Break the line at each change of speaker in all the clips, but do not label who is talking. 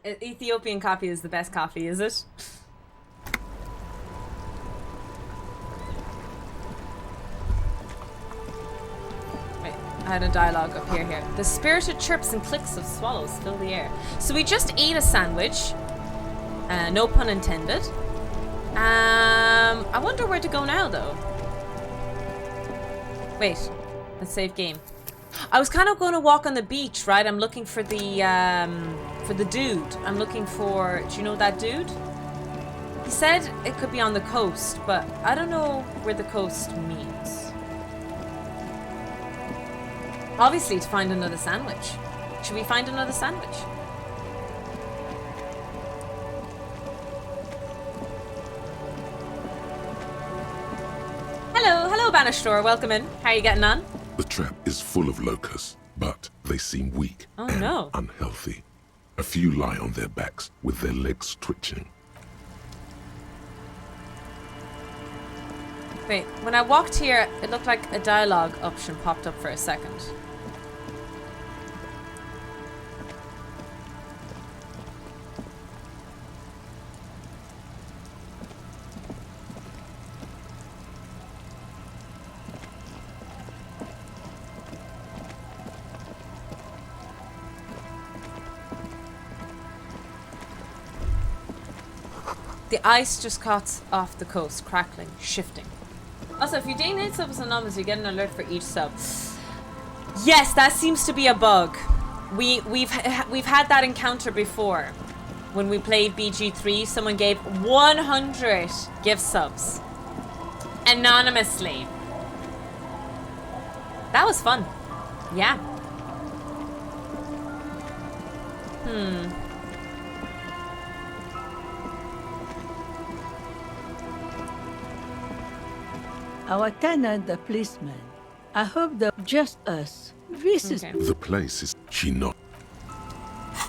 Ethiopian coffee is the best coffee, is it? Wait, I had a dialogue up here. The spirited chirps and clicks of swallows fill the air. So we just ate a sandwich. No pun intended. I wonder where to go now, though. Wait, let's save game. I was kind of going to walk on the beach, right? I'm looking for the dude. I'm looking for, do you know that dude? He said it could be on the coast, but I don't know where the coast means. Obviously, to find another sandwich. Should we find another sandwich? Hello, Bannister. Welcome in. How are you getting on?
The trap is full of locusts, but they seem weak and unhealthy. A few lie on their backs with their legs twitching.
Wait, when I walked here, it looked like a dialogue option popped up for a second. The ice just cuts off the coast, crackling, shifting. Also, if you donate subs anonymous, you get an alert for each sub. Yes, that seems to be a bug. We've had that encounter before. When we played BG3, someone gave 100 gift subs anonymously. That was fun. Yeah.
Our tenant, the policeman. I hope that just us. This is...
The place is... She not...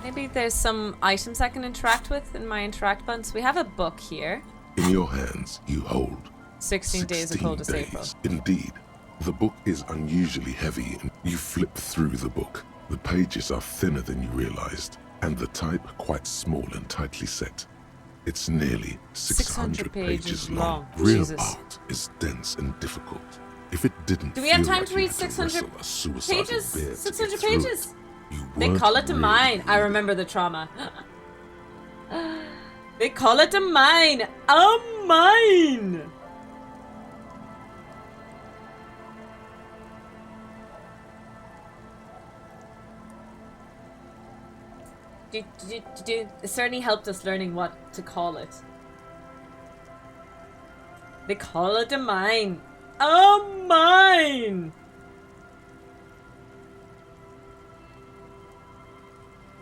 Maybe there's some items I can interact with in my interact buttons. We have a book here.
In your hands, you hold...
16 days of coldest April.
Indeed. The book is unusually heavy, and you flip through the book. The pages are thinner than you realized, and the type quite small and tightly set. It's nearly 600 pages long. Real art is dense and difficult. If it didn't
Do we have time
like
to read 600 pages? 600 pages? They call it a mine. I remember the trauma. They call it a mine. A mine! It certainly helped us learning what to call it. They call it a mine. A mine!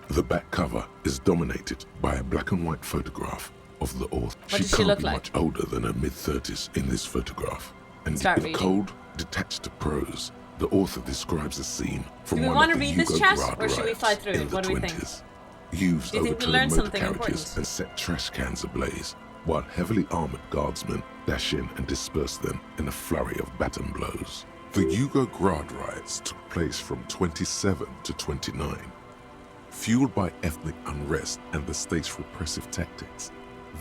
The back cover is dominated by a black and white photograph of the author.
What does she look like?
Much older than her mid-30s in this photograph. And
Start
in
reading.
cold, detached prose, the author describes a scene from
Do we
one
want
of
to
the
read this
Yugo
chat,
Grad
or should we
riots
fly through
in
it?
the
What do we think?
20s. Youths
Do you think we
overturned
learned
motor
something
carriages
important?
and set trash cans ablaze, while heavily armored guardsmen dash in and disperse them in a flurry of baton blows. The Yugo Grad riots took place from 27 to 29. Fueled by ethnic unrest and the state's repressive tactics,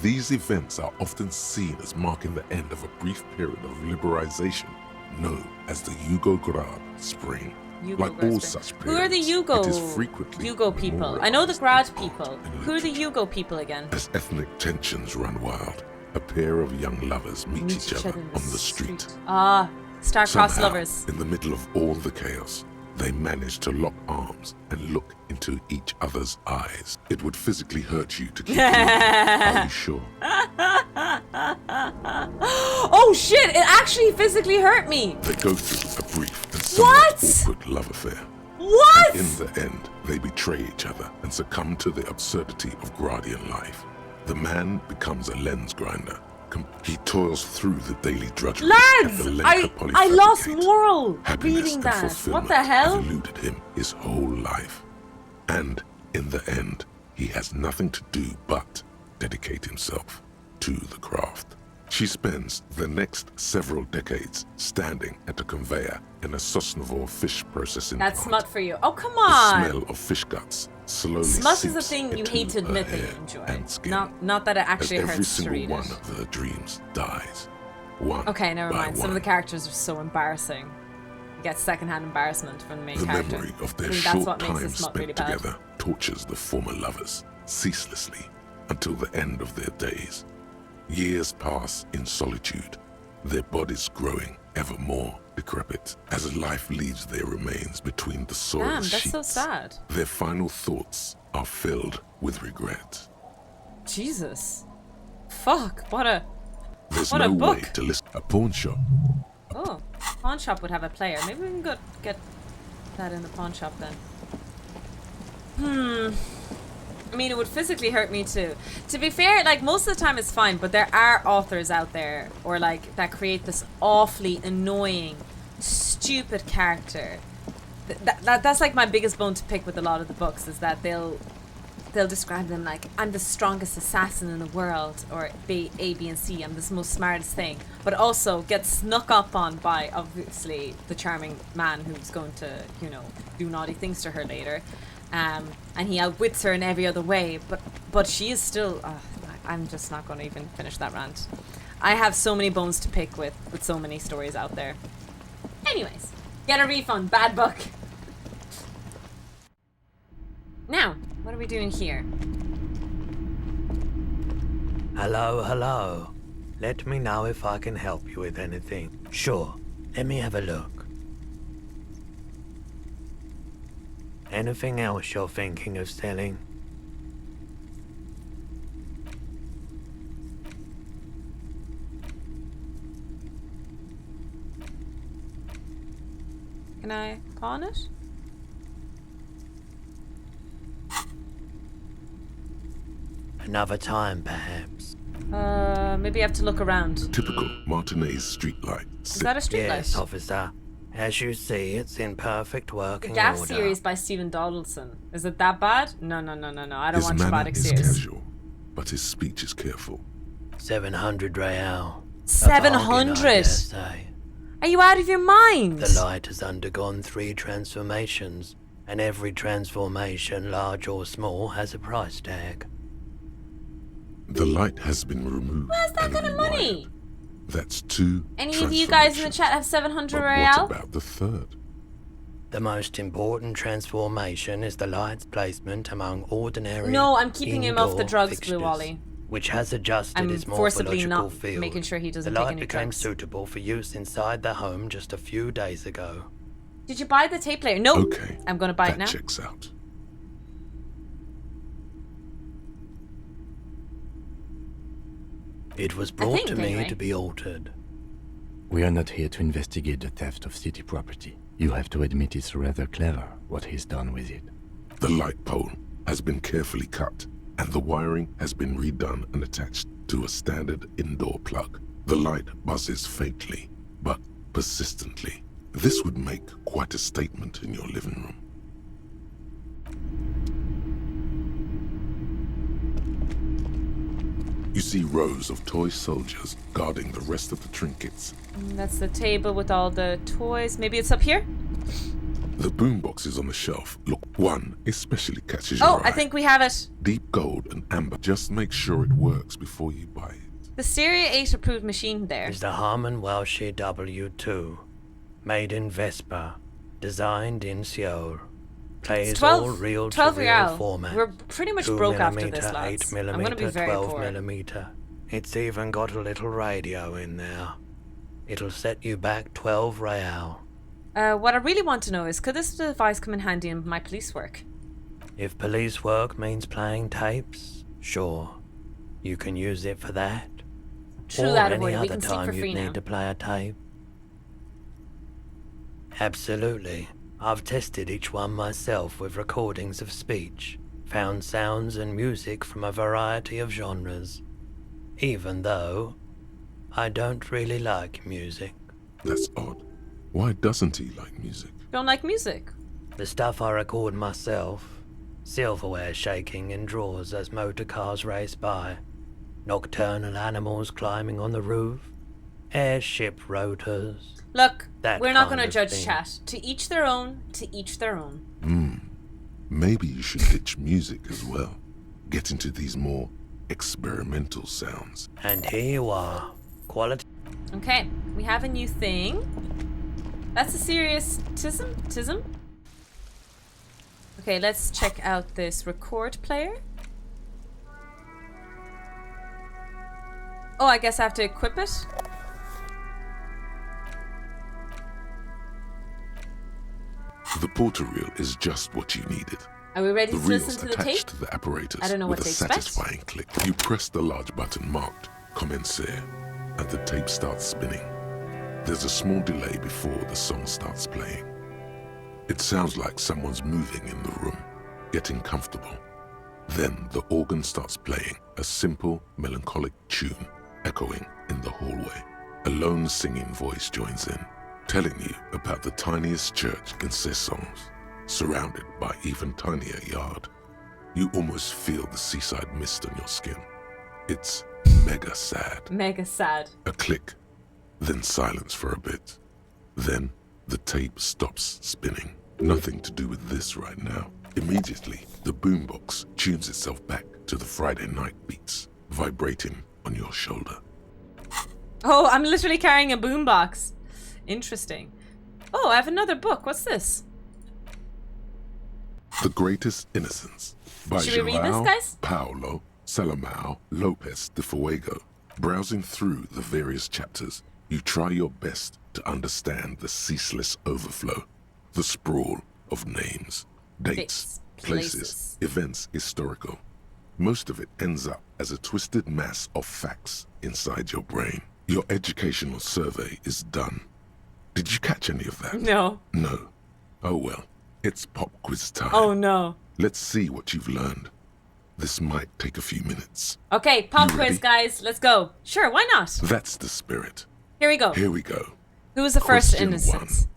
these events are often seen as marking the end of a brief period of liberalization known as the Yugo Grad Spring. Like all such periods,
who are the Yugo?
it is frequently
Yugo people. I know the Grad people. Who are the Yugo people again?
As ethnic tensions run wild, a pair of young lovers meet each other on the street.
Ah, star-crossed
Somehow,
lovers.
in the middle of all the chaos, they manage to lock arms and look into each other's eyes. It would physically hurt you to keep Are you sure?
Oh shit, it actually physically hurt me.
They go through a brief and somewhat awkward love affair.
What?
And in the end, they betray each other and succumb to the absurdity of Gradian life. The man becomes a lens grinder. He toils through the daily drudgery.
Lads, I lost moral reading that. What the hell?
Have eluded him his whole life. And in the end, he has nothing to do but dedicate himself to the craft. She spends the next several decades standing at a conveyor in a Sosnovo fish processing
That's
plant.
smut for you. Oh, come
The
on!
smell of fish guts slowly
Smut is a
seeps
thing you
into
hate to
her
admit that you
hair
enjoy.
and skin,
Not that it actually
as every
hurts to
single
read
one
it.
of her dreams dies. One
Okay, never
by
mind. Some of the
one.
characters are so embarrassing. You get secondhand embarrassment from the main
The
character.
memory of their
I think that's
short
what makes
time
this smut really
spent
bad.
together tortures the former lovers ceaselessly until the end of their days. Years pass in solitude, their bodies growing ever more decrepit as life leaves their remains between the soiled
Damn, that's
sheets.
so sad.
Their final thoughts are filled with regret.
Jesus. Fuck, what a
There's
What a
no way
book.
to list a pawn shop.
Oh, pawn shop would have a player. Maybe we can go get that in the pawn shop then. I mean, it would physically hurt me too. To be fair, like, most of the time it's fine, but there are authors out there, or like, that create this awfully annoying, stupid character. That's like my biggest bone to pick with a lot of the books, is that they'll describe them like, I'm the strongest assassin in the world, or A, B, and C, I'm the most smartest thing, but also get snuck up on by, obviously, the charming man who's going to, you know, do naughty things to her later. And he outwits her in every other way, but she is still... I'm just not going to even finish that rant. I have so many bones to pick with so many stories out there. Anyways, get a refund, bad book. Now, what are we doing here?
Hello, hello. Let me know if I can help you with anything. Sure, let me have a look. Anything else you're thinking of selling?
Can I pawn it?
Another time, perhaps.
Maybe I have to look around.
Typical Martinez streetlight.
Is that a streetlight?
Yes, officer. As you see, it's in perfect working
Gaff
order.
series by Stephen Donaldson. Is it that bad? No. I don't
His
want
manner
traumatic
is
series.
casual, but his speech is careful.
700 real.
700? Are you out of your mind?
The light has undergone 3 transformations, and every transformation, large or small, has a price tag.
The light has been removed.
Where's that
and
kind of money?
rewired. That's 2
Any of you guys in the
transformations.
chat have 700
But
real?
what about the third?
The most important transformation is the light's placement among ordinary
No, I'm keeping him off the
indoor
drugs,
fixtures,
Blue Wally.
which has adjusted
I'm
its
forcibly
morphological
not
field.
making sure he doesn't
the
take
light
any
became
drugs.
suitable for use inside the home just a few days ago.
Did you buy the tape player? No.
Okay,
I'm going to buy it
that
now.
checks out.
It was brought
think,
to me
anyway.
to be altered.
We are not here to investigate the theft of city property. You have to admit it's rather clever what he's done with it.
The light pole has been carefully cut, and the wiring has been redone and attached to a standard indoor plug. The light buzzes faintly, but persistently. This would make quite a statement in your living room. You see rows of toy soldiers guarding the rest of the trinkets.
That's the table with all the toys. Maybe it's up here?
The boomboxes on the shelf look. One especially catches your
Oh,
eye.
I think we have it.
Deep gold and amber. Just make sure it works before you buy it.
The Stereo 8 approved machine there.
Is the Harman Welsh W2, made in Vespa, designed in Seoul. Plays
It's
all
12
reel-to-reel
real.
format.
We're pretty much
2
broke after
millimeter,
this, lads.
8 millimeter,
I'm going to be very
12
poor.
millimeter. It's even got a little radio in there. It'll set you back 12 real.
What I really want to know is, could this device come in handy in my police work?
If police work means playing tapes, sure. You can use it for that.
True
or
that,
any
boy. We
other
can sleep
time
for free
you'd
now.
need to play a tape. Absolutely. I've tested each one myself with recordings of speech, found sounds and music from a variety of genres. Even though I don't really like music.
That's odd. Why doesn't he like music?
Don't like music.
The stuff I record myself, silverware shaking in drawers as motor cars race by. nocturnal animals climbing on the roof, airship rotors.
Look,
That
we're not
kind
going to
of
judge
thing.
chat. To each their own, to each their own.
Maybe you should ditch music as well. Get into these more experimental sounds.
And here you are. Quality.
Okay, we have a new thing. That's a serious tism? Okay, let's check out this record player. Oh, I guess I have to equip it.
The porter reel is just what you needed.
Are we ready
The
to
reel's
listen to the tape?
attached to the apparatus
I don't know
with
what
a
to expect.
satisfying click. You press the large button marked Commencer, and the tape starts spinning. There's a small delay before the song starts playing. It sounds like someone's moving in the room, getting comfortable. Then the organ starts playing a simple, melancholic tune echoing in the hallway. A lone singing voice joins in, telling you about the tiniest church in Cessons, surrounded by even tinier yard. You almost feel the seaside mist on your skin. It's mega sad.
Mega sad.
A click, then silence for a bit. Then the tape stops spinning. Nothing to do with this right now. Immediately, the boombox tunes itself back to the Friday night beats, vibrating on your shoulder.
Oh, I'm literally carrying a boombox. Interesting. Oh, I have another book. What's this?
The Greatest Innocence by
Should we read this,
João
guys?
Paulo Salomão Lopes de Fuego. Browsing through the various chapters, you try your best to understand the ceaseless overflow, the sprawl of names, dates, places, events historical. Most of it ends up as a twisted mass of facts inside your brain. Your educational survey is done. Did you catch any of that?
No.
No. Oh well, it's pop quiz time.
Oh no.
Let's see what you've learned. This might take a few minutes.
Okay, pop
You
quiz,
ready?
guys. Let's go. Sure, why not?
That's the spirit.
Here we go.
Here we go.
Who was the first
Question
innocence?
1.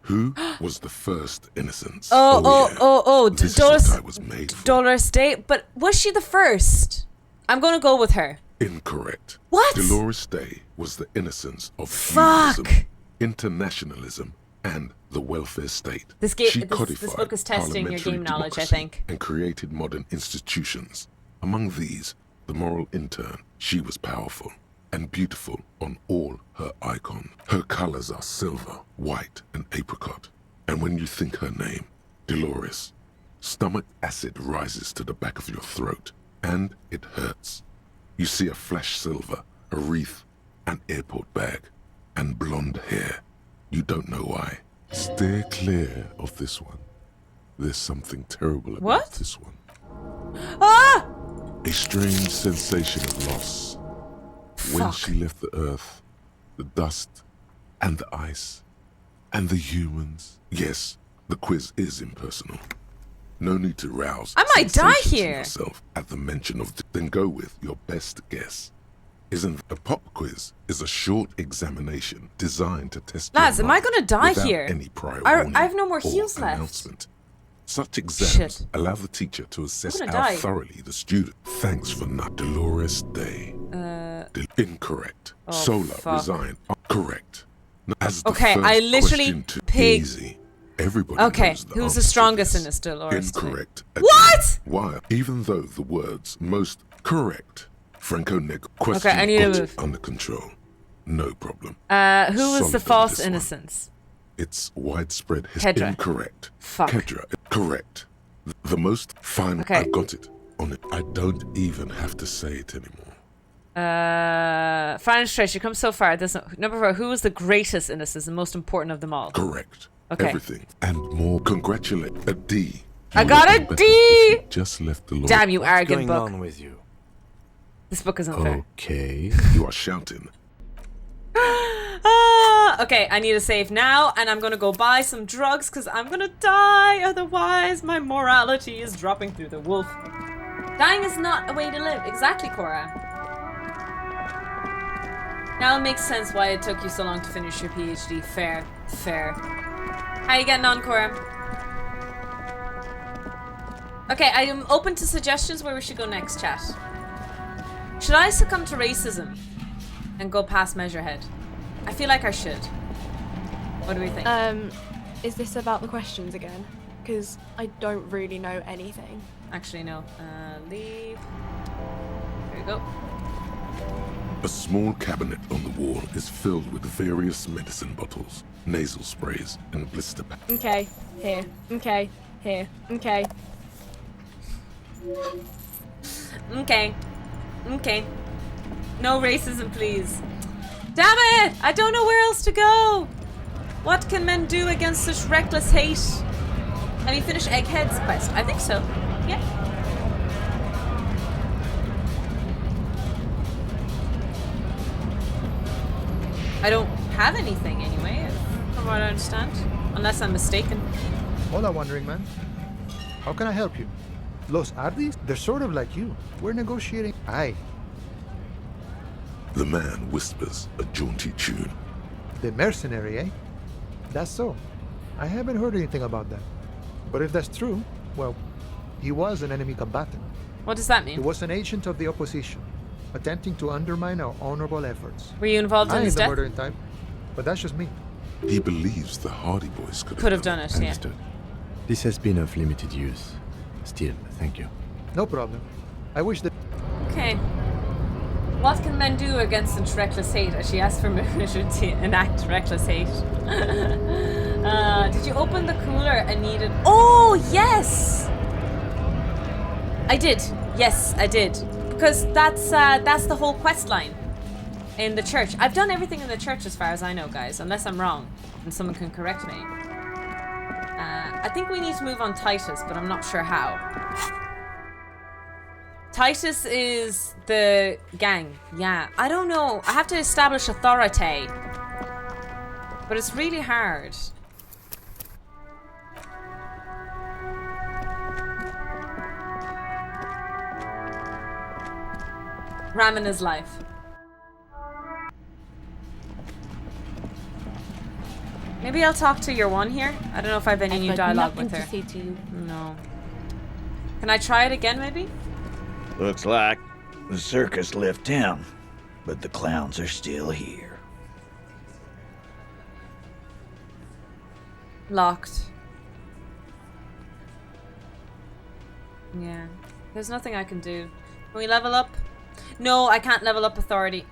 Who was the first innocence?
Oh,
This is
Dolores,
what I was made for.
Dolores Day. But was she the first? I'm gonna go with her.
Incorrect.
What?
Dolores Day was the innocence of
Fuck.
feudalism, internationalism, and the welfare state.
This
codified
book is testing your
parliamentary
game knowledge, I
democracy
think.
and created modern institutions. Among these, the moral intern. She was powerful and beautiful on all her icons. Her colors are silver, white, and apricot. And when you think her name, Dolores, stomach acid rises to the back of your throat, and it hurts. You see a flash silver, a wreath, an airport bag, and blonde hair. You don't know why. Steer clear of this one. There's something terrible about
What?
this one.
Ah!
A strange sensation of loss. When
Fuck.
she left the earth, the dust, and the ice, and the humans. Yes, the quiz is impersonal. No need to rouse
I might die
sensations in
here.
yourself at the mention of then go with your best guess. Isn't a pop quiz is a short examination designed to test
Lads,
your
am I
mind
gonna die
without
here?
any prior
I
warning
have no more
or
heals left.
announcement. Such exams
Shit.
allow the teacher to assess
gonna
how
die.
thoroughly the student. Thanks for not Dolores Day. Incorrect. Solar
fuck.
resign. Correct. As the
Okay,
first
I literally
question to
picked-
easy. Everybody
Okay,
knows the
who's
answer
the
to
strongest
this.
in this Dolores Day?
Incorrect.
What?
Why? Even though the words most correct. Franco Neg question
Okay, I need to
got
move.
it under control. No problem.
Who was the
Solid
false
this one.
innocence?
It's widespread history.
Kedra.
Incorrect.
Fuck.
Kedra. Correct. The most fine.
Okay.
I got it on it. I don't even have to say it anymore.
Final stretch, you come so far. There's no, number 4, who was the greatest innocence, the most important of them all?
Correct.
Okay.
Everything and more. Congratulate. A D.
I
You
got
would
a
have been
D!
better if you just left the Lord.
Damn you,
What's
arrogant
going
book.
on with you?
This book is unfair.
Okay.
You are shouting.
Okay, I need a save now, and I'm gonna go buy some drugs because I'm gonna die. Otherwise, my morality is dropping through the wolf. Dying is not a way to live. Exactly, Cora. Now it makes sense why it took you so long to finish your PhD. Fair, fair. How you getting on, Cora? Okay, I am open to suggestions where we should go next, chat. Should I succumb to racism and go past Measurehead? I feel like I should. What do we think?
Is this about the questions again? Because I don't really know anything.
Actually, no. Leave. There you go.
A small cabinet on the wall is filled with various medicine bottles, nasal sprays, and blister packs.
Okay, here. Okay, here. Okay.
Okay. Okay. No racism, please. Damn it! I don't know where else to go! What can men do against such reckless hate? Have you finished Egghead's quest? I think so. Yeah. I don't have anything anyway, from what I understand. Unless I'm mistaken.
Hola, Wandering Man. How can I help you? Los Ardis? They're sort of like you. We're negotiating. Aye.
The man whispers a jaunty tune.
The mercenary, eh? That's so. I haven't heard anything about that. But if that's true, well, he was an enemy combatant.
What does that
He
mean?
was an agent of the opposition, attempting to undermine our honorable efforts.
Were you involved
I
in
ain't
his
the
death?
murdering type, but that's just me.
He believes the Hardy Boys
Could have done it, yeah.
Understood. This has been of limited use. Still, thank you.
No problem. I wish that...
Okay. What can men do against such reckless hate? She asked for permission to enact reckless hate. Did you open the cooler and needed... Oh, yes! I did. Yes, I did. Because that's the whole quest line in the church. I've done everything in the church as far as I know, guys. Unless I'm wrong and someone can correct me. I think we need to move on Titus, but I'm not sure how. Titus is the gang. Yeah, I don't know. I have to establish authority. But it's really hard. Ramming his life. Maybe I'll talk to your one here. I don't know if I have any new dialogue with her.
To say to you.
No. Can I try it again, maybe?
Looks like the circus left town, but the clowns are still here.
Locked. Yeah. There's nothing I can do. Can we level up? No, I can't level up authority.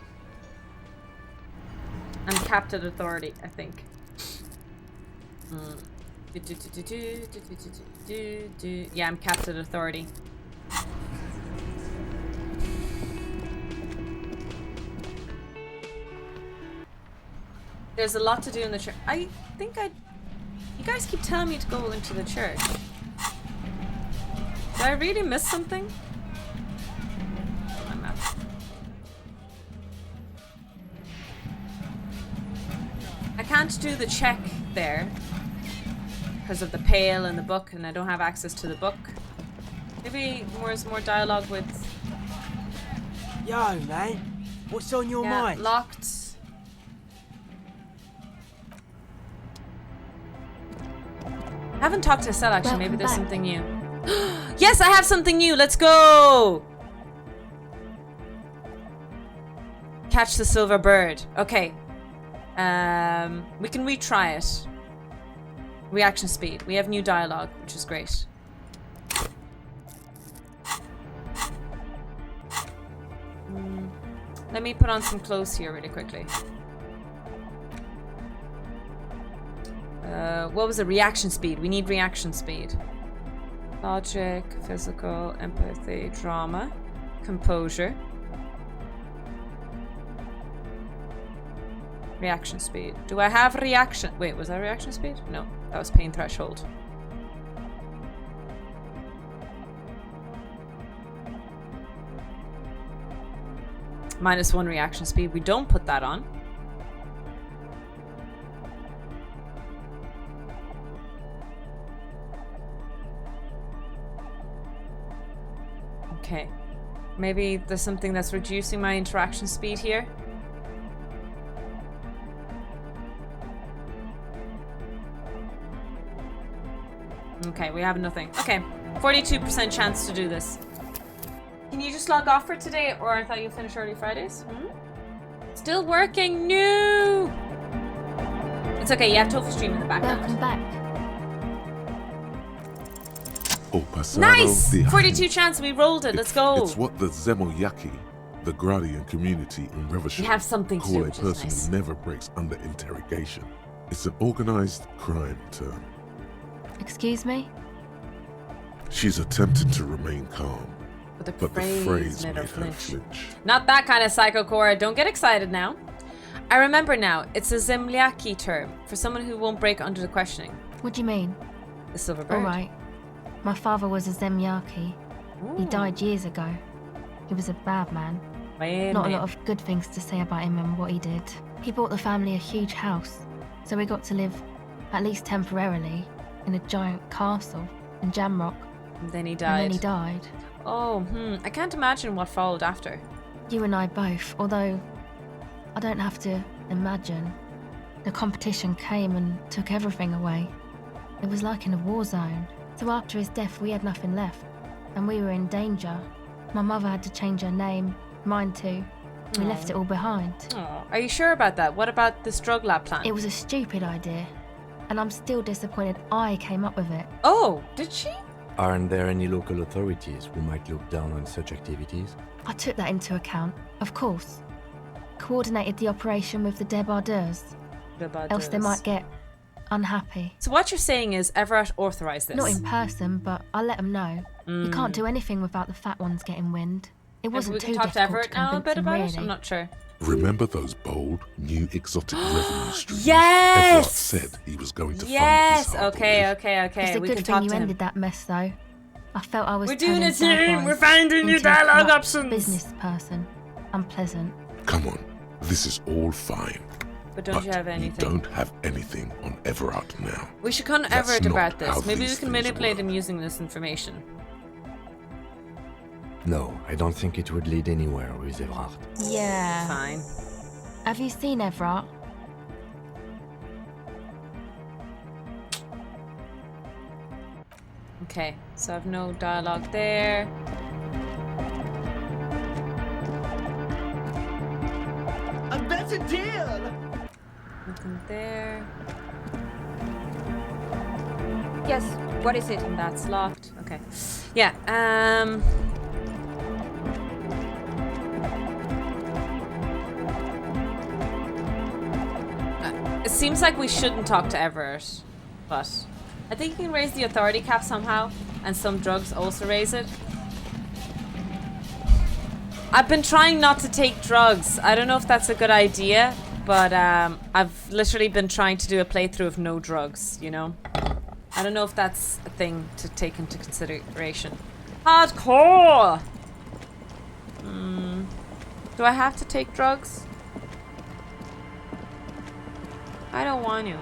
I'm capped at authority, I think. Yeah, I'm capped at authority. There's a lot to do in the church. I think you guys keep telling me to go into the church. Did I really miss something? My map. I can't do the check there because of the pail and the book, and I don't have access to the book. Maybe more dialogue with...
Yo, man. What's on your
Yeah,
mind?
locked. I haven't talked to Estelle, actually. Maybe there's something new. Yes, I have something new. Let's go. Catch the silver bird. Okay. We can retry it. Reaction speed. We have new dialogue, which is great. Let me put on some clothes here really quickly. What was the reaction speed? We need reaction speed. Logic, physical, empathy, drama, composure. Reaction speed. Do I have reaction? Wait, was that reaction speed? No, that was pain threshold. -1 reaction speed. We don't put that on. Okay. Maybe there's something that's reducing my interaction speed here. Okay, we have nothing. Okay, 42% chance to do this. Can you just log off for today, or I thought you finished early Fridays? Still working? No! It's okay, you have Tofu stream in the background.
Welcome back.
O pasado
Nice!
de
42 chance, we rolled it, let's go!
It's what the Zemoyaki, the Gradian community in Revachol,
We have something to do,
call a
which is
person
nice.
who never breaks under interrogation. It's an organized crime term.
Excuse me?
She's attempting to remain calm,
But the
but the phrase made her flinch.
Not that kind of psycho, Cora. Don't get excited now. I remember now. It's a Zemliaki term for someone who won't break under the questioning.
What do you mean?
The silver bird.
All right. My father was a Zemyaki. He died years ago. He was a bad man. Not a lot of good things to say about him and what he did. He bought the family a huge house, so we got to live, at least temporarily, in a giant castle in Jamrock.
And then he
And
died.
then he died.
Oh, I can't imagine what followed after.
You and I both, although I don't have to imagine. The competition came and took everything away. It was like in a war zone. So after his death, we had nothing left, and we were in danger. My mother had to change her name, mine too. We left it all behind.
Oh, are you sure about that? What about this drug lab plan?
It was a stupid idea, and I'm still disappointed I came up with it.
Oh, did she?
Aren't there any local authorities who might look down on such activities?
I took that into account, of course. Coordinated the operation with the débardeurs, else they might get unhappy.
So what you're saying is Everett authorized this?
Not in person, but I'll let them know. You can't do anything without the fat ones getting wind. It
Maybe
wasn't
we
too
can talk to
difficult
Everett
to
now a
convince
bit
them,
about
really.
it? I'm not sure.
Remember those bold, new exotic revenue streams?
Yes!
Everard said he was going to
Yes!
fund his
Okay,
hard
okay, okay.
It's a
We
good
can
thing
talk
you
to him.
ended that mess, though. I felt I was
We're doing
turning
a team!
Dagwise
We're finding new
into a
dialogue
corrupt
options!
Business person. Unpleasant.
Come on, this is all fine.
But don't you have anything?
don't have anything on Everard now.
We should con
That's
Everett
not
about
how
this. Maybe we
these
can
things
manipulate
work.
him using this information.
No, I don't think it would lead anywhere with Evrard.
Yeah.
Fine.
Have you seen Everard?
Okay, so I've no dialogue there.
A better deal!
Nothing there.
Yes, what is it?
And that's locked. Okay. Yeah, it seems like we shouldn't talk to Everett, but I think you can raise the authority cap somehow, and some drugs also raise it. I've been trying not to take drugs. I don't know if that's a good idea, but I've literally been trying to do a playthrough of no drugs, you know? I don't know if that's a thing to take into consideration. Hardcore! Do I have to take drugs? I don't want to.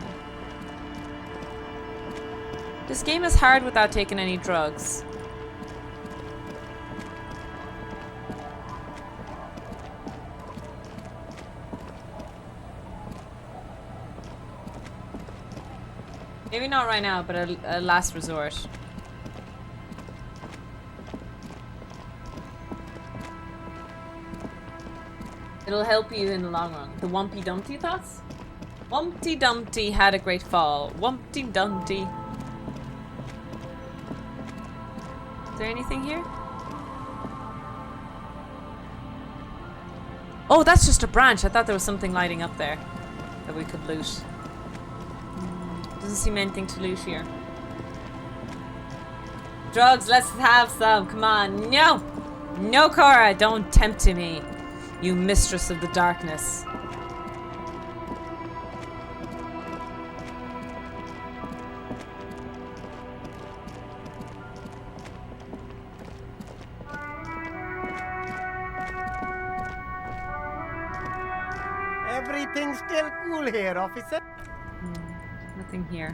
This game is hard without taking any drugs. Maybe not right now, but a last resort. It'll help you in the long run. The Wumpy Dumpty thoughts? Wumpty Dumpty had a great fall. Wumpty Dumpty. Is there anything here? Oh, that's just a branch. I thought there was something lighting up there that we could loot. Doesn't seem anything to loot here. Drugs, let's have some. Come on. No! No, Cora, don't tempt me. You mistress of the darkness.
Everything's still cool here, officer.
Nothing here.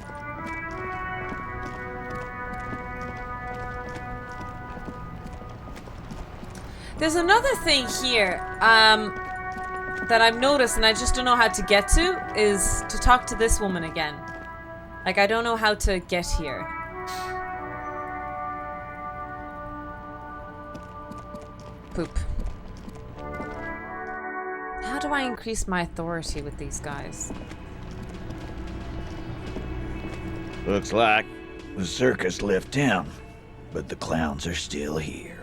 There's another thing here that I've noticed, and I just don't know how to get to, is to talk to this woman again. Like, I don't know how to get here. poop. How do I increase my authority with these guys?
Looks like the circus left town, but the clowns are still here.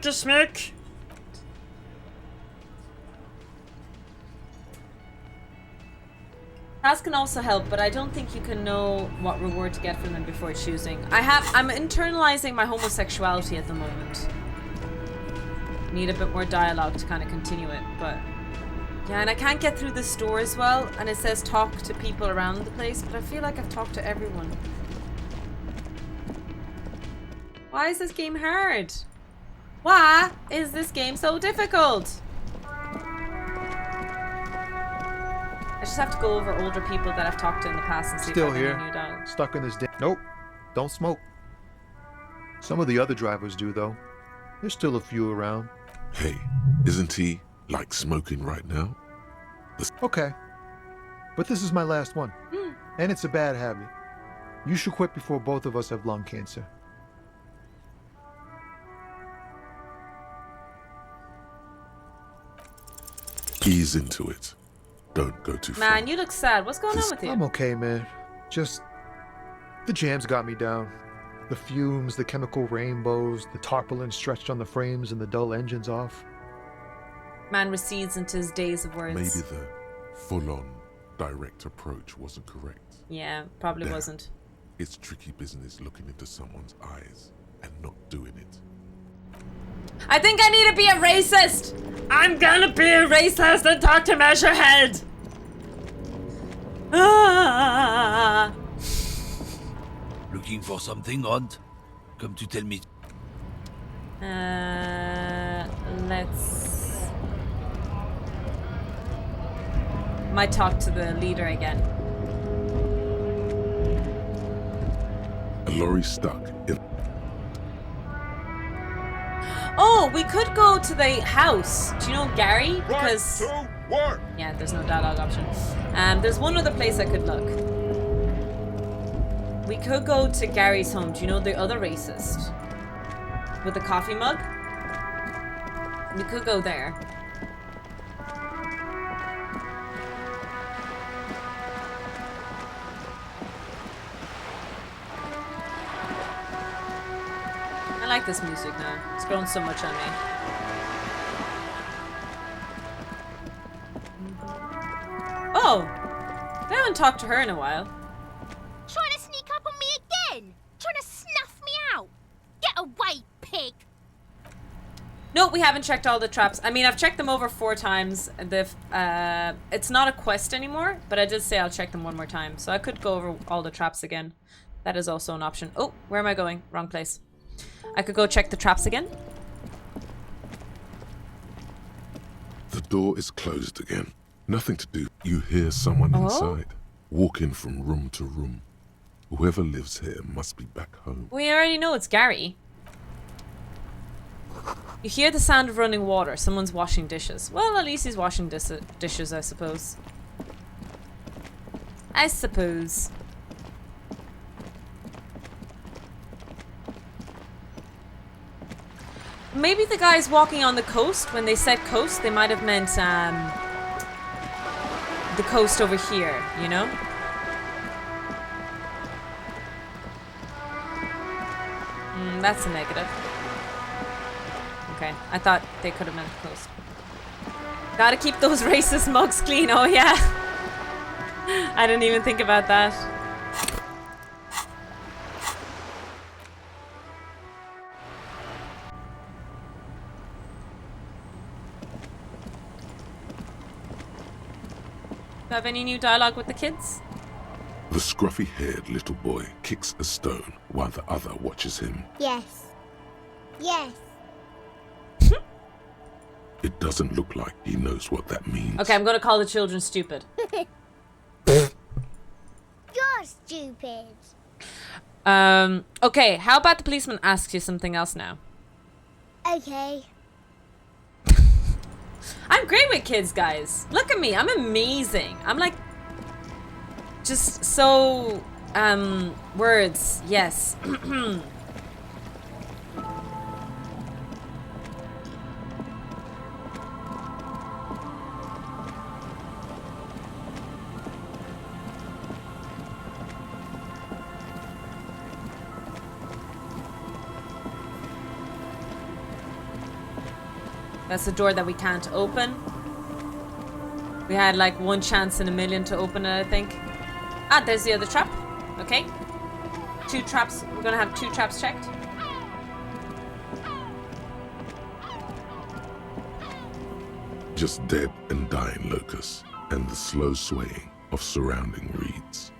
Smick. Task can also help, but I don't think you can know what reward to get from them before choosing. I'm internalizing my homosexuality at the moment. Need a bit more dialogue to kind of continue it, but yeah, and I can't get through this door as well, and it says talk to people around the place, but I feel like I've talked to everyone. Why is this game hard? Why is this game so difficult? I just have to go over older people that I've talked to in the past and see
Still
if I
here,
get any new dialogue.
stuck in this. Nope, don't smoke. Some of the other drivers do though. There's still a few around.
Hey, isn't he, like, smoking right now?
Okay, but this is my last one, and it's a bad habit. You should quit before both of us have lung cancer.
Ease into it. Don't go too far.
Man, you look sad. What's going on with you?
I'm okay, man. Just the jams got me down. The fumes, the chemical rainbows, the tarpaulin stretched on the frames and the dull engines off.
Man recedes into his days of words.
Maybe the full-on, direct approach wasn't correct.
Yeah, probably
Damn.
wasn't.
It's tricky business looking into someone's eyes and not doing it.
I think I need to be a racist! I'm gonna be a racist and talk to Measurehead! Ah.
Looking for something, Hunt? Come to tell me.
Let's... Might talk to the leader again.
A lorry stuck in...
Oh, we could go to the house. Do you know Gary? Because... Yeah, there's no dialogue option. There's one other place I could look. We could go to Gary's home. Do you know the other racist? With the coffee mug? We could go there. I like this music now. It's grown so much on me. Oh! I haven't talked to her in a while.
Trying to sneak up on me again? Trying to snuff me out? Get away, pig!
No, we haven't checked all the traps. I mean, I've checked them over 4 times. It's not a quest anymore, but I did say I'll check them one more time. So I could go over all the traps again. That is also an option. Oh, where am I going? Wrong place. I could go check the traps again.
The door is closed again. Nothing to do. You hear someone inside, walking from room to room. Whoever lives here must be back home.
We already know it's Gary. You hear the sound of running water. Someone's washing dishes. Well, at least he's washing dishes, I suppose. I suppose. Maybe the guys walking on the coast, when they said coast, they might have meant the coast over here, you know? That's a negative. Okay, I thought they could have meant the coast. Gotta keep those racist mugs clean, oh yeah. I didn't even think about that. Do you have any new dialogue with the kids?
The scruffy-haired little boy kicks a stone while the other watches him.
Yes. Yes.
It doesn't look like he knows what that means.
Okay, I'm gonna call the children stupid.
You're stupid.
Okay, how about the policeman asks you something else now?
Okay.
I'm great with kids, guys. Look at me. I'm amazing. I'm like just so words. Yes. That's a door that we can't open. We had like 1 chance in a million to open it, I think. Ah, there's the other trap. Okay. 2 traps. We're gonna have 2 traps checked.
Just dead and dying locusts and the slow swaying of surrounding reeds.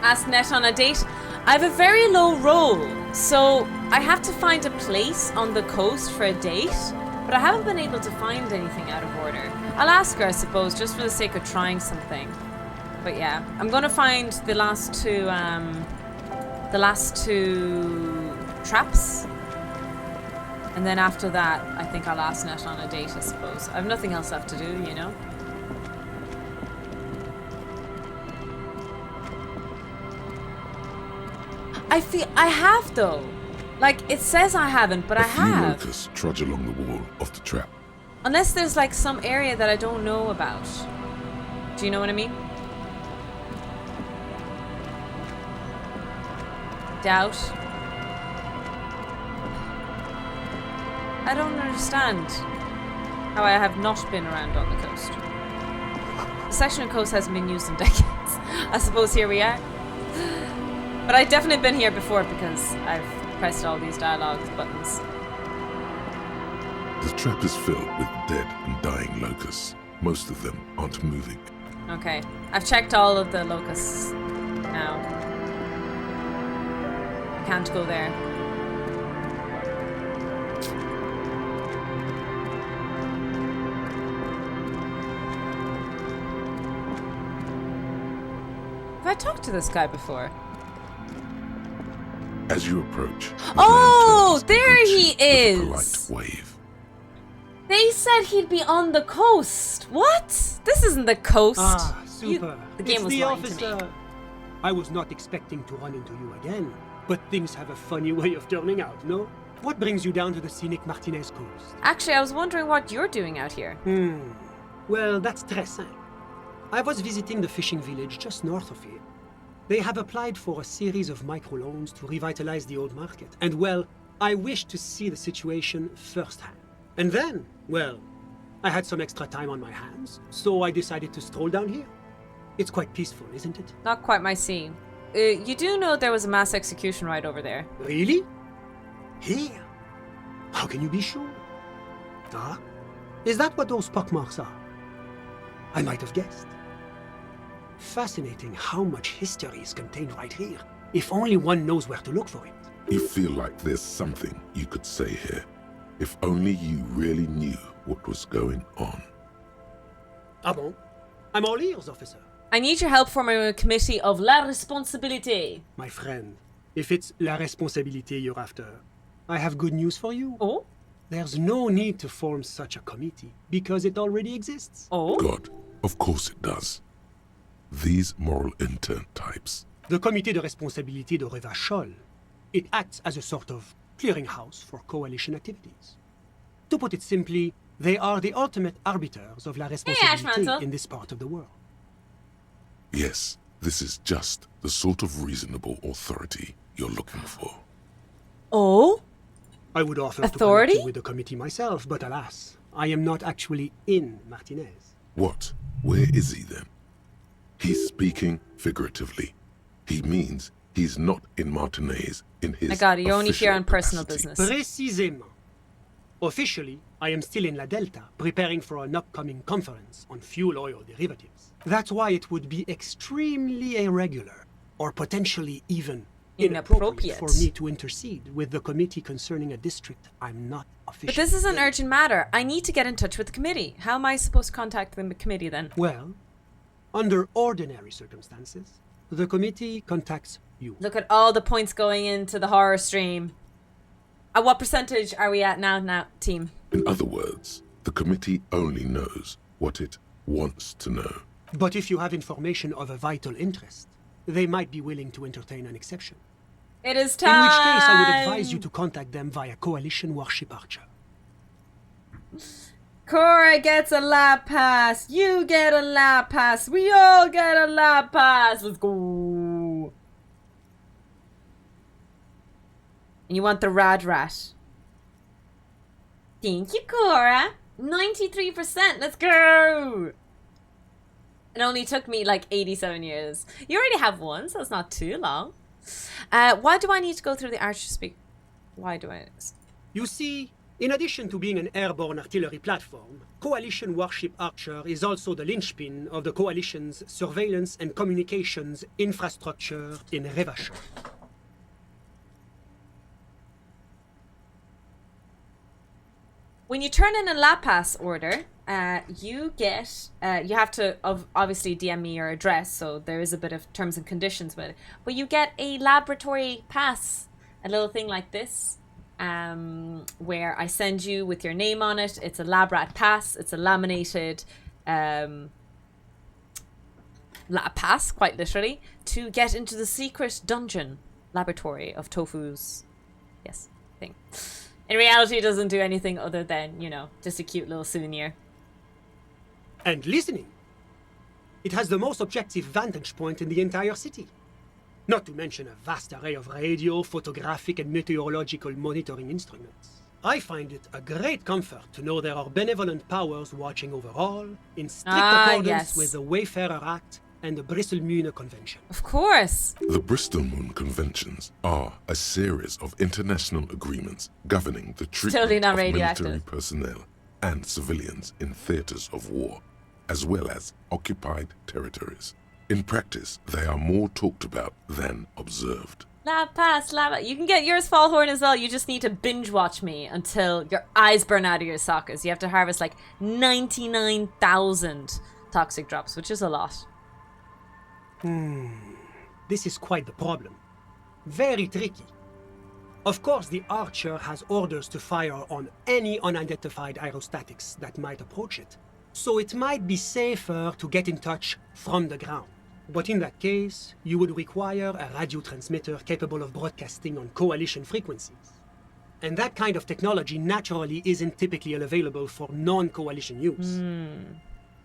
Ask Net on a date. I have a very low roll, so I have to find a place on the coast for a date, but I haven't been able to find anything out of order. I'll ask her, I suppose, just for the sake of trying something. But yeah, I'm gonna find the last two traps, and then after that, I think I'll ask Net on a date, I suppose. I have nothing else left to do, you know? I have though. Like, it says I haven't, but I have.
A few locusts trudge along the wall of the trap.
Unless there's like some area that I don't know about. Do you know what I mean? Doubt. I don't understand how I have not been around on the coast. The section of coast hasn't been used in decades. I suppose here we are. But I've definitely been here before because I've pressed all these dialogue buttons.
The trap is filled with dead and dying locusts. Most of them aren't moving.
Okay, I've checked all of the locusts now. I can't go there. Have I talked to this guy before?
As you approach,
oh, there he is!
With a polite wave.
They said he'd be on the coast. What? This isn't the coast.
Ah, super.
The game
it's
was
the
lying
officer.
to me.
I was not expecting to run into you again, but things have a funny way of turning out, no? What brings you down to the scenic Martinez coast?
Actually, I was wondering what you're doing out here.
Well, that's très simple. I was visiting the fishing village just north of here. They have applied for a series of microloans to revitalize the old market. And well, I wished to see the situation firsthand. And then, well, I had some extra time on my hands, so I decided to stroll down here. It's quite peaceful, isn't it?
Not quite my scene. You do know there was a mass execution right over there.
Really? Here? How can you be sure? Ah? Is that what those pockmarks are? I might have guessed. Fascinating how much history is contained right here, if only one knows where to look for it.
You feel like there's something you could say here, if only you really knew what was going on.
Ah bon? I'm all ears, officer.
I need your help forming a committee of la responsabilité.
My friend, if it's la responsabilité you're after, I have good news for you.
Oh?
There's no need to form such a committee, because it already exists.
Oh?
God, of course it does. These moral intern types.
The Comité de Responsabilité de Revachol. It acts as a sort of clearinghouse for coalition activities. To put it simply, they are the ultimate arbiters of la responsabilité in this part of the world.
Yes, this is just the sort of reasonable authority you're looking for.
Oh?
I would offer
authority?
to connect you with the committee myself, but alas, I am not actually in Martinez.
What? Where is he then? He's speaking figuratively. He means he's not in Martinez in his
I got it. You're only here on personal
capacity.
business.
Précisément. Officially, I am still in La Delta, preparing for an upcoming conference on fuel oil derivatives. That's why it would be extremely irregular, or potentially even inappropriate for me to intercede with the committee concerning a district I'm not officially.
But this is an urgent matter. I need to get in touch with the committee. How am I supposed to contact the committee then?
Well, under ordinary circumstances, the committee contacts you.
Look at all the points going into the horror stream. At what percentage are we at now, team?
In other words, the committee only knows what it wants to know.
But if you have information of a vital interest, they might be willing to entertain an exception.
It is time!
In which case, I would advise you to contact them via Coalition Warship Archer.
Cora gets a lab pass. You get a lab pass. We all get a lab pass. Let's go. And you want the rad rat. Thank you, Cora. 93%. Let's go. It only took me like 87 years. You already have one, so it's not too long. Why do I need to go through the Archer speak? Why do I?
You see, in addition to being an airborne artillery platform, Coalition Warship Archer is also the linchpin of the Coalition's surveillance and communications infrastructure in Revachon.
When you turn in a lab pass order, you get, you have to obviously DM me your address, so there is a bit of terms and conditions with it. But you get a laboratory pass, a little thing like this, where I send you with your name on it. It's a lab rat pass. It's a laminated lab pass, quite literally, to get into the secret dungeon laboratory of Tofu's, yes, thing. In reality, it doesn't do anything other than, you know, just a cute little souvenir.
And listening. It has the most objective vantage point in the entire city. Not to mention a vast array of radio, photographic, and meteorological monitoring instruments. I find it a great comfort to know there are benevolent powers watching over all, in strict accordance with the Wayfarer Act and the Bristol-Mune Convention.
Of course.
The Bristol-Mune Conventions are a series of international agreements governing the treatment of military personnel and civilians in theaters of war, as well as occupied territories. In practice, they are more talked about than observed.
Lab pass, lab. You can get yours, Fallhorn, as well. You just need to binge watch me until your eyes burn out of your sockets. You have to harvest like 99,000 toxic drops, which is a lot.
This is quite the problem. Very tricky. Of course, the Archer has orders to fire on any unidentified aerostatics that might approach it, so it might be safer to get in touch from the ground. But in that case, you would require a radio transmitter capable of broadcasting on Coalition frequencies. And that kind of technology naturally isn't typically available for non-Coalition use.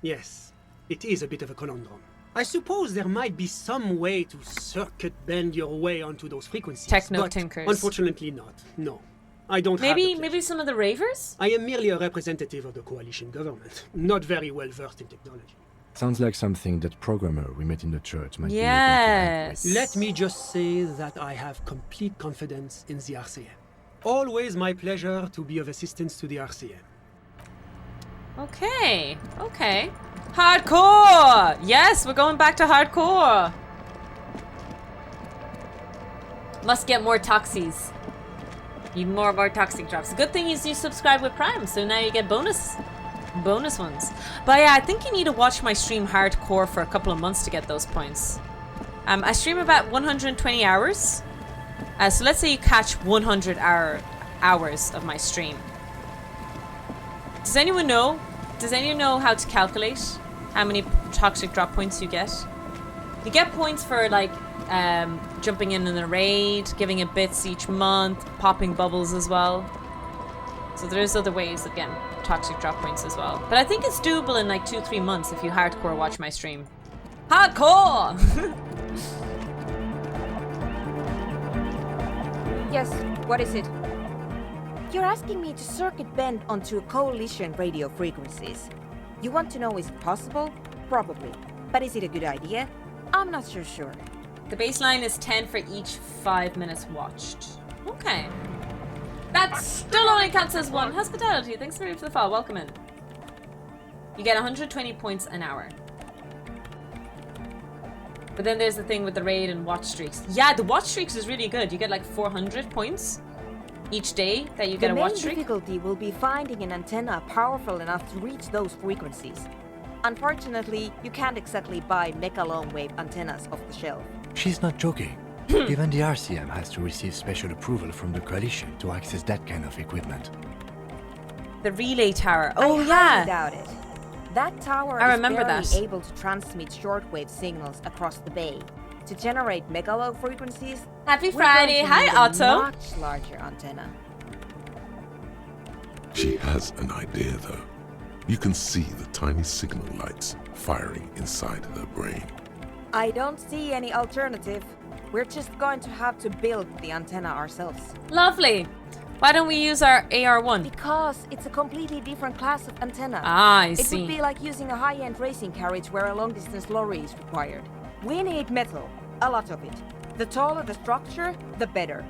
Yes, it is a bit of a conundrum. I suppose there might be some way to circuit bend your way onto those frequencies.
Techno
but
tinkers.
Unfortunately not. No. I don't
maybe some of the ravers?
I am merely a representative of the Coalition government, not very well versed in technology.
Sounds like something that programmer we met in the church might
be able to help with.
Let me just say that I have complete confidence in the RCM. Always my pleasure to be of assistance to the RCM.
Okay. Hardcore! Yes, we're going back to hardcore. Must get more toxies. Need more toxic drops. The good thing is you subscribe with Prime, so now you get bonus ones. But yeah, I think you need to watch my stream hardcore for a couple of months to get those points. I stream about 120 hours. So let's say you catch 100 hours of my stream. Does anyone know how to calculate how many toxic drop points you get? You get points for like jumping in a raid, giving it bits each month, popping bubbles as well. So there's other ways of getting toxic drop points as well. But I think it's doable in like 2-3 months if you hardcore watch my stream. Hardcore!
Yes, what is it? You're asking me to circuit bend onto Coalition radio frequencies. You want to know is it possible? Probably. But is it a good idea? I'm not so sure.
The baseline is 10 for each 5 minutes watched. Okay. That still only counts as one hospitality. Thanks for the follow. Welcome in. You get 120 points an hour. But then there's the thing with the raid and watch streaks. Yeah, the watch streaks is really good. You get like 400 points each day that you get a watch streak.
The main difficulty will be finding an antenna powerful enough to reach those frequencies. Unfortunately, you can't exactly buy mecha long wave antennas off the shelf.
She's not joking. Even the RCM has to receive special approval from the Coalition to access that kind of equipment.
The relay tower. Oh,
I
yeah.
highly doubt it. That tower
I
is
remember
barely
that.
able to transmit shortwave signals across the bay. To generate mega low frequencies,
Happy
we're
Friday.
going to
Hi,
need a
Otto.
much larger antenna.
She has an idea, though. You can see the tiny signal lights firing inside her brain.
I don't see any alternative. We're just going to have to build the antenna ourselves.
Lovely. Why don't we use our AR1?
Because it's a completely different class of antenna.
Ah, I
It
see.
would be like using a high-end racing carriage where a long-distance lorry is required. We need metal, a lot of it. The taller the structure, the better.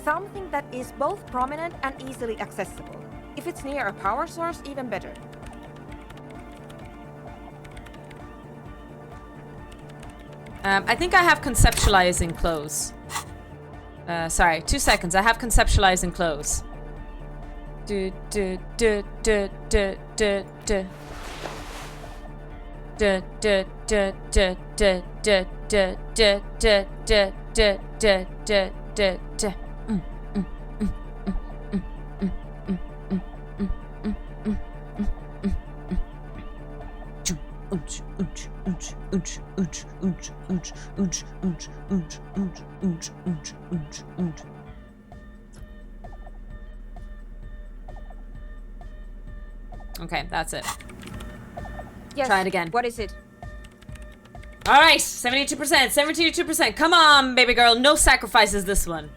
Something that is both prominent and easily accessible. If it's near a power source, even better.
I think I have conceptualizing clothes. Sorry, 2 seconds. I have conceptualizing clothes. Do do do do do do do. Do do do do do do do do do do do do do do do. Okay, that's it.
Yes.
Try it again.
What is it?
All right, 72%, 72%. Come on, baby girl. No sacrifices this one.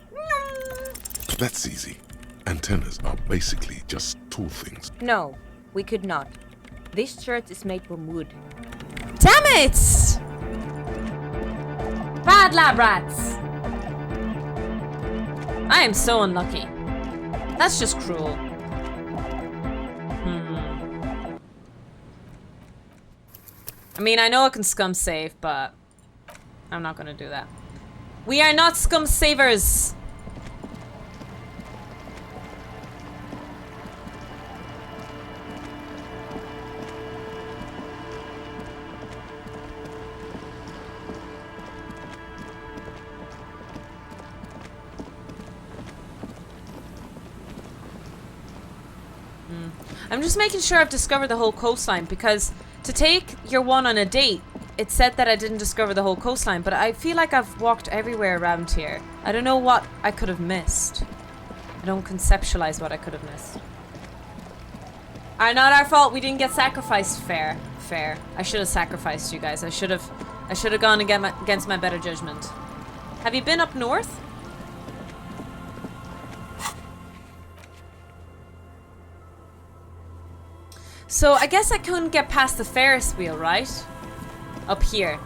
That's easy. Antennas are basically just tool things.
No, we could not. This shirt is made from wood.
Damn it! Bad lab rats. I am so unlucky. That's just cruel. I mean, I know I can scum save, but I'm not gonna do that. We are not scum savers. I'm just making sure I've discovered the whole coastline, because to take your one on a date, it said that I didn't discover the whole coastline, but I feel like I've walked everywhere around here. I don't know what I could have missed. I don't conceptualize what I could have missed. Not our fault. We didn't get sacrificed. Fair. I should have sacrificed you guys. I should have gone against my better judgment. Have you been up north? So I guess I couldn't get past the Ferris wheel, right? Up here.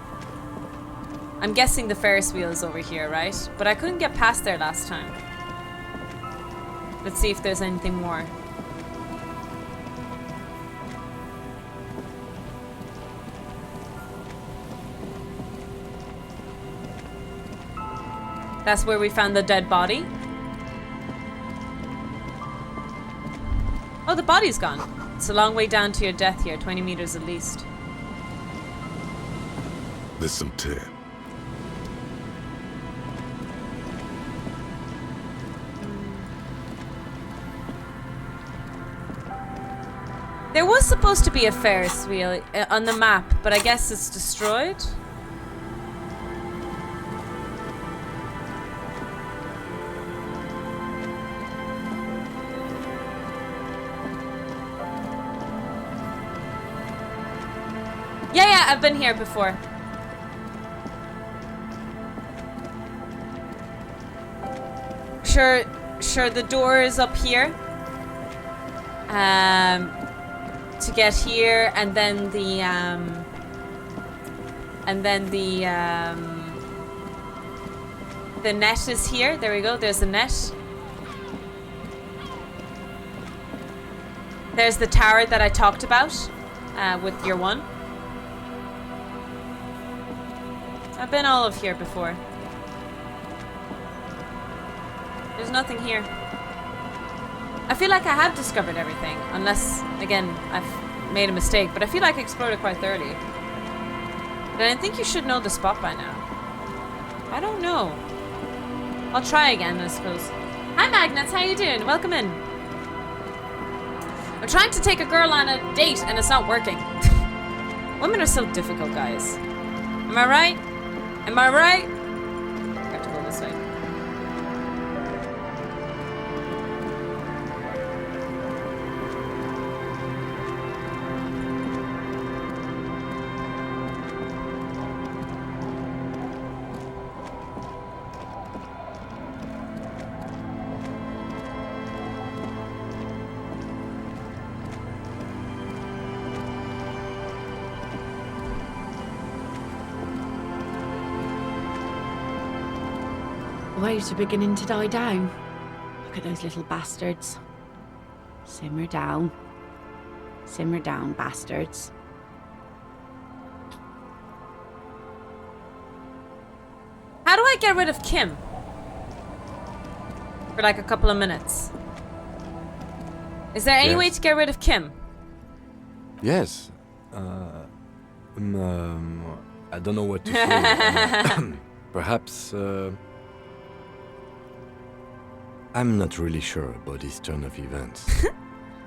I'm guessing the Ferris wheel is over here, right? But I couldn't get past there last time. Let's see if there's anything more. That's where we found the dead body. Oh, the body's gone. It's a long way down to your death here, 20 meters at least.
There's some tear.
There was supposed to be a Ferris wheel on the map, but I guess it's destroyed. Yeah, I've been here before. Sure, the door is up here. To get here, and then the net is here. There we go. There's the net. There's the tower that I talked about with year 1. I've been all of here before. There's nothing here. I feel like I have discovered everything, unless, again, I've made a mistake, but I feel like I explored it quite thoroughly. But I think you should know the spot by now. I don't know. I'll try again, I suppose. Hi, Magnets, how you doing? Welcome in. I'm trying to take a girl on a date, and it's not working. Women are so difficult, guys. Am I right? Am I right? I have to go this way.
Waves are beginning to die down. Look at those little bastards. Simmer down. Simmer down, bastards.
How do I get rid of Kim? For like a couple of minutes. Is there any way to get rid of Kim?
Yes. I don't know what to say. Perhaps, I'm not really sure about this turn of events.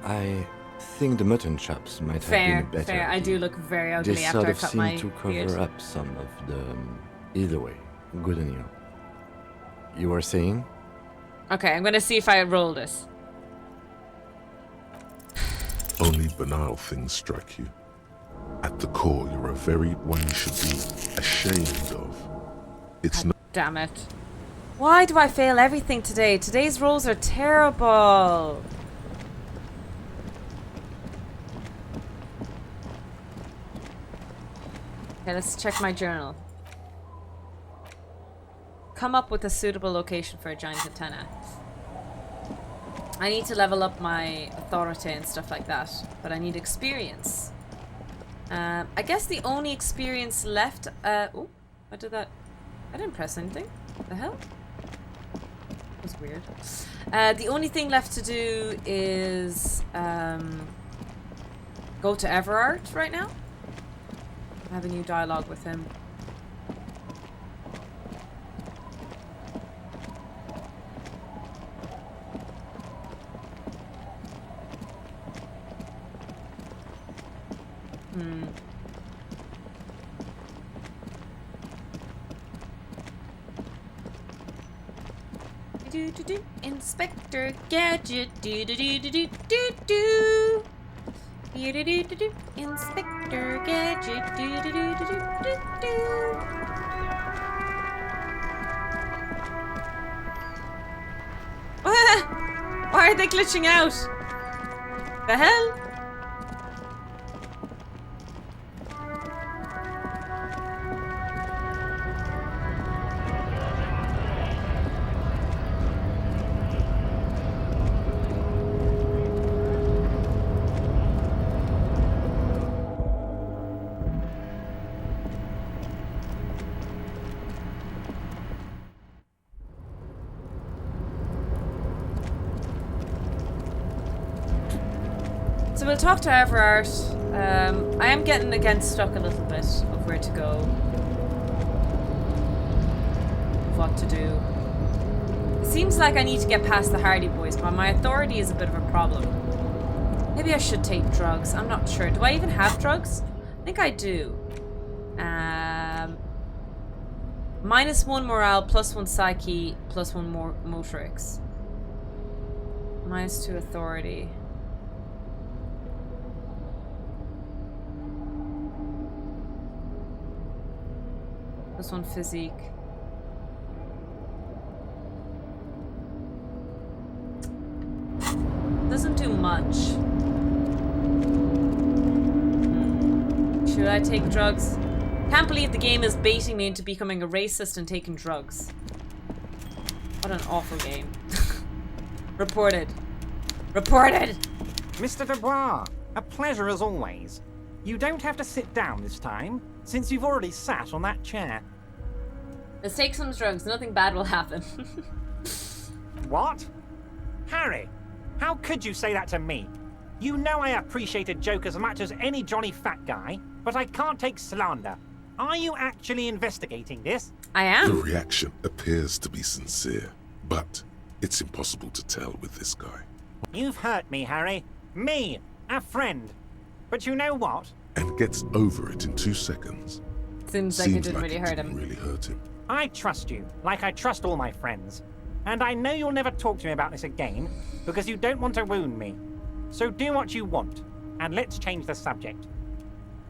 I think the mutton chops might have been a better
Fair. I do look very ugly
They
after
sort
I
of
cut
seem
my
to cover
beard.
up some of the... either way, good on you. You were saying?
Okay, I'm gonna see if I roll this.
Only banal things strike you. At the core, you're a very one you should be ashamed of. It's not.
Damn it. Why do I fail everything today? Today's rolls are terrible. Okay, let's check my journal. Come up with a suitable location for a giant antenna. I need to level up my authority and stuff like that, but I need experience. I guess the only experience left... oh, I did that. I didn't press anything. What the hell? That was weird. The only thing left to do is go to Everard right now. I have a new dialogue with him. Inspector Gadget. Inspector Gadget. Why are they glitching out? The hell? So we'll talk to Everard. I am getting again stuck a little bit of where to go. Of what to do. It seems like I need to get past the Hardy Boys, but my authority is a bit of a problem. Maybe I should take drugs. I'm not sure. Do I even have drugs? I think I do. -1 morale, +1 psyche, +1 motorics. -2 authority. +1 physique. Doesn't do much. Should I take drugs? Can't believe the game is baiting me into becoming a racist and taking drugs. What an awful game. Reported. Reported!
Mr. Dubois, a pleasure as always. You don't have to sit down this time, since you've already sat on that chair.
Let's take some drugs. Nothing bad will happen.
What? Harry, how could you say that to me? You know I appreciate a joke as much as any Johnny Fat guy, but I can't take slander. Are you actually investigating this?
I am.
The reaction appears to be sincere, but it's impossible to tell with this guy.
You've hurt me, Harry. Me, a friend. But you know what?
And gets over it in 2 seconds.
Seems like it didn't really hurt him.
Really hurt him.
I trust you, like I trust all my friends. And I know you'll never talk to me about this again, because you don't want to wound me. So do what you want, and let's change the subject.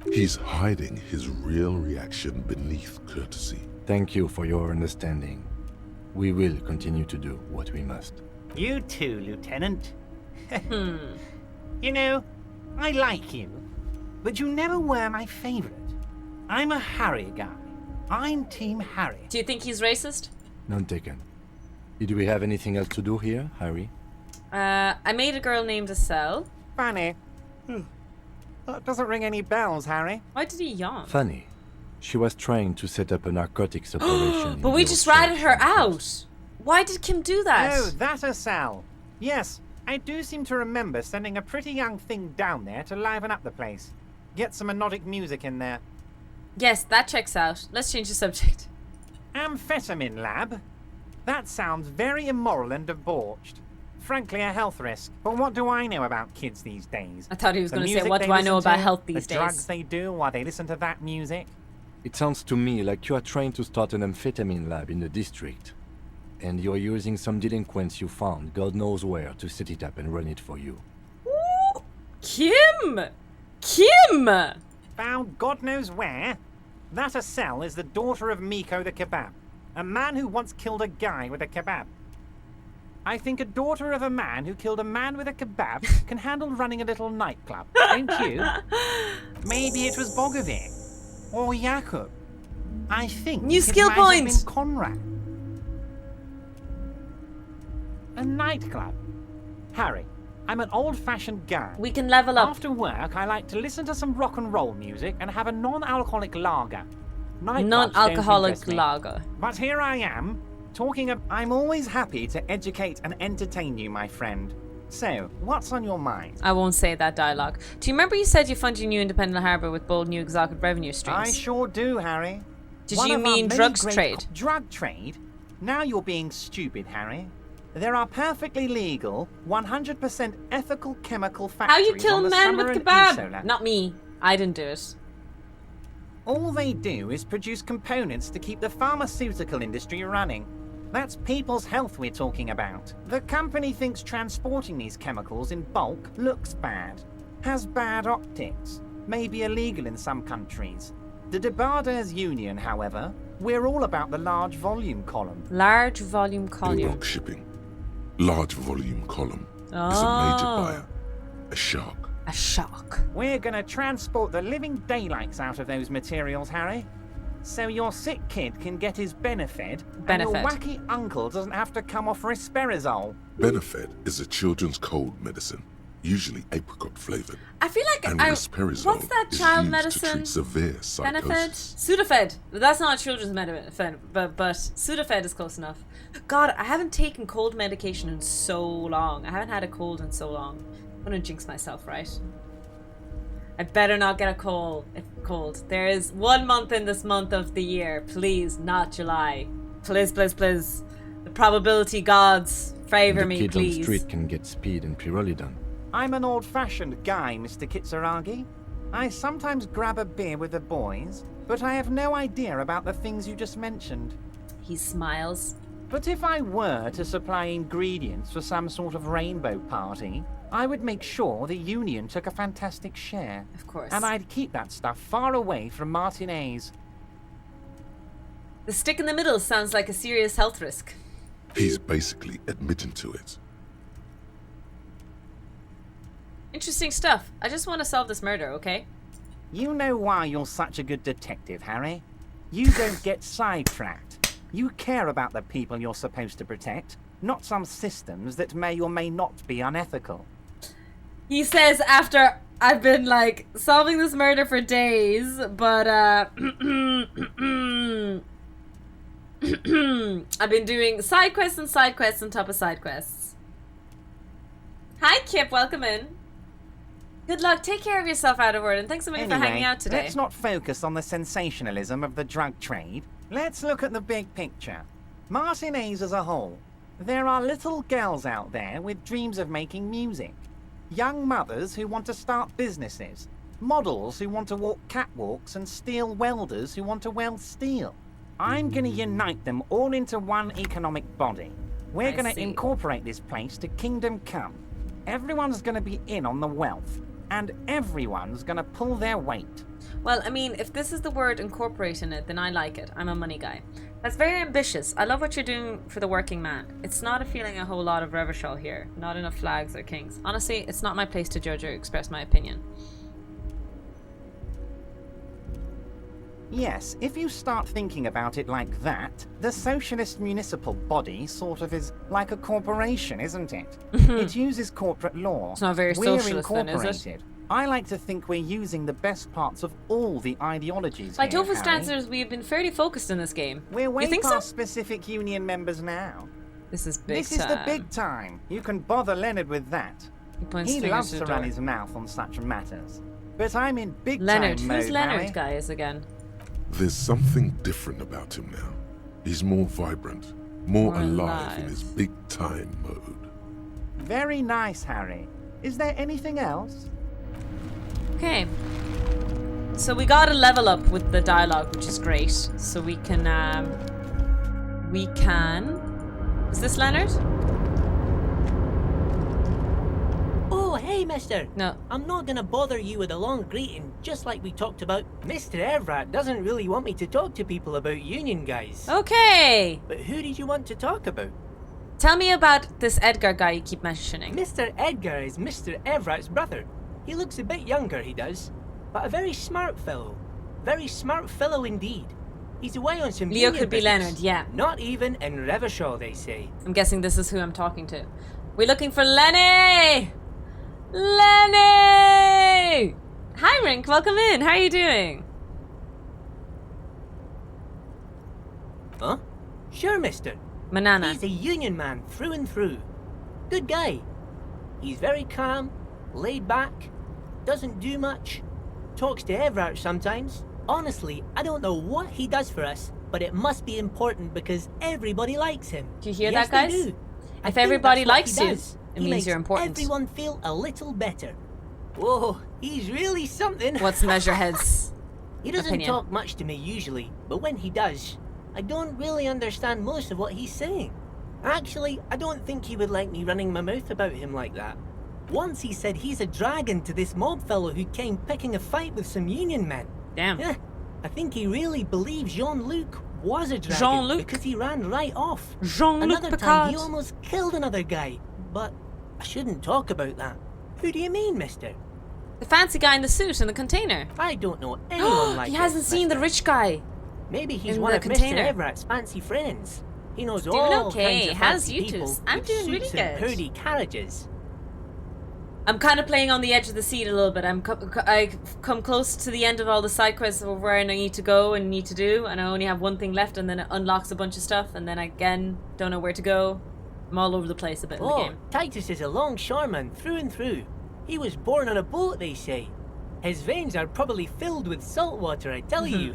He's hiding his real reaction beneath courtesy.
Thank you for your understanding. We will continue to do what we must.
You too, Lieutenant. You know, I like you, but you never were my favorite. I'm a Harry guy. I'm Team Harry.
Do you think he's racist?
None taken. Did we have anything else to do here, Harry?
I made a girl named Estelle.
Funny. That doesn't ring any bells, Harry.
Why did he yawn?
Funny. She was trying to set up a narcotics operation.
But we just ratted her out. Why did Kim do that?
Oh, that Estelle. Yes, I do seem to remember sending a pretty young thing down there to liven up the place. Get some hypnotic music in there.
Yes, that checks out. Let's change the subject.
Amphetamine lab? That sounds very immoral and debauched. Frankly, a health risk. But what do I know about kids these days?
I thought he was
The
going to say,
music
what
they
do I know
listen
about
to,
health these
the
days?
drugs they do while they listen to that music?
It sounds to me like you are trying to start an amphetamine lab in the district. And you're using some delinquents you found, God knows where, to set it up and run it for you.
Ooh, Kim! Kim!
Found God knows where? That Estelle is the daughter of Miko the kebab, a man who once killed a guy with a kebab. I think a daughter of a man who killed a man with a kebab can handle running a little nightclub, don't you? Maybe it was Bogovic. Or Jakub. I think
New
it
skill
might have
point.
been Conrad. A nightclub. Harry, I'm an old-fashioned guy.
We can level up.
After work, I like to listen to some rock and roll music and have a non-alcoholic lager. Nightclubs
Non-alcoholic
don't interest me.
lager.
But here I am, talking of... I'm always happy to educate and entertain you, my friend. So, what's on your mind?
I won't say that dialogue. Do you remember you said you funded a new independent harbour with bold new exotic revenue streams?
I sure do, Harry.
Did
One
you
of our
mean
many
drugs
great
trade?
Drug trade? Now you're being stupid, Harry. There are perfectly legal, 100% ethical chemical
How
factories
you kill
on the
men with
Summer and
kebab?
Isola.
Not me. I didn't do it.
All they do is produce components to keep the pharmaceutical industry running. That's people's health we're talking about. The company thinks transporting these chemicals in bulk looks bad, has bad optics, may be illegal in some countries. The Debarders Union, however, we're all about the large volume column.
Large volume
In
column.
bulk shipping, large volume column is a major buyer, a shark.
A shark.
We're gonna transport the living daylights out of those materials, Harry. So your sick kid can get his Benefed, and your wacky uncle doesn't have to come off risperazole.
Benefed is a children's cold medicine, usually apricot flavored.
I feel like
And
I...
risperazole
What's that
is
child
used
medicine?
to treat severe
Benefed?
psychosis.
Sudafed. That's not a children's medicine, but Sudafed is close enough. God, I haven't taken cold medication in so long. I haven't had a cold in so long. I'm gonna jinx myself, right? I better not get a cold. There is 1 month in this month of the year. Please, not July. Please, please, please. The probability gods favor me,
kids on the
please.
street can get speed and pyrrolidon.
I'm an old-fashioned guy, Mr. Kitsuragi. I sometimes grab a beer with the boys, but I have no idea about the things you just mentioned.
He smiles.
But if I were to supply ingredients for some sort of rainbow party, I would make sure the Union took a fantastic share.
Of course.
And I'd keep that stuff far away from Martinez.
The stick in the middle sounds like a serious health risk.
He's basically admitting to it.
Interesting stuff. I just want to solve this murder, okay?
You know why you're such a good detective, Harry? You don't get sidetracked. You care about the people you're supposed to protect, not some systems that may or may not be unethical.
He says after I've been like solving this murder for days, but I've been doing side quests on top of side quests. Hi Kip, welcome in. Good luck, take care of yourself out of word, and thanks so much for hanging out today.
Let's not focus on the sensationalism of the drug trade. Let's look at the big picture. Martinez as a whole. There are little girls out there with dreams of making music. Young mothers who want to start businesses. Models who want to walk catwalks and steel welders who want to weld steel. I'm gonna unite them all into one economic body. We're gonna incorporate this place to Kingdom Come. Everyone's gonna be in on the wealth. And everyone's gonna pull their weight.
Well, I mean, if this is the word incorporate in it, then I like it. I'm a money guy. That's very ambitious. I love what you're doing for the working man. It's not feeling a whole lot of Revachol here. Not enough flags or kings. Honestly, it's not my place to judge or express my opinion.
Yes, if you start thinking about it like that, the socialist municipal body sort of is like a corporation, isn't it? It uses corporate law.
It's not very socialist then, is it?
I like to think we're using the best parts of all the ideologies
By
here,
Tofu's
Harry.
answers, we've been fairly focused in this game.
We're way
you think
past
so?
specific union members now.
This is big
This is the big time. You can bother Leonard with that. He loves to run his mouth on such matters. But I'm in big
Leonard,
time mode,
who's Leonard
Harry.
guy is again?
There's something different about him now. He's more vibrant, more alive in his big time mode.
Very nice, Harry. Is there anything else?
Okay. So we got a level up with the dialogue, which is great. So we can, Is this Leonard?
Oh, hey, mister.
No.
I'm not gonna bother you with a long greeting, just like we talked about. Mr. Evrat doesn't really want me to talk to people about union guys.
Okay.
But who did you want to talk about?
Tell me about this Edgar guy you keep mentioning.
Mr. Edgar is Mr. Evrat's brother. He looks a bit younger, he does. But a very smart fellow. Very smart fellow indeed. He's away on some
Leo
union
could be
business.
Leonard, yeah.
Not even in Revachol, they say.
I'm guessing this is who I'm talking to. We're looking for Lenny! Lenny! Hi, Rink. Welcome in. How are you doing?
Huh? Sure, mister.
Manana.
He's a union man through and through. Good guy. He's very calm, laid back, doesn't do much, talks to Evrat sometimes. Honestly, I don't know what he does for us, but it must be important because everybody likes him.
Do you hear
Yes,
that, guys?
they do. I
If
think
everybody
that's what
likes
he
you,
does.
it
He
means
makes
you're important.
everyone feel a little better. Whoa, he's really something.
What's Measurehead's
He doesn't
opinion?
talk much to me usually, but when he does, I don't really understand most of what he's saying. Actually, I don't think he would like me running my mouth about him like that. Once he said he's a dragon to this mob fellow who came picking a fight with some union men.
Damn.
Yeah, I think he really believes Jean-Luc was a dragon
Jean-Luc?
because he ran right off.
Jean-Luc
Another
Picard.
time he almost killed another guy, but I shouldn't talk about that. Who do you mean, mister?
The fancy guy in the suit in the container.
I don't know anyone like
He hasn't
this,
seen the rich guy.
Maybe he's
in
one
the
of
container.
Mr. Everett's fancy friends. He knows
Doing
all
okay.
kinds of
How's
fancy
you
people
twos? I'm
with
doing really
suits and
good.
purdy carriages.
I'm kind of playing on the edge of the seat a little bit. I've come close to the end of all the side quests of where I need to go and need to do, and I only have one thing left, and then it unlocks a bunch of stuff, and then I again don't know where to go. I'm all over the place a bit in the game.
Titus is a longshoreman through and through. He was born on a boat, they say. His veins are probably filled with salt water, I tell you.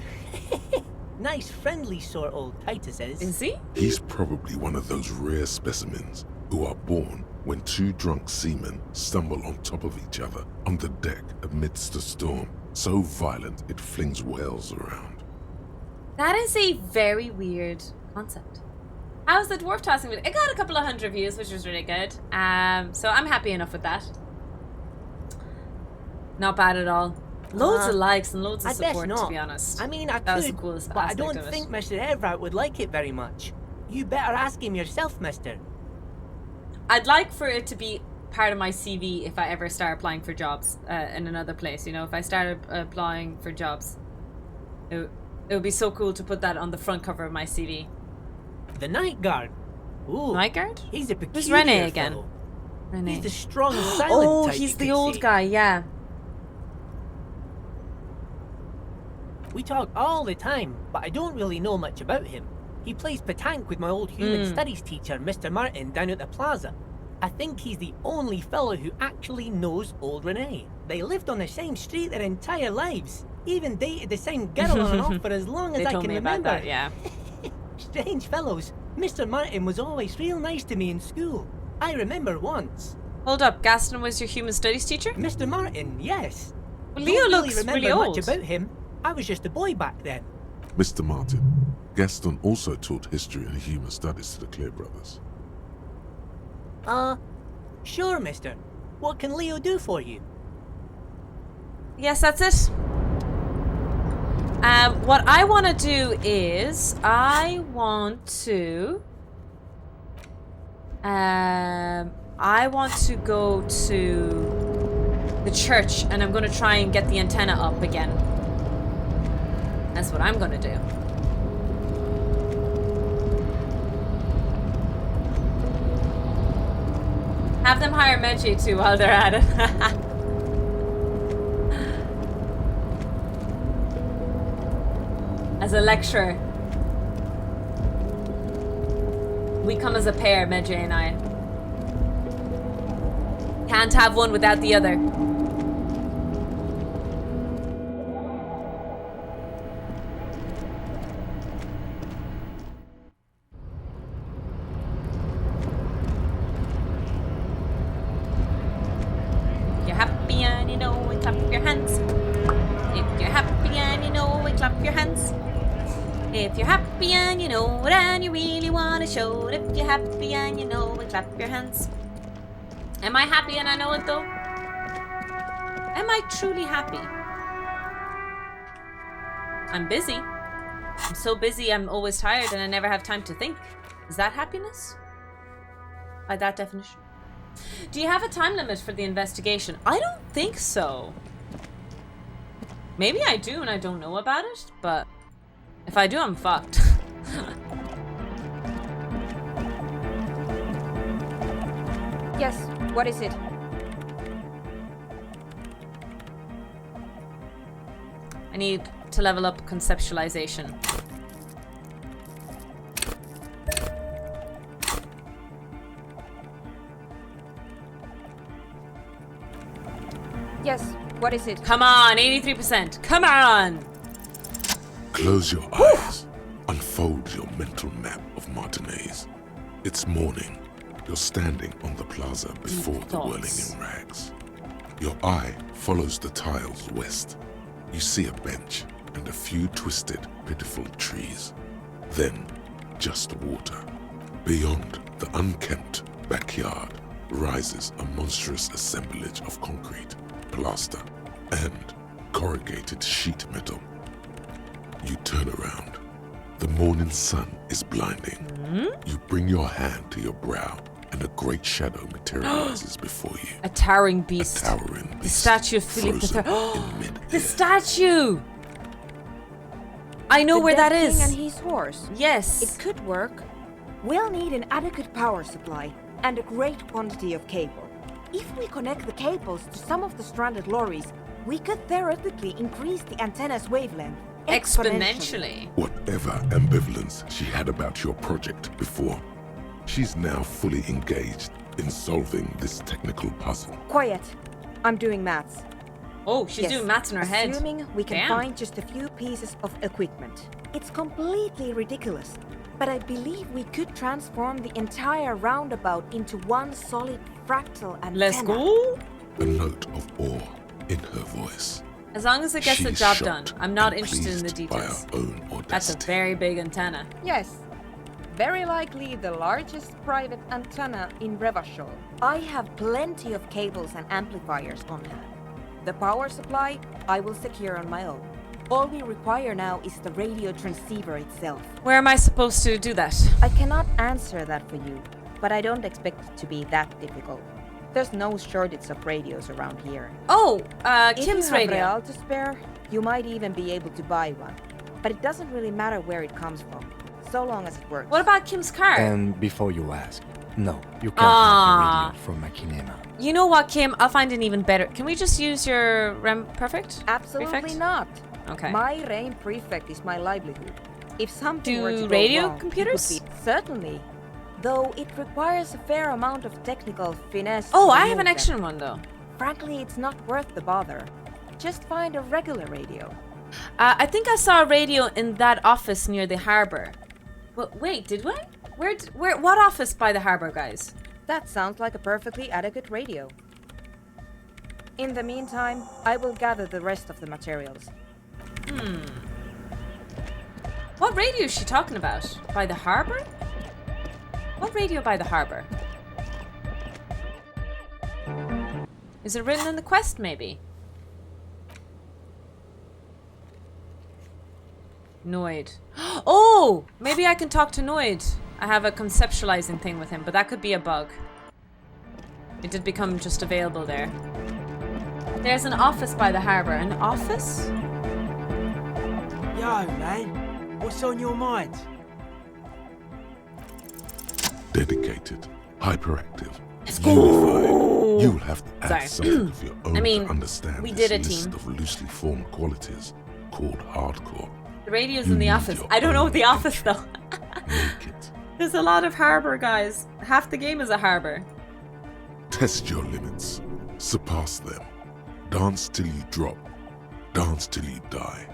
Nice, friendly sort, old Titus is.
Is he?
He's probably one of those rare specimens who are born when two drunk seamen stumble on top of each other on the deck amidst a storm so violent it flings whales around.
That is a very weird concept. How's the dwarf tossing video? It got a couple of 100 views, which was really good. So I'm happy enough with that. Not bad at all. Loads of likes and loads of
I bet
support, to
not.
be honest.
I mean, I
That was the
could,
coolest
but I
aspect
don't
of it.
think Mr. Everett would like it very much. You better ask him yourself, mister.
I'd like for it to be part of my CV if I ever start applying for jobs in another place. You know, if I started applying for jobs, it would be so cool to put that on the front cover of my CV.
The Night Guard. Ooh,
Night Guard?
He's a
Who's
peculiar
Rene again?
fellow.
Rene.
He's the strong, silent
Oh,
type,
he's
you
the
could
old
say.
guy, yeah.
We talk all the time, but I don't really know much about him. He plays petanque with my old human studies teacher, Mr. Martin, down at the plaza. I think he's the only fellow who actually knows old Renee. They lived on the same street their entire lives. Even dated the same girl on and off for as long as
They
I
told
can
me about
remember.
that, yeah.
Strange fellows. Mr. Martin was always real nice to me in school. I remember once.
Hold up, Gaston was your human studies teacher?
Mr. Martin, yes.
Well, Leo
Don't
looks
remember
really
much
old.
about him. I was just a boy back then.
Mr. Martin, Gaston also taught history and human studies to the Clear brothers.
Sure, mister. What can Leo do for you?
Yes, that's it. What I want to do is I want to go to the church, and I'm going to try and get the antenna up again. That's what I'm going to do. Have them hire Meji too while they're at it. As a lecturer. We come as a pair, Meji and I. Can't have one without the other. If you're happy and you know it, clap your hands. If you're happy and you know it, clap your hands. If you're happy and you know it and you really want to show it. If you're happy and you know it, clap your hands. Am I happy and I know it though? Am I truly happy? I'm busy. I'm so busy I'm always tired and I never have time to think. Is that happiness? By that definition. Do you have a time limit for the investigation? I don't think so. Maybe I do and I don't know about it, but if I do, I'm fucked.
Yes, what is it?
I need to level up conceptualization.
Yes, what is it?
Come on, 83%. Come on!
Close your eyes. Unfold your mental map of Martinez. It's morning. You're standing on the plaza before the whirling in rags. Your eye follows the tiles west. You see a bench and a few twisted, pitiful trees. Then, just water. Beyond the unkempt backyard rises a monstrous assemblage of concrete, plaster, and corrugated sheet metal. You turn around. The morning sun is blinding. You bring your hand to your brow, and a great shadow materializes before you.
A towering beast.
A towering beast.
The statue of Philippe
frozen
III.
in mid-air.
The statue! I know where that is.
The Death King and his horse.
Yes.
It could work. We'll need an adequate power supply and a great quantity of cable. If we connect the cables to some of the stranded lorries, we could theoretically increase the antenna's wavelength exponentially.
Whatever ambivalence she had about your project before, she's now fully engaged in solving this technical puzzle.
Quiet. I'm doing maths.
Oh, she's doing maths in her head.
Assuming we can
Damn.
find just a few pieces of equipment. It's completely ridiculous, but I believe we could transform the entire roundabout into one solid fractal antenna.
Let's go.
A note of awe in her voice.
As long as it gets the
She's
job done.
shocked
I'm not
and
interested in the
pleased by
details.
her own audacity.
That's a very big antenna.
Yes. Very likely the largest private antenna in Revachol. I have plenty of cables and amplifiers on hand. The power supply I will secure on my own. All we require now is the radio transceiver itself.
Where am I supposed to do that?
I cannot answer that for you, but I don't expect it to be that difficult. There's no shortage of radios around here.
Oh,
If
Kim's
you have
radio.
real to spare, you might even be able to buy one. But it doesn't really matter where it comes from, so long as it works.
What about Kim's car?
And before you ask, No, you can't have the radio from Machinima.
You know what, Kim? I'll find an even better. Can we just use your REM Perfect?
Absolutely
Prefect?
not.
Okay.
My REM Prefect is my livelihood. If something were to go
radio
wrong,
computers?
it would be, certainly. Though it requires a fair amount of technical finesse.
Oh,
to
I have
remove
an extra
them.
one though.
Frankly, it's not worth the bother. Just find a regular radio.
I think I saw a radio in that office near the harbor. But wait, did we? What office by the harbor, guys?
That sounds like a perfectly adequate radio. In the meantime, I will gather the rest of the materials.
What radio is she talking about? By the harbor? What radio by the harbor? Is it written in the quest, maybe? Noid. Oh! Maybe I can talk to Noid. I have a conceptualizing thing with him, but that could be a bug. It did become just available there. There's an office by the harbor. An office?
Yo, man. What's on your mind?
Dedicated, hyperactive, unified. You'll have to add something of your own to understand
we
this
did a
list
team.
of loosely formed qualities called hardcore.
The radio's
You
in the
need
office.
your
I don't know
own
the office though.
Make it.
There's a lot of harbor, guys. Half the game is a harbor.
Test your limits. Surpass them. Dance till you drop. Dance till you die.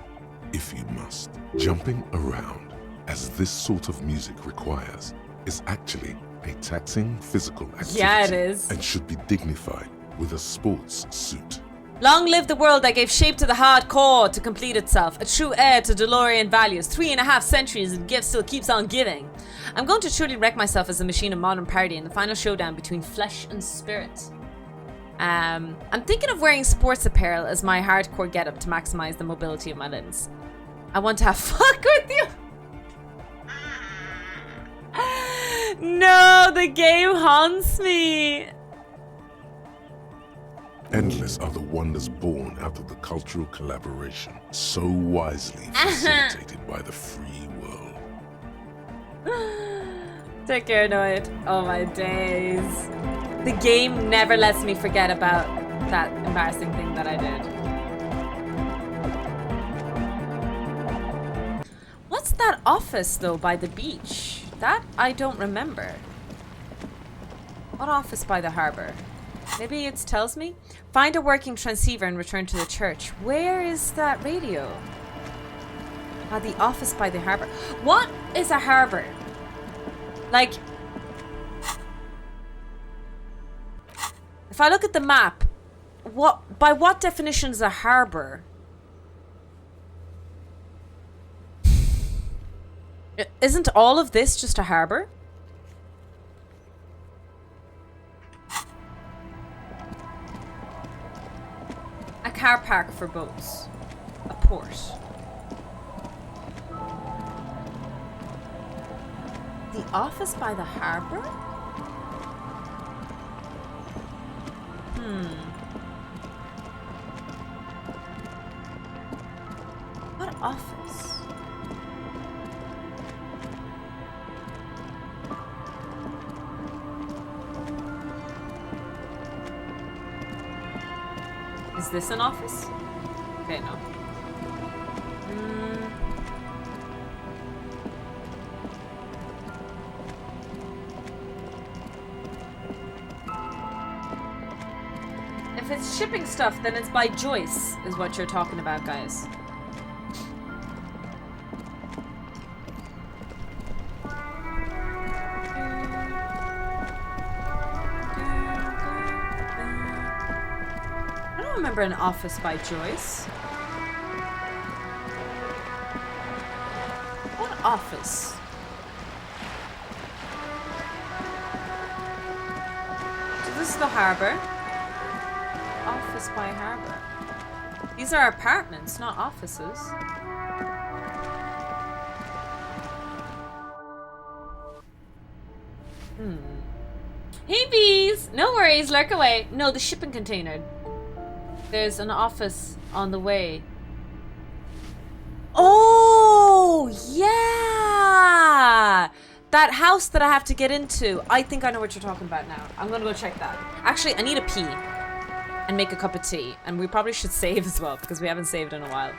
If you must. Jumping around, as this sort of music requires, is actually a taxing physical activity.
Yeah, it is.
And should be dignified with a sports suit.
Long live the world that gave shape to the hardcore to complete itself. A true heir to DeLorean values. 3.5 centuries and gift still keeps on giving. I'm going to truly wreck myself as a machine of modern parody in the final showdown between flesh and spirit. I'm thinking of wearing sports apparel as my hardcore getup to maximize the mobility of my limbs. I want to have fuck with you. No, the game haunts me.
Endless are the wonders born out of the cultural collaboration, so wisely facilitated by the free world.
Take care, Noid. Oh my days. The game never lets me forget about that embarrassing thing that I did. What's that office, though, by the beach? That I don't remember. What office by the harbor? Maybe it tells me? Find a working transceiver and return to the church. Where is that radio? The office by the harbor. What is a harbor? Like, if I look at the map, by what definition is a harbor? Isn't all of this just a harbor? A car park for boats. A port. The office by the harbor? What office? Is this an office? Okay, no. If it's shipping stuff, then it's by Joyce, is what you're talking about, guys. I don't remember an office by Joyce. What office? So this is the harbor. Office by harbor. These are apartments, not offices. Hey bees! No worries, lurk away. No, the shipping container. There's an office on the way. Oh, yeah! That house that I have to get into, I think I know what you're talking about now. I'm gonna go check that. Actually, I need a pee and make a cup of tea. And we probably should save as well, because we haven't saved in a while.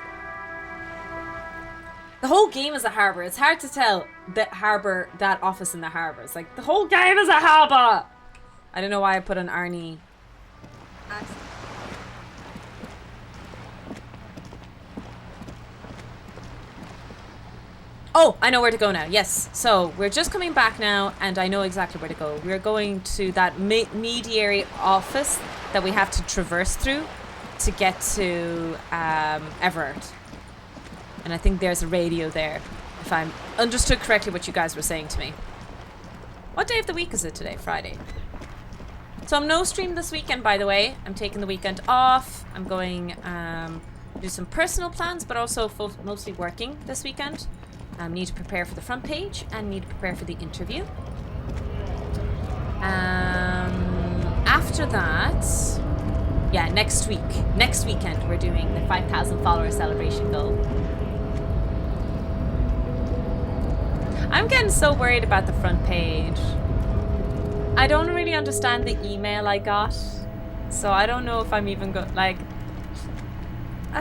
The whole game is a harbour. It's hard to tell the harbour, that office in the harbour. It's like, the whole game is a harbour! I don't know why I put an Arnie accent. Oh, I know where to go now. Yes. So we're just coming back now, and I know exactly where to go. We're going to that mediary office that we have to traverse through to get to Everett. And I think there's a radio there, if I understood correctly what you guys were saying to me. What day of the week is it today? Friday. So I'm no stream this weekend, by the way. I'm taking the weekend off. I'm going do some personal plans, but also mostly working this weekend. Need to prepare for the front page and need to prepare for the interview. After that, yeah, next weekend, we're doing the 5,000 follower celebration goal. I'm getting so worried about the front page. I don't really understand the email I got, so I don't know if I'm even I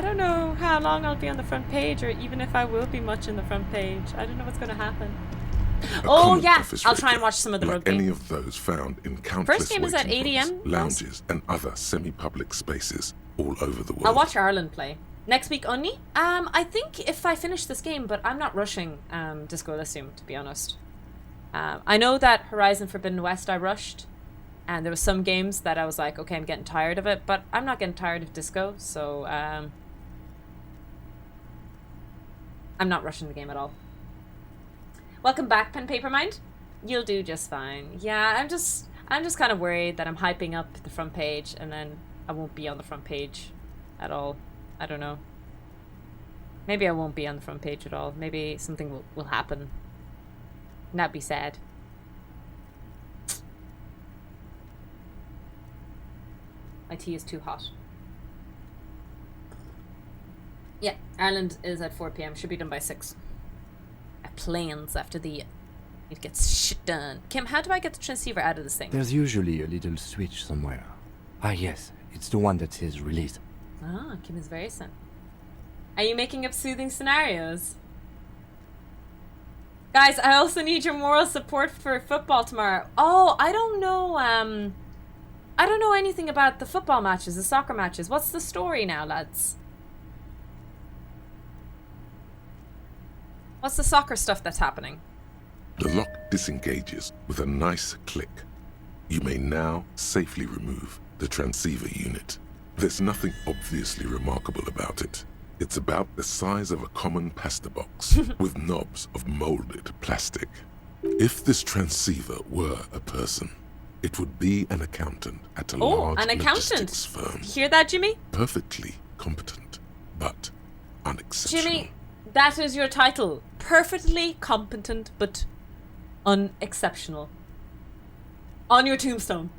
don't know how long I'll be on the front page, or even if I will be much in the front page. I don't know what's going to happen. Oh yeah, I'll try and watch some of the rugby.
Any of those found in countless
First game is at 8 AM.
lounges and other semi-public spaces all over the world.
I'll watch Ireland play. Next week only? I think if I finish this game, but I'm not rushing Disco Elysium, to be honest. I know that Horizon Forbidden West I rushed, and there were some games that I was like, okay, I'm getting tired of it, but I'm not getting tired of Disco, so I'm not rushing the game at all. Welcome back, Pen Paper Mind. You'll do just fine. Yeah, I'm just kind of worried that I'm hyping up the front page and then I won't be on the front page at all. I don't know. Maybe I won't be on the front page at all. Maybe something will happen. And that'd be sad. My tea is too hot. Yeah, Ireland is at 4 PM. Should be done by 6. Plans after it gets shit done. Kim, how do I get the transceiver out of this thing?
There's usually a little switch somewhere. Ah yes, it's the one that says release.
Ah, Kim is very sad. Are you making up soothing scenarios? Guys, I also need your moral support for football tomorrow. Oh, I don't know anything about the football matches, the soccer matches. What's the story now, lads? What's the soccer stuff that's happening?
The lock disengages with a nice click. You may now safely remove the transceiver unit. There's nothing obviously remarkable about it. It's about the size of a common pasta box with knobs of molded plastic. If this transceiver were a person, it would be an accountant at a large logistics firm.
Hear that, Jimmy?
Perfectly competent, but unexceptional.
Jimmy, that is your title. Perfectly competent, but unexceptional. On your tombstone.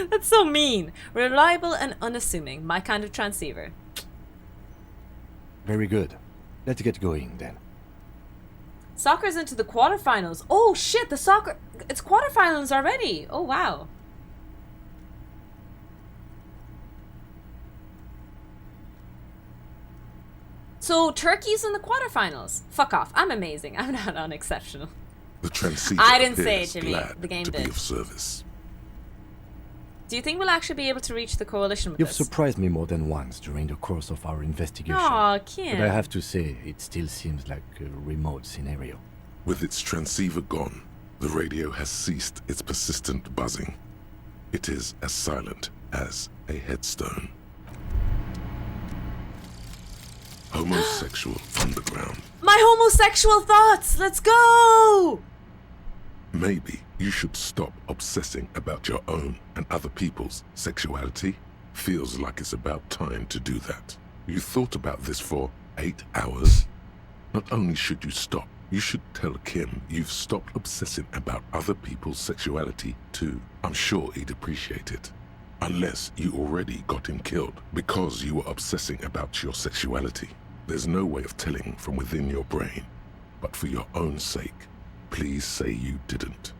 That's so mean. Reliable and unassuming. My kind of transceiver.
Very good. Let's get going then.
Soccer's into the quarterfinals. Oh shit, it's quarterfinals already. Oh wow. So Turkey's in the quarterfinals. Fuck off. I'm amazing. I'm not unexceptional.
The transceiver
I didn't say it, Jimmy.
Glad
the game
to
did.
Be of service.
Do you think we'll actually be able to reach the coalition with
You've
this?
surprised me more than once during the course of our investigation.
Aw, Kim.
But I have to say, it still seems like a remote scenario.
With its transceiver gone, the radio has ceased its persistent buzzing. It is as silent as a headstone. Homosexual underground.
My homosexual thoughts! Let's go!
Maybe you should stop obsessing about your own and other people's sexuality. Feels like it's about time to do that. You thought about this for 8 hours? Not only should you stop, you should tell Kim you've stopped obsessing about other people's sexuality too. I'm sure he'd appreciate it. Unless you already got him killed because you were obsessing about your sexuality. There's no way of telling from within your brain. But for your own sake, Please say you didn't.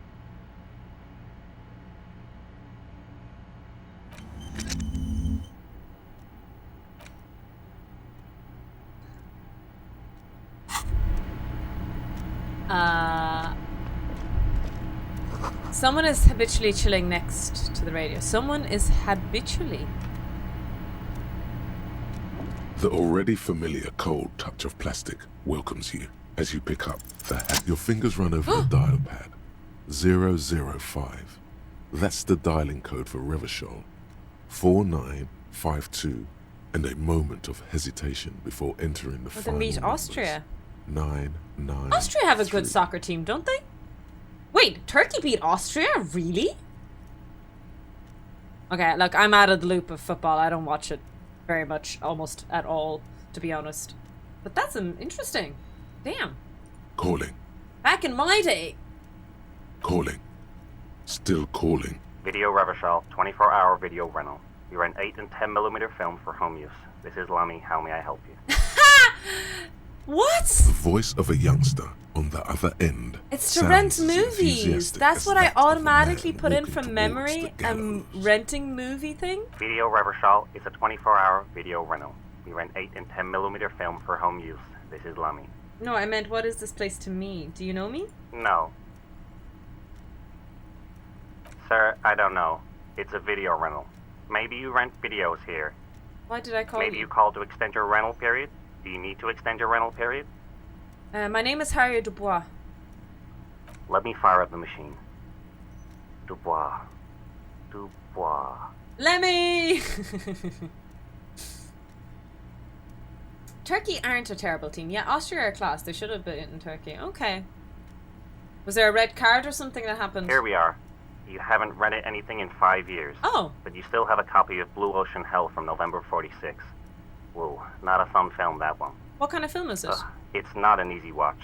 Someone is habitually chilling next to the radio. Someone is habitually.
The already familiar cold touch of plastic welcomes you as you pick up the hat. Your fingers run over the dial pad. 005. That's the dialing code for Revachol. 4952. And a moment of hesitation before entering the
Well,
final
they meet
numbers.
Austria.
993.
Austria have a good soccer team, don't they? Wait, Turkey beat Austria? Really? Okay, look, I'm out of the loop of football. I don't watch it very much, almost at all, to be honest. But that's interesting. Damn.
Calling.
Back in my day.
Calling. Still calling.
Video Revachol, 24-hour video rental. We rent 8 and 10mm film for home use. This is Lamy. How may I help you?
What?
The voice of a youngster on the other end.
It's to rent
sounds as
movies.
enthusiastic
That's
as
what I
that of a
automatically
man
put in
walking
from
towards
memory.
the gallows.
Renting movie thing.
Video Revachol is a 24-hour video rental. We rent 8 and 10mm film for home use. This is Lamy.
No, I meant, what is this place to me? Do you know me?
No. Sir, I don't know. It's a video rental. Maybe you rent videos here.
Why did I call
Maybe you called to extend your rental period? Do you need to extend your rental period?
My name is Harriet Dubois.
Let me fire up the machine. Dubois. Dubois.
Lemmy! Turkey aren't a terrible team. Yeah, Austria are class. They should have been in Turkey. Okay. Was there a red card or something that happened?
Here we are. You haven't rented anything in 5 years.
Oh.
But you still have a copy of Blue Ocean Hell from November 46. Whoa, not a fun film, that one.
What kind of film is it?
It's not an easy watch.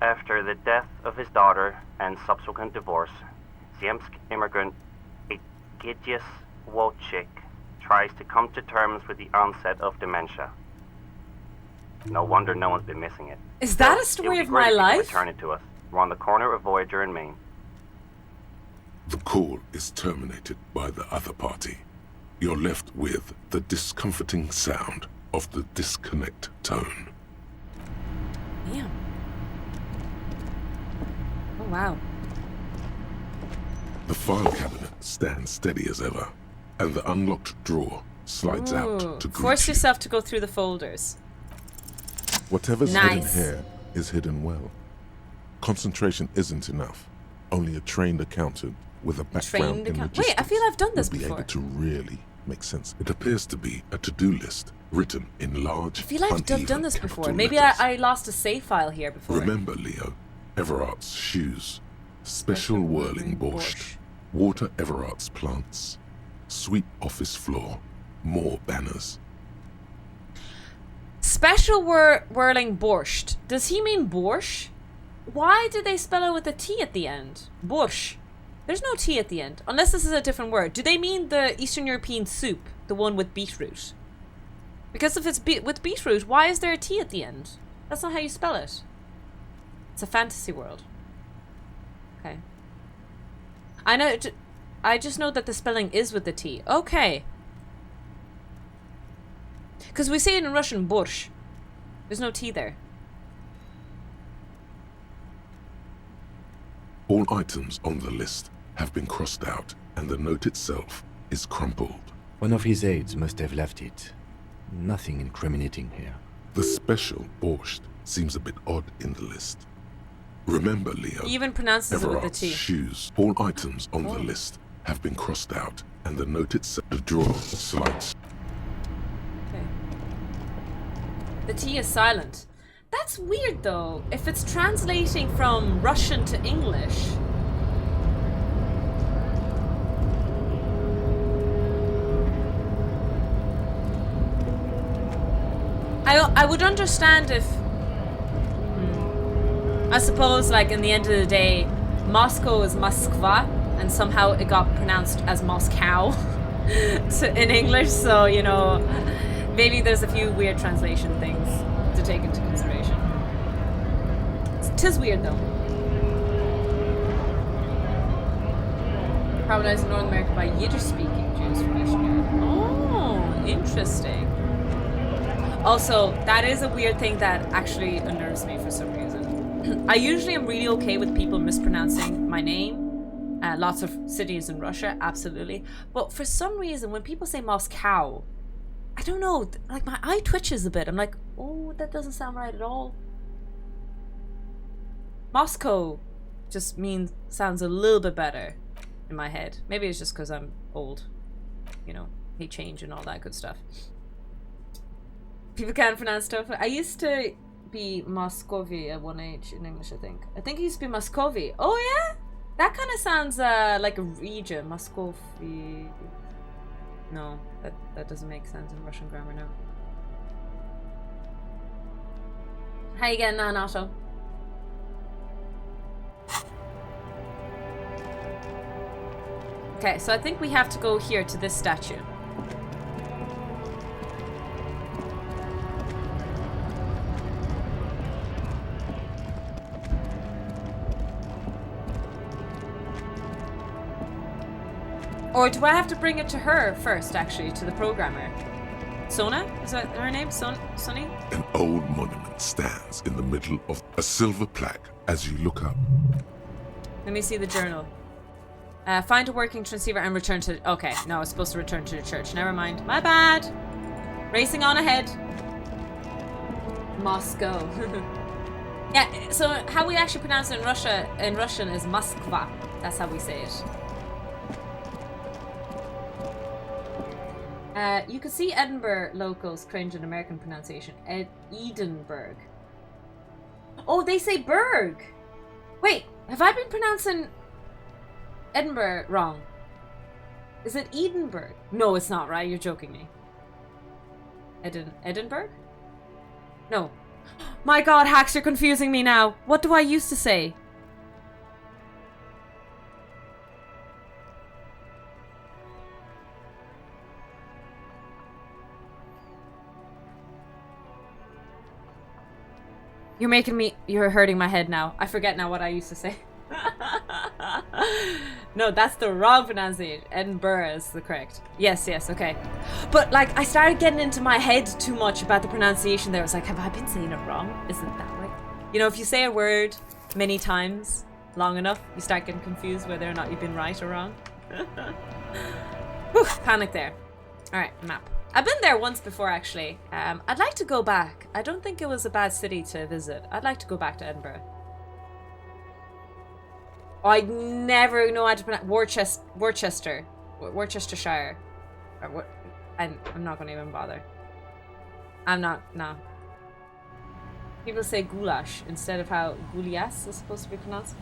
After the death of his daughter and subsequent divorce, Ziemsk immigrant Egidius Wojcik tries to come to terms with the onset of dementia. No wonder no one's been missing it.
Is that a
It
story
would be
of
great
my
if you could
life?
Return it to us. We're on the corner of Voyager and Maine.
The call is terminated by the other party. You're left with the discomforting sound of the disconnect tone.
Damn. Oh, wow.
The file cabinet stands steady as ever, and the unlocked drawer slides out to greet
Force
you.
yourself to go through the folders.
Whatever's
Nice.
hidden here is hidden well. Concentration isn't enough. Only a trained accountant with a background in logistics
Wait, I feel I've done this
will be
before.
able to really make sense. It appears to be a to-do list written in large,
I feel I've done
uneven
this before.
capital
Maybe
letters.
I lost a save file here before.
Remember, Leo, Everart's shoes, special whirling borscht, water Everart's plants, sweep office floor, more banners.
Special whirling borscht. Does he mean borscht? Why did they spell it with a T at the end? Borscht. There's no T at the end. Unless this is a different word. Do they mean the Eastern European soup? The one with beetroot? Because if it's with beetroot, why is there a T at the end? That's not how you spell it. It's a fantasy world. Okay. I know. I just know that the spelling is with the T. Okay. Because we say it in Russian, borscht. There's no T there.
All items on the list have been crossed out, and the note itself is crumpled.
One of his aides must have left it. Nothing incriminating here.
The special borscht seems a bit odd in the list. Remember, Leo,
He even pronounces it with a
Everart's
T.
shoes. All items on the list have been crossed out, and the note itself, the drawer slides.
Okay. The T is silent. That's weird though. If it's translating from Russian to English. I would understand if I suppose like in the end of the day Moscow is Moskva and somehow it got pronounced as Moscow in English, so you know maybe there's a few weird translation things to take into consideration. 'Tis weird though. Colonized North America by Yiddish-speaking Jews from Eastern Europe. Oh, interesting. Also, that is a weird thing that actually unnerves me for some reason. I usually am really okay with people mispronouncing my name. Lots of cities in Russia, absolutely. But for some reason, when people say Moscow, I don't know, like my eye twitches a bit. I'm like, oh, that doesn't sound right at all. Moscow just sounds a little bit better in my head. Maybe it's just because I'm old. You know, hate change and all that good stuff. People can't pronounce stuff. I used to be Moscovi at one age in English, I think. I think it used to be Muscovy. Oh, yeah? That kind of sounds like a region. Muscovy. No, that doesn't make sense in Russian grammar now. How you getting on, Otto? Okay, so I think we have to go here to this statue. Or do I have to bring it to her first, actually, to the programmer? Sona? Is that her name? Sonny?
An old monument stands in the middle of a silver plaque as you look up.
Let me see the journal. Find a working transceiver and return to... Okay, no, I was supposed to return to the church. Never mind. My bad. Racing on ahead. Moscow. Yeah, so how we actually pronounce it in Russian is Moskva. That's how we say it. You can see Edinburgh locals cringe an American pronunciation. Edinburgh. Oh, they say Berg. Wait, have I been pronouncing Edinburgh wrong? Is it Edinburgh? No, it's not, right? You're joking me. Edinburgh? No. My god, Hacks, you're confusing me now. What do I used to say? You're hurting my head now. I forget now what I used to say. No, that's the wrong pronunciation. Edinburgh is the correct. Yes, okay. But like, I started getting into my head too much about the pronunciation there. I was like, have I been saying it wrong? Is it that way? You know, if you say a word many times, long enough, you start getting confused whether or not you've been right or wrong. Whew, panic there. Alright, map. I've been there once before, actually. I'd like to go back. I don't think it was a bad city to visit. I'd like to go back to Edinburgh. Oh, I never know how to pronounce Worcestershire. Or what? I'm not gonna even bother. I'm not. No. People say goulash instead of how goulias is supposed to be pronounced.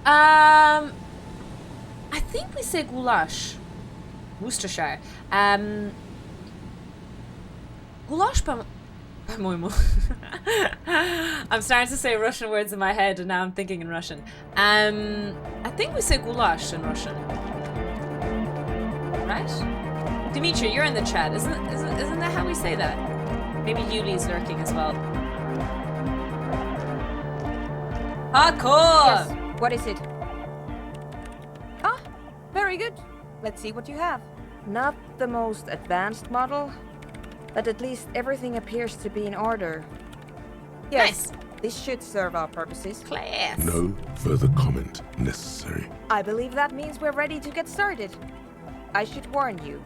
I think we say goulash. Worcestershire. Goulash по-моему. I'm starting to say Russian words in my head and now I'm thinking in Russian. I think we say goulash in Russian. Right? Dimitri, you're in the chat. Isn't that how we say that? Maybe Yuli's lurking as well. Hardcore!
Yes. What is it? Ah, very good. Let's see what you have. Not the most advanced model, but at least everything appears to be in order. Yes, nice. This should serve our purposes.
Class.
No further comment necessary.
I believe that means we're ready to get started. I should warn you,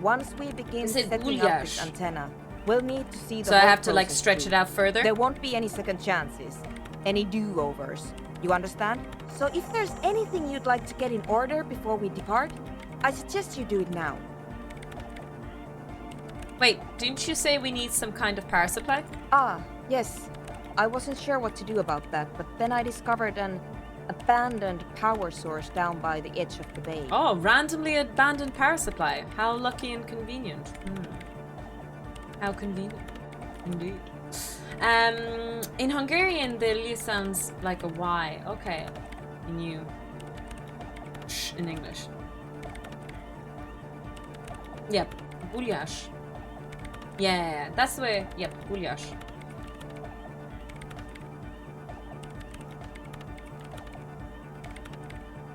once we begin setting up this antenna, we'll need to see the
So I have to like stretch it out further?
There won't be any second chances, any do-overs. You understand? So if there's anything you'd like to get in order before we depart, I suggest you do it now.
Wait, didn't you say we need some kind of power supply?
Ah, yes. I wasn't sure what to do about that, but then I discovered an abandoned power source down by the edge of the bay.
Oh, randomly abandoned power supply. How lucky and convenient. How convenient. Indeed. In Hungarian, the L sounds like a Y. Okay. In you. Shh, in English. Yep. Gulash. Yeah, that's the way. Yep, gulash.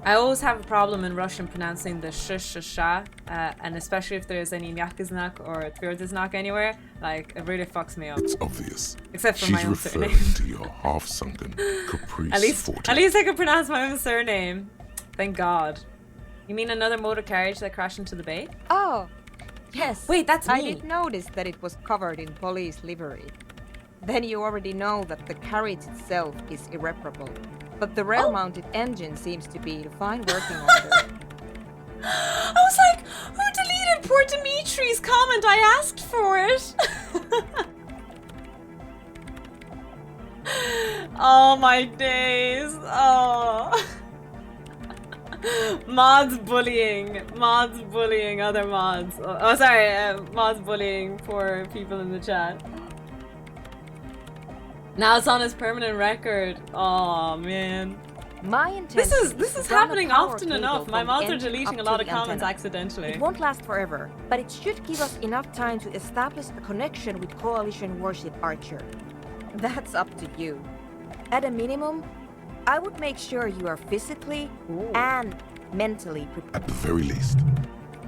I always have a problem in Russian pronouncing the sh-sh-sha, and especially if there's any nyakiznak or tvirdiznak anywhere, like, it really fucks me up.
It's obvious.
Except for
She's
my own
referring
surname.
to your half-sunken caprice
At least
forte.
I can pronounce my own surname. Thank God. You mean another motor carriage that crashed into the bay?
Oh, yes.
Wait, that's me.
I did notice that it was covered in police livery. Then you already know that the carriage itself is irreparable. But the rail-mounted engine seems to be in fine working order.
I was like, who deleted poor Dimitri's comment? I asked for it. Oh my days. Oh. Mods bullying other mods. Oh, sorry, mods bullying poor people in the chat. Now it's on his permanent record. Oh man.
My intention
This is
to run a
happening
power
often
cable
enough. My
from the
mods are
engine
deleting a
up
lot
to
of
the
comments
antenna.
accidentally.
It won't last forever, but it should give us enough time to establish a connection with Coalition warship Archer. That's up to you. At a minimum, I would make sure you are physically and mentally prepared.
At the very least,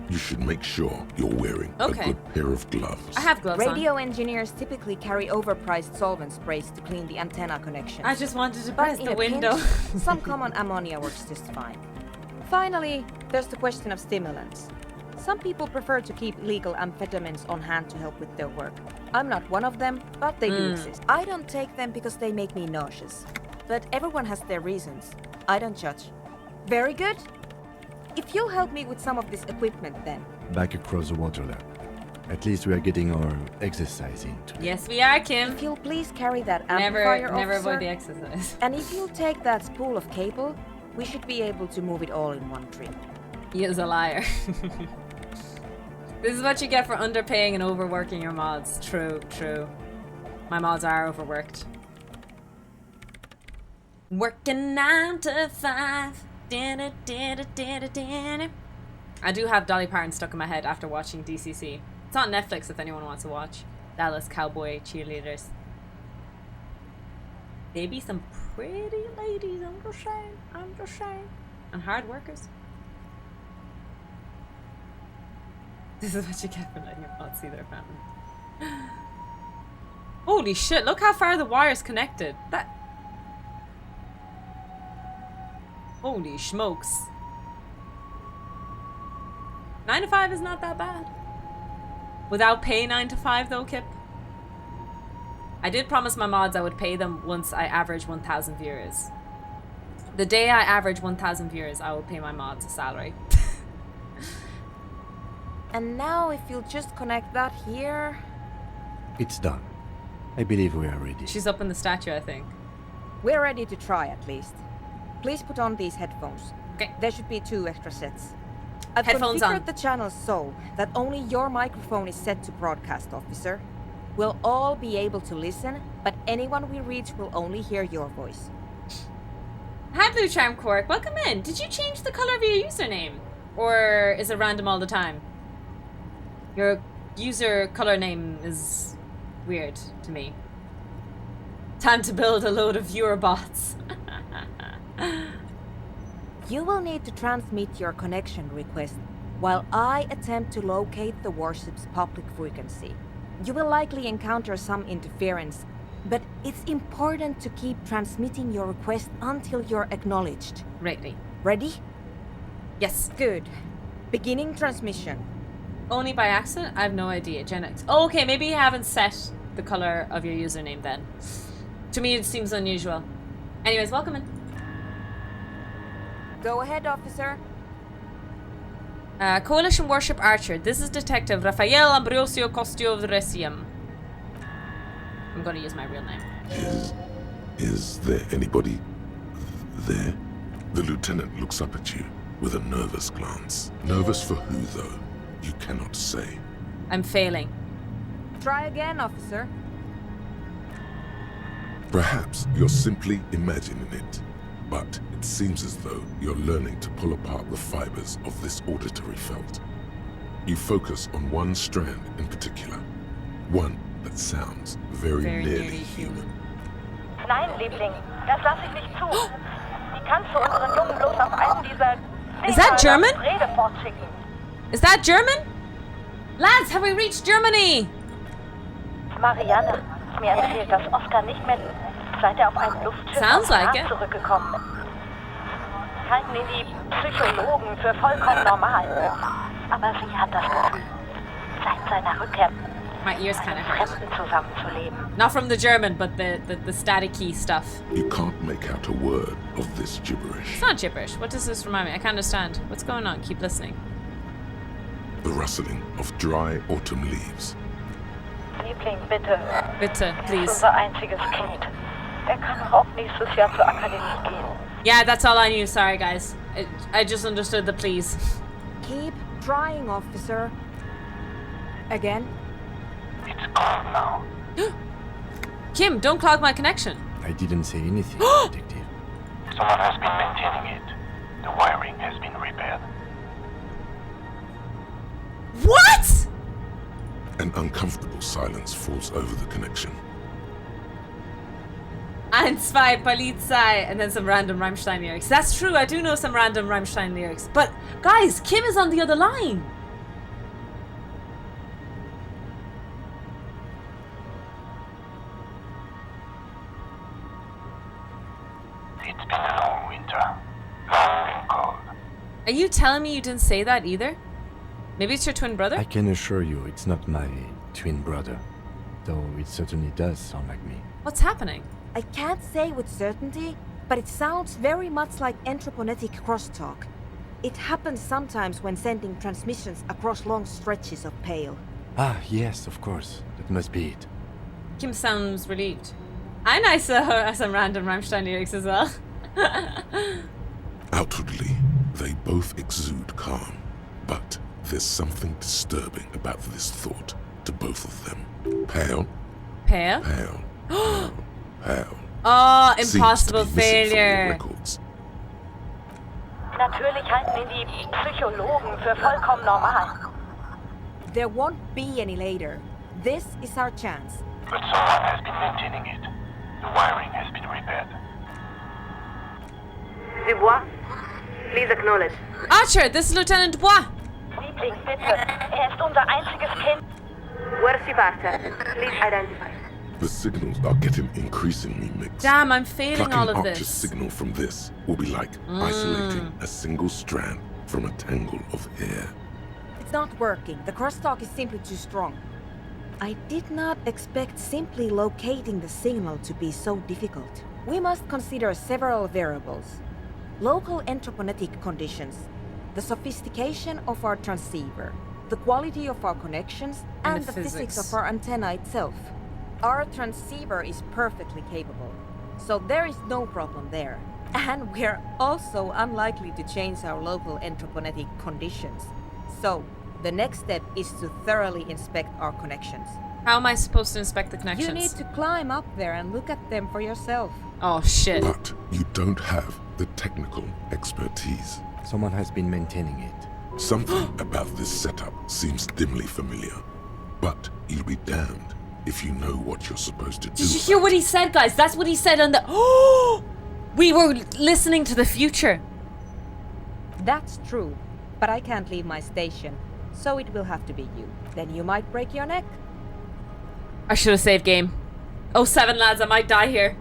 you should make sure you're wearing a good pair of gloves.
I have gloves
Radio engineers typically carry overpriced solvent sprays to clean the antenna connections.
I just wanted to
But
press
in
the
a
window.
pinch, some common ammonia works just fine. Finally, there's the question of stimulants. Some people prefer to keep legal amphetamines on hand to help with their work. I'm not one of them, but they do exist. I don't take them because they make me nauseous. But everyone has their reasons. I don't judge. Very good. If you'll help me with some of this equipment then.
Back across the water lab. At least we are getting our exercise in today.
Yes, we are, Kim.
If you'll please carry that amplifier,
Never
officer,
avoid the exercise.
and if you'll take that spool of cable, we should be able to move it all in one trip.
He is a liar. This is what you get for underpaying and overworking your mods. True, true. My mods are overworked. Working 9 to 5. I do have Dolly Parton stuck in my head after watching DCC. It's on Netflix if anyone wants to watch. Dallas Cowboy Cheerleaders. They be some pretty ladies, I'm just saying. And hard workers. This is what you get for letting your mods see their family. Holy shit, look how far the wire's connected. Holy smokes. 9 to 5 is not that bad. Without pay 9 to 5 though, Kip. I did promise my mods I would pay them once I average 1,000 viewers. The day I average 1,000 viewers, I will pay my mods a salary.
And now if you'll just connect that here...
It's done. I believe we are ready.
She's up in the statue, I think.
We're ready to try at least. Please put on these headphones.
Okay.
There should be 2 extra sets. I've
Headphones
configured
on.
the channels so that only your microphone is set to broadcast, officer. We'll all be able to listen, but anyone we reach will only hear your voice.
Hi, Blue Charm Cork. Welcome in. Did you change the color of your username? Or is it random all the time? Your user color name is weird to me. Time to build a load of viewer bots.
You will need to transmit your connection request while I attempt to locate the warship's public frequency. You will likely encounter some interference, but it's important to keep transmitting your request until you're acknowledged.
Ready.
Ready?
Yes.
Good. Beginning transmission.
Only by accident? I have no idea. Gen X. Oh, okay, maybe you haven't set the color of your username then. To me, it seems unusual. Anyways, welcome in.
Go ahead, officer.
Coalition Warship Archer. This is Detective Rafael Ambrosio Costio of Elysium. I'm going to use my real name.
Is there anybody there? The lieutenant looks up at you with a nervous glance. Nervous for who, though? You cannot say.
I'm failing.
Try again, officer.
Perhaps you're simply imagining it, but it seems as though you're learning to pull apart the fibers of this auditory felt. You focus on one strand in particular, one that sounds very nearly human.
Nein, Liebling, das lasse ich nicht zu. Die kannst du unseren Jungen bloß auf einen dieser
Is that German?
Rede fortschicken.
Is that German? Lads, have we reached Germany?
Marianne, mir erzählt, dass Oscar nicht mehr seit er auf einem Luftschiff
Sounds like it.
zurückgekommen ist. Halten ihn die Psychologen für vollkommen normal. Aber sie hat das Gefühl, seit seiner Rückkehr
My ears kind of hurt.
Fremden zusammenzuleben.
Not from the German, but the staticky stuff.
You can't make out a word of this gibberish.
It's not gibberish. What does this remind me? I can't understand. What's going on? Keep listening.
The rustling of dry autumn leaves.
Liebling, bitte.
Bitte,
Das ist
please.
unser einziges Kind. Er kann auch nächstes Jahr zur Akademie gehen.
Yeah, that's all I knew. Sorry, guys. I just understood the please.
Keep trying, officer. Again?
It's gone now.
Kim, don't clog my connection.
I didn't say anything, detective.
Someone has been maintaining it. The wiring has been repaired.
What?
An uncomfortable silence falls over the connection.
1, 2, Polizei, and then some random Rammstein lyrics. That's true, I do know some random Rammstein lyrics. But, guys, Kim is on the other line.
It's been a long winter. Long and cold.
Are you telling me you didn't say that either? Maybe it's your twin brother?
I can assure you it's not my twin brother, though it certainly does sound like me.
What's happening?
I can't say with certainty, but it sounds very much like anthroponetic crosstalk. It happens sometimes when sending transmissions across long stretches of pale.
Ah, yes, of course. That must be it.
Kim sounds relieved. And I saw some random Rammstein lyrics as well.
Outwardly, they both exude calm, but there's something disturbing about this thought to both of them. Pale,
Pale?
pale, pale, pale.
Oh,
Seems to
impossible
be missing from the
failure.
records.
Natürlich halten ihn die Psychologen für vollkommen normal.
There won't be any later. This is our chance.
But someone has been maintaining it. The wiring has been repaired.
Dubois, please acknowledge.
Archer, this is Lieutenant Dubois.
Liebling, bitte. Ist unser einziges Kind.
Where's she parted? Please identify.
The signals are getting increasingly mixed.
Damn, I'm failing
Plucking
all of
Archer's
this.
signal from this will be like isolating a single strand from a tangle of hair.
It's not working. The crosstalk is simply too strong. I did not expect simply locating the signal to be so difficult. We must consider several variables. Local anthroponetic conditions, the sophistication of our transceiver, the quality of our connections, and the physics of our antenna itself. Our transceiver is perfectly capable, so there is no problem there. And we're also unlikely to change our local anthroponetic conditions. So, the next step is to thoroughly inspect our connections.
How am I supposed to inspect the connections?
You need to climb up there and look at them for yourself.
Oh, shit.
But you don't have the technical expertise.
Someone has been maintaining it.
Something about this setup seems dimly familiar, but you'll be damned if you know what you're supposed to do.
Did you hear what he said, guys? That's what he said on the... Oh! We were listening to the future.
That's true, but I can't leave my station, so it will have to be you. Then you might break your neck.
I should have saved game. Oh, 7 lads, I might die here.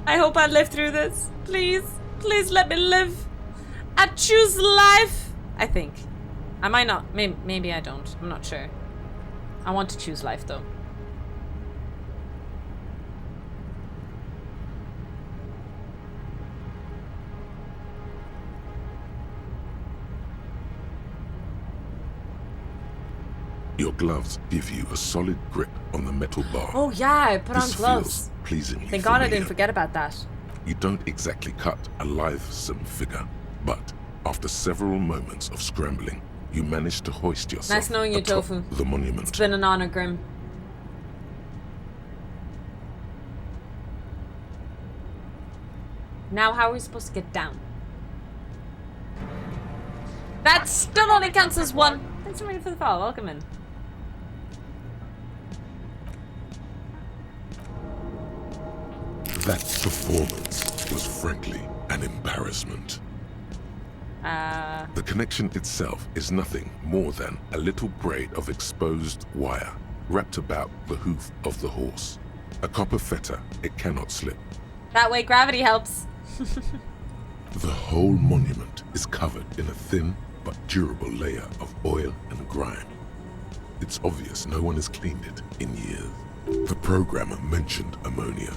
I hope I live through this. Please, please let me live. I choose life. I think. I might not. Maybe I don't. I'm not sure. I want to choose life though.
Your gloves give you a solid grip on the metal bar.
Oh yeah, I put on
This
gloves.
feels pleasingly
Thank God I
familiar.
didn't forget about that.
You don't exactly cut a lithesome figure, but after several moments of scrambling, you manage to hoist yourself
Nice knowing you,
atop
Tofu.
the monument.
It's been an honor, Grim. Now how are we supposed to get down? That still only counts as one. Thanks so much for the follow. Welcome in.
That performance was frankly an embarrassment. The connection itself is nothing more than a little braid of exposed wire wrapped about the hoof of the horse. A copper fetter, it cannot slip.
That way gravity helps.
The whole monument is covered in a thin but durable layer of oil and grime. It's obvious no one has cleaned it in years. The programmer mentioned ammonia,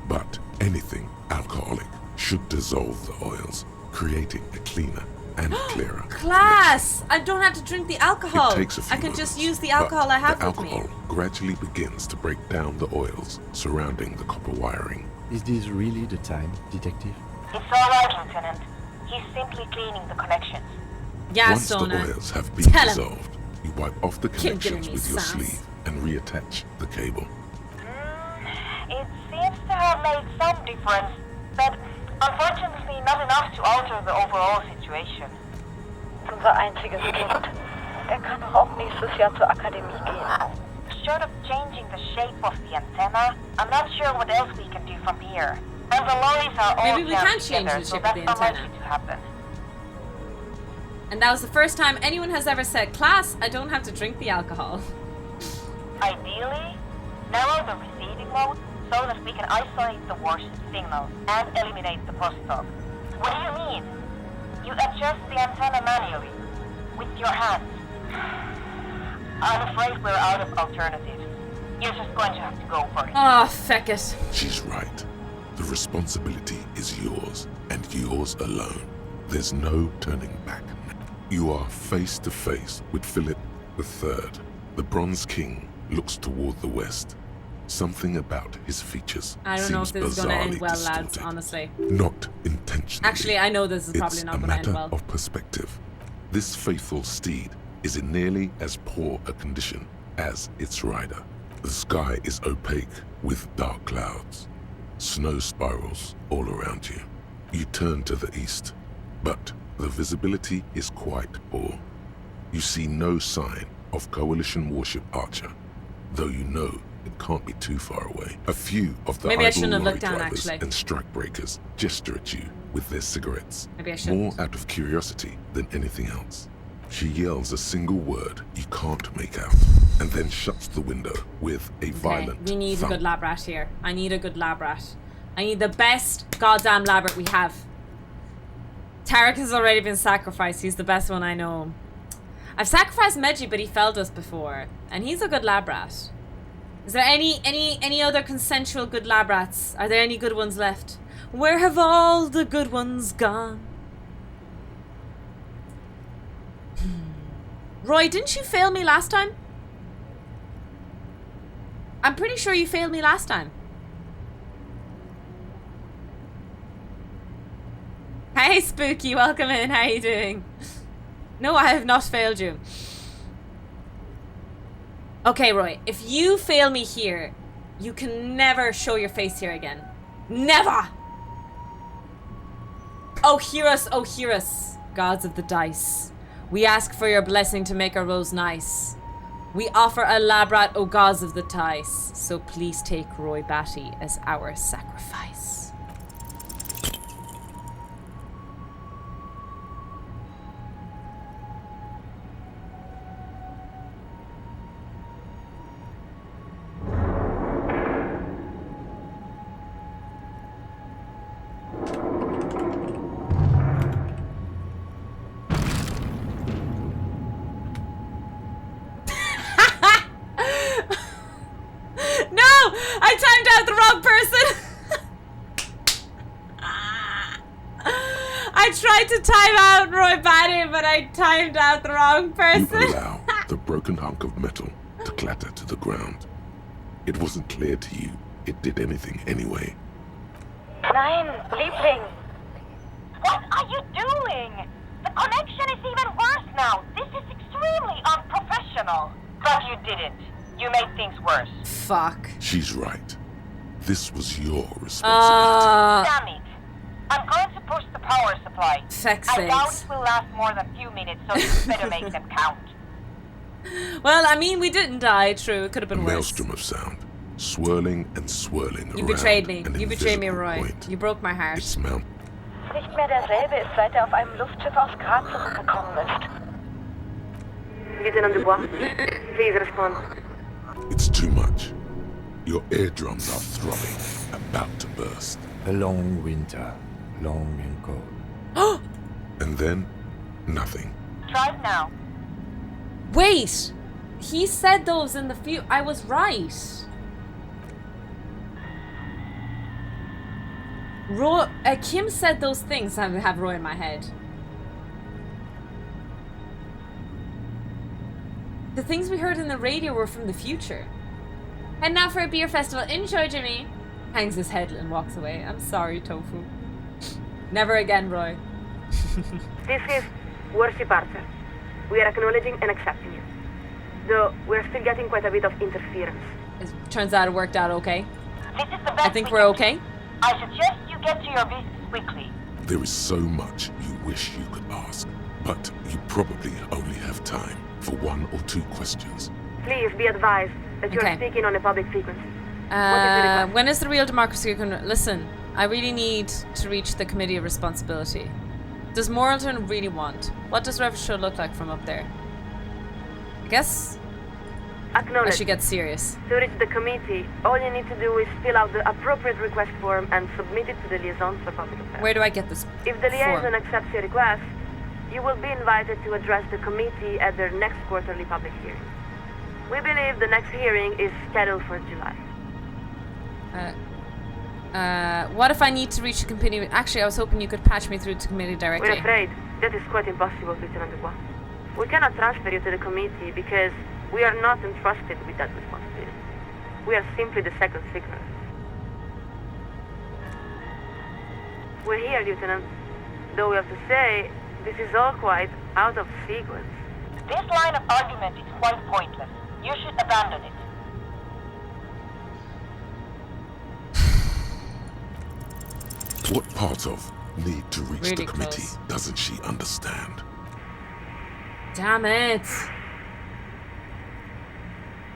but anything alcoholic should dissolve the oils, creating a cleaner and clearer.
Class! I don't have to drink the alcohol.
It takes a few
I can just
moments,
use the alcohol
but
I have
the
with me.
alcohol gradually begins to break down the oils surrounding the copper wiring.
Is this really the time, detective?
It's all right, Lieutenant. He's simply cleaning the connections.
Yeah,
Once
Sona.
the oils have been
Tell him.
dissolved, you wipe off the
Keep giving
connections
me
with your
sass.
sleeve and reattach the cable.
It seems to have made some difference, but unfortunately not enough to alter the overall situation.
Unser einziges Kind. Kann doch auch nächstes Jahr zur Akademie gehen.
Short of changing the shape of the antenna, I'm not sure what else we can do from here. And the lorries are all
Maybe we
jammed
can change
together,
the
so
shape of
that's
the antenna.
unlikely to happen.
And that was the first time anyone has ever said, class, I don't have to drink the alcohol.
Ideally, narrow the receiving mode so that we can isolate the worst signal and eliminate the crosstalk. What do you mean? You adjust the antenna manually, with your hands. I'm afraid we're out of alternatives. You're just going to have to go for it.
Oh, feck it.
She's right. The responsibility is yours, and yours alone. There's no turning back. You are face to face with Philip III. The Bronze King looks toward the west. Something about his features
I don't know if
seems
this is going to end
bizarrely
well, lads,
distorted.
honestly.
Not intentionally.
Actually, I know this is probably
It's
not
a
going to end
matter
well.
of perspective. This faithful steed is in nearly as poor a condition as its rider. The sky is opaque with dark clouds. Snow spirals all around you. You turn to the east, but the visibility is quite poor. You see no sign of Coalition warship Archer, though you know it can't be too far away. A few of the
Maybe I
idle
shouldn't have
lorry
looked down,
drivers
actually.
and strikebreakers gesture at you with their cigarettes,
Maybe I shouldn't.
more out of curiosity than anything else. She yells a single word you can't make out, and then shuts the window with a violent
We need
thump.
a good lab rat here. I need a good lab rat. I need the best goddamn lab rat we have. Tarek has already been sacrificed. He's the best one I know. I've sacrificed Meji, but he failed us before, and he's a good lab rat. Is there any other consensual good lab rats? Are there any good ones left? Where have all the good ones gone? Roy, didn't you fail me last time? I'm pretty sure you failed me last time. Hey, Spooky, welcome in. How are you doing? No, I have not failed you. Okay, Roy, if you fail me here, you can never show your face here again. Never! Oh, hear us, gods of the dice. We ask for your blessing to make our rows nice. We offer a labrat, O gods of the dice, so please take Roy Batty as our sacrifice. No! I timed out the wrong person! I tried to time out Roy Batty, but I timed out the wrong
You
person.
allow the broken hunk of metal to clatter to the ground. It wasn't clear to you it did anything anyway.
Nein, Liebling.
What are you doing? The connection is even worse now. This is extremely unprofessional. But you didn't. You made things worse.
Fuck.
She's right. This was your responsibility.
Damn it. I'm going to push the power supply.
Feck's
I doubt
sakes.
it will last more than a few minutes, so you better make them count.
Well, I mean, we didn't die, true. It could have
A
been worse.
maelstrom of sound, swirling and swirling
You
around
betrayed me.
an
You betrayed me,
invisible
Roy.
point.
You broke my heart.
Its mount.
Nicht mehr derselbe ist, seit er auf einem Luftschiff aus Graz zurückgekommen ist.
Lieutenant Dubois, please respond.
It's too much. Your eardrums are throbbing, about to burst.
A long winter, long and cold.
And then, nothing.
Drive now.
Wait! He said those in the few. I was right. Kim said those things. I have Roy in my head. The things we heard in the radio were from the future. And now for a beer festival. Enjoy, Jimmy. Hangs his head and walks away. I'm sorry, Tofu. Never again, Roy.
This is Worship Archer. We are acknowledging and accepting you. Though we're still getting quite a bit of interference.
It turns out it worked out okay.
This is the best
I think we're okay.
I suggest you get to your business quickly.
There is so much you wish you could ask, but you probably only have time for 1 or 2 questions.
Please be advised that you
Okay.
are speaking on a public frequency. What is the request?
When is the real democracy going to... Listen, I really need to reach the Committee of Responsibility. Does Moralton really want? What does Revachol look like from up there? I guess I
Acknowledge.
should get serious.
To reach the committee, all you need to do is fill out the appropriate request form and submit it to the liaison for public affairs.
Where do I get this
If the liaison
form?
accepts your request, you will be invited to address the committee at their next quarterly public hearing. We believe the next hearing is scheduled for July.
What if I need to reach the committee? Actually, I was hoping you could patch me through to committee directly.
We're afraid that is quite impossible, Lieutenant Dubois. We cannot transfer you to the committee because we are not entrusted with that responsibility. We are simply the second signal. We're here, Lieutenant. Though we have to say, this is all quite out of sequence.
This line of argument is quite pointless. You should abandon it.
What part of need to reach
Really
the committee
close.
doesn't she understand?
Damn it.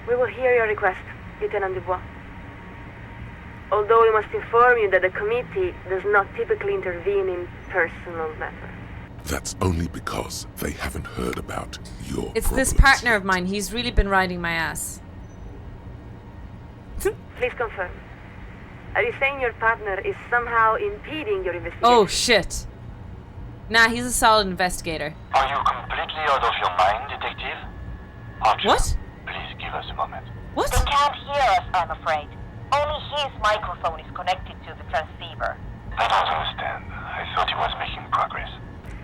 We will hear your request, Lieutenant Dubois. Although we must inform you that the committee does not typically intervene in personal matters.
That's only because they haven't heard about your
It's this
problems.
partner of mine. He's really been riding my ass.
Please confirm. Are you saying your partner is somehow impeding your investigation?
Oh, shit. Nah, he's a solid investigator.
Are you completely out of your mind, Detective? Archer,
What?
please give us a moment.
What?
They can't hear us, I'm afraid. Only his microphone is connected to the transceiver.
I don't understand. I thought he was making progress.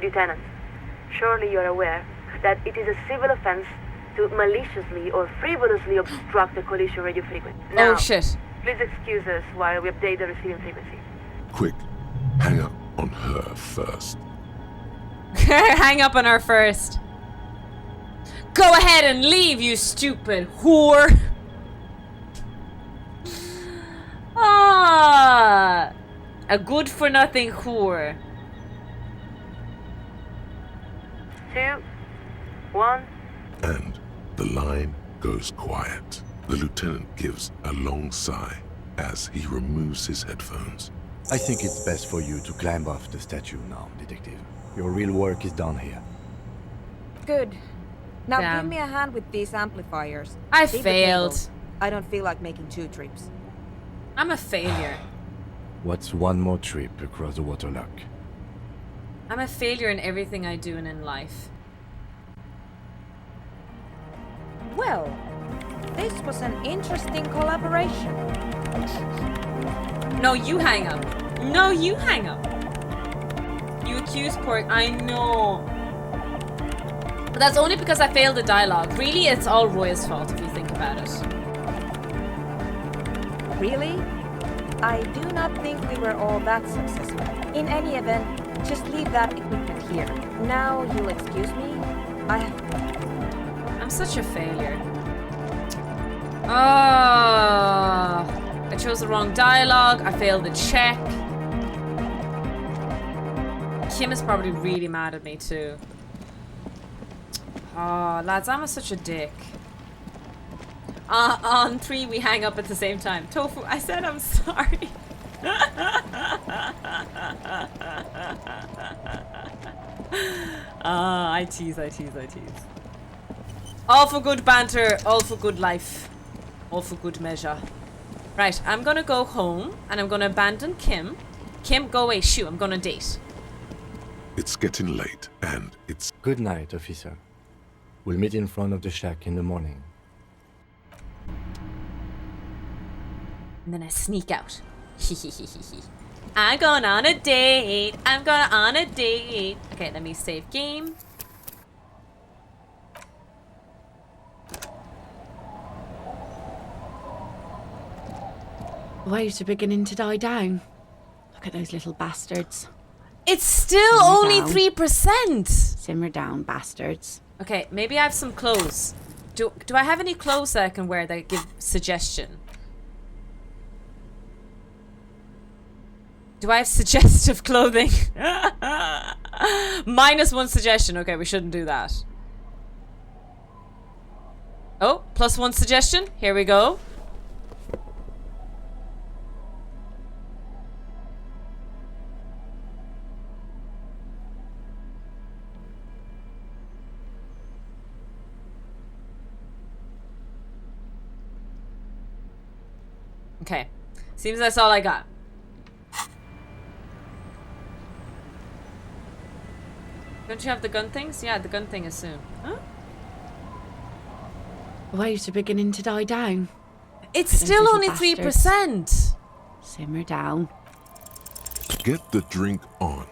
Lieutenant, surely you're aware that it is a civil offense to maliciously or frivolously obstruct the collision radio frequency. Now,
Oh, shit.
please excuse us while we update the receiving frequency.
Quick, hang up on her first.
Hang up on her first. Go ahead and leave, you stupid whore. Ah, a good-for-nothing whore.
2, 1.
And the line goes quiet. The lieutenant gives a long sigh as he removes his headphones.
I think it's best for you to climb off the statue now, Detective. Your real work is done here.
Good. Now
Damn.
give me a hand with these amplifiers.
I
Leave the
failed.
cables. I don't feel like making 2 trips.
I'm a failure.
What's one more trip across the waterlock?
I'm a failure in everything I do and in life.
Well, this was an interesting collaboration.
No, you hang up. No, you hang up. You accuse Pork. I know. But that's only because I failed the dialogue. Really, it's all Roy's fault if you think about it.
Really? I do not think we were all that successful. In any event, just leave that equipment here. Now you'll excuse me.
I'm such a failure. Ah, I chose the wrong dialogue. I failed the check. Kim is probably really mad at me too. Oh, lads, I'm such a dick. On 3, we hang up at the same time. Tofu, I said I'm sorry. I tease. All for good banter, all for good life, all for good measure. Right, I'm gonna go home and I'm gonna abandon Kim. Kim, go away. Shoo, I'm gonna date.
It's getting late, and it's...
Good night, officer. We'll meet in front of the shack in the morning.
And then I sneak out. I'm going on a date. I'm going on a date. Okay, let me save game.
The waves are beginning to die down. Look at those little bastards.
It's still only 3%.
Simmer down, bastards.
Okay, maybe I have some clothes. Do I have any clothes that I can wear that give suggestion? Do I have suggestive clothing? -1 suggestion. Okay, we shouldn't do that. Oh, +1 suggestion. Here we go. Okay. Seems that's all I got. Don't you have the gun things? Yeah, the gun thing is soon. Huh?
The waves are beginning to die down.
It's still only 3%.
Simmer down.
To get the drink on,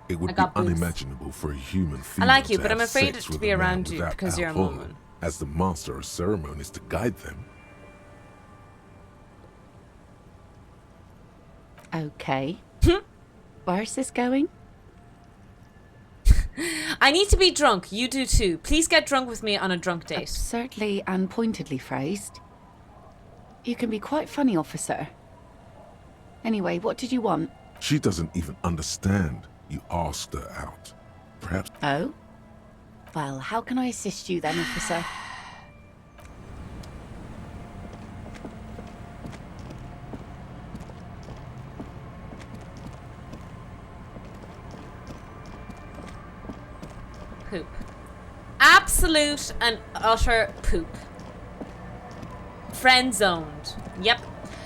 it would be
got boobs.
unimaginable for a human
I
female
like you,
to
but I'm
have
afraid
sex
to
with
be
a man
around you
without
because you're a
alcohol,
woman.
as the master of ceremonies to guide them.
Okay. Where's this going?
I need to be drunk. You do too. Please get drunk with me on a drunk date.
Absurdly and pointedly phrased. You can be quite funny, officer. Anyway, what did you want?
She doesn't even understand. You asked her out. Perhaps...
Oh? Well, how can I assist you then, officer?
Poop. Absolute and utter poop. Friend zoned. Yep.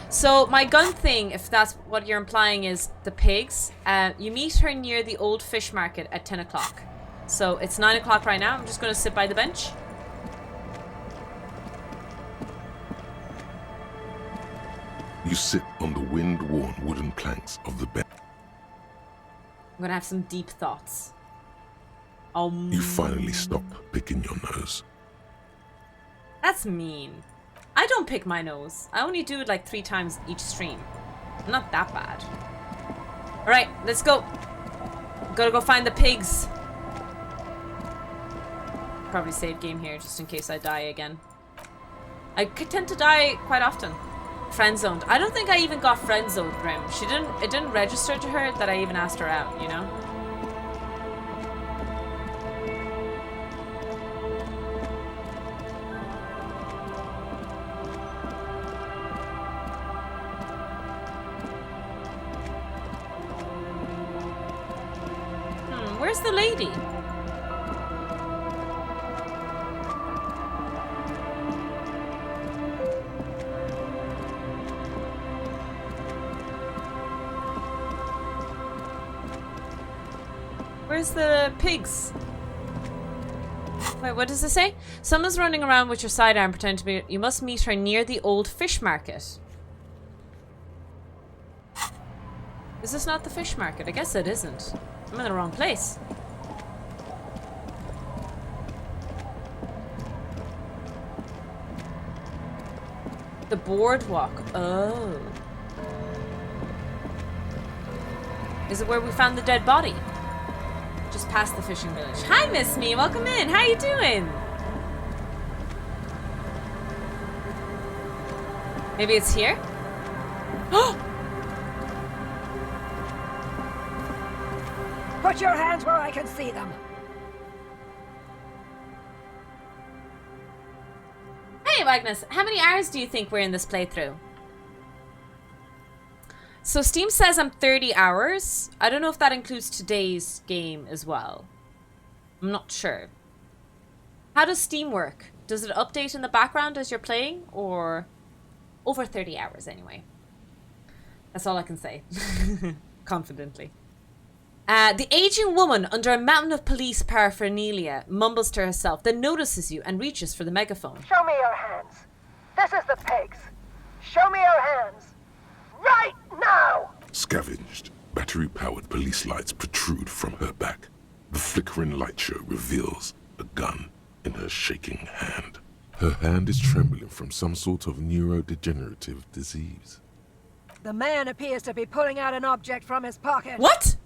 So my gun thing, if that's what you're implying, is the pigs. You meet her near the old fish market at 10 o'clock. So it's 9 o'clock right now. I'm just going to sit by the bench.
You sit on the wind-worn wooden planks of the bench.
I'm going to have some deep thoughts.
You finally stop picking your nose.
That's mean. I don't pick my nose. I only do it like 3 times each stream. I'm not that bad. Alright, let's go. Gotta go find the pigs. Probably save game here just in case I die again. I tend to die quite often. Friend zoned. I don't think I even got friend zoned, Grim. It didn't register to her that I even asked her out, you know? Where's the lady? Where's the pigs? Wait, what does it say? Someone's running around with your sidearm pretending to be... You must meet her near the old fish market. Is this not the fish market? I guess it isn't. I'm in the wrong place. The boardwalk. Oh. Is it where we found the dead body? Just past the fishing village. Hi, Miss Me. Welcome in. How you doing? Maybe it's here? Oh!
Put your hands where I can see them.
Okay, Magnus, how many hours do you think we're in this playthrough? So Steam says I'm 30 hours. I don't know if that includes today's game as well. I'm not sure. How does Steam work? Does it update in the background as you're playing? Or over 30 hours anyway? That's all I can say. Confidently. The aging woman under a mountain of police paraphernalia mumbles to herself, then notices you and reaches for the megaphone.
Show me your hands. This is the pigs. Show me your hands. Right now!
Scavenged, battery-powered police lights protrude from her back. The flickering light show reveals a gun in her shaking hand. Her hand is trembling from some sort of neurodegenerative disease.
The man appears to be pulling out an object from his pocket.
What?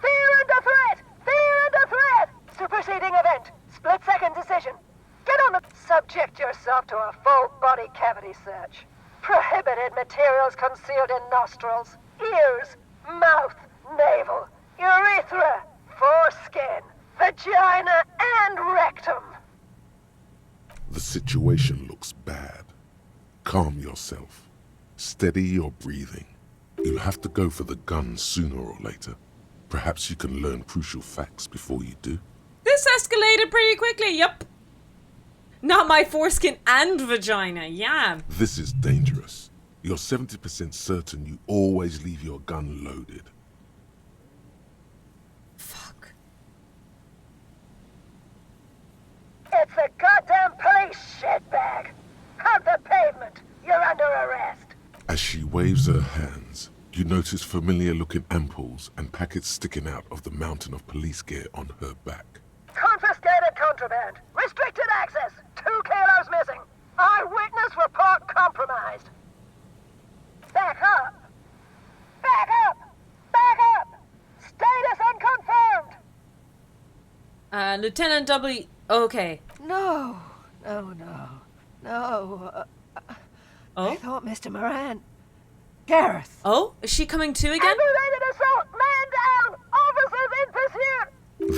Fear under threat! Fear under threat! Superseding event. Split-second decision. Get on the... Subject yourself to a full body cavity search. Prohibited materials concealed in nostrils, ears, mouth, navel, urethra, foreskin, vagina, and rectum.
The situation looks bad. Calm yourself. Steady your breathing. You'll have to go for the gun sooner or later. Perhaps you can learn crucial facts before you do.
This escalated pretty quickly, yup. Not my foreskin and vagina, yeah.
This is dangerous. You're 70% certain you always leave your gun loaded.
Fuck.
It's the goddamn police shitbag. Hug the pavement. You're under arrest.
As she waves her hands, you notice familiar-looking ampoules and packets sticking out of the mountain of police gear on her back.
Confiscated contraband. Restricted access. 2 kilos missing. Eyewitness report compromised. Back up. Back up. Back up. Status unconfirmed.
Lieutenant W... Okay.
No.
Oh?
I thought Mr. Moran... Gareth.
Oh? Is she coming to again?
Aggravated assault. Man down. Officers in pursuit.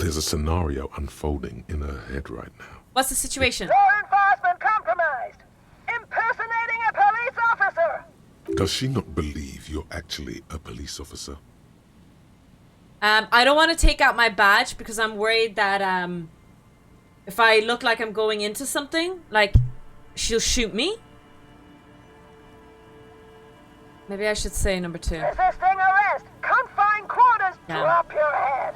There's a scenario unfolding in her head right now.
What's the situation?
Law enforcement compromised. Impersonating a police officer.
Does she not believe you're actually a police officer?
I don't want to take out my badge because I'm worried that if I look like I'm going into something, like, she'll shoot me. Maybe I should say number 2.
Resisting arrest. Confined quarters.
Yeah.
Drop your head.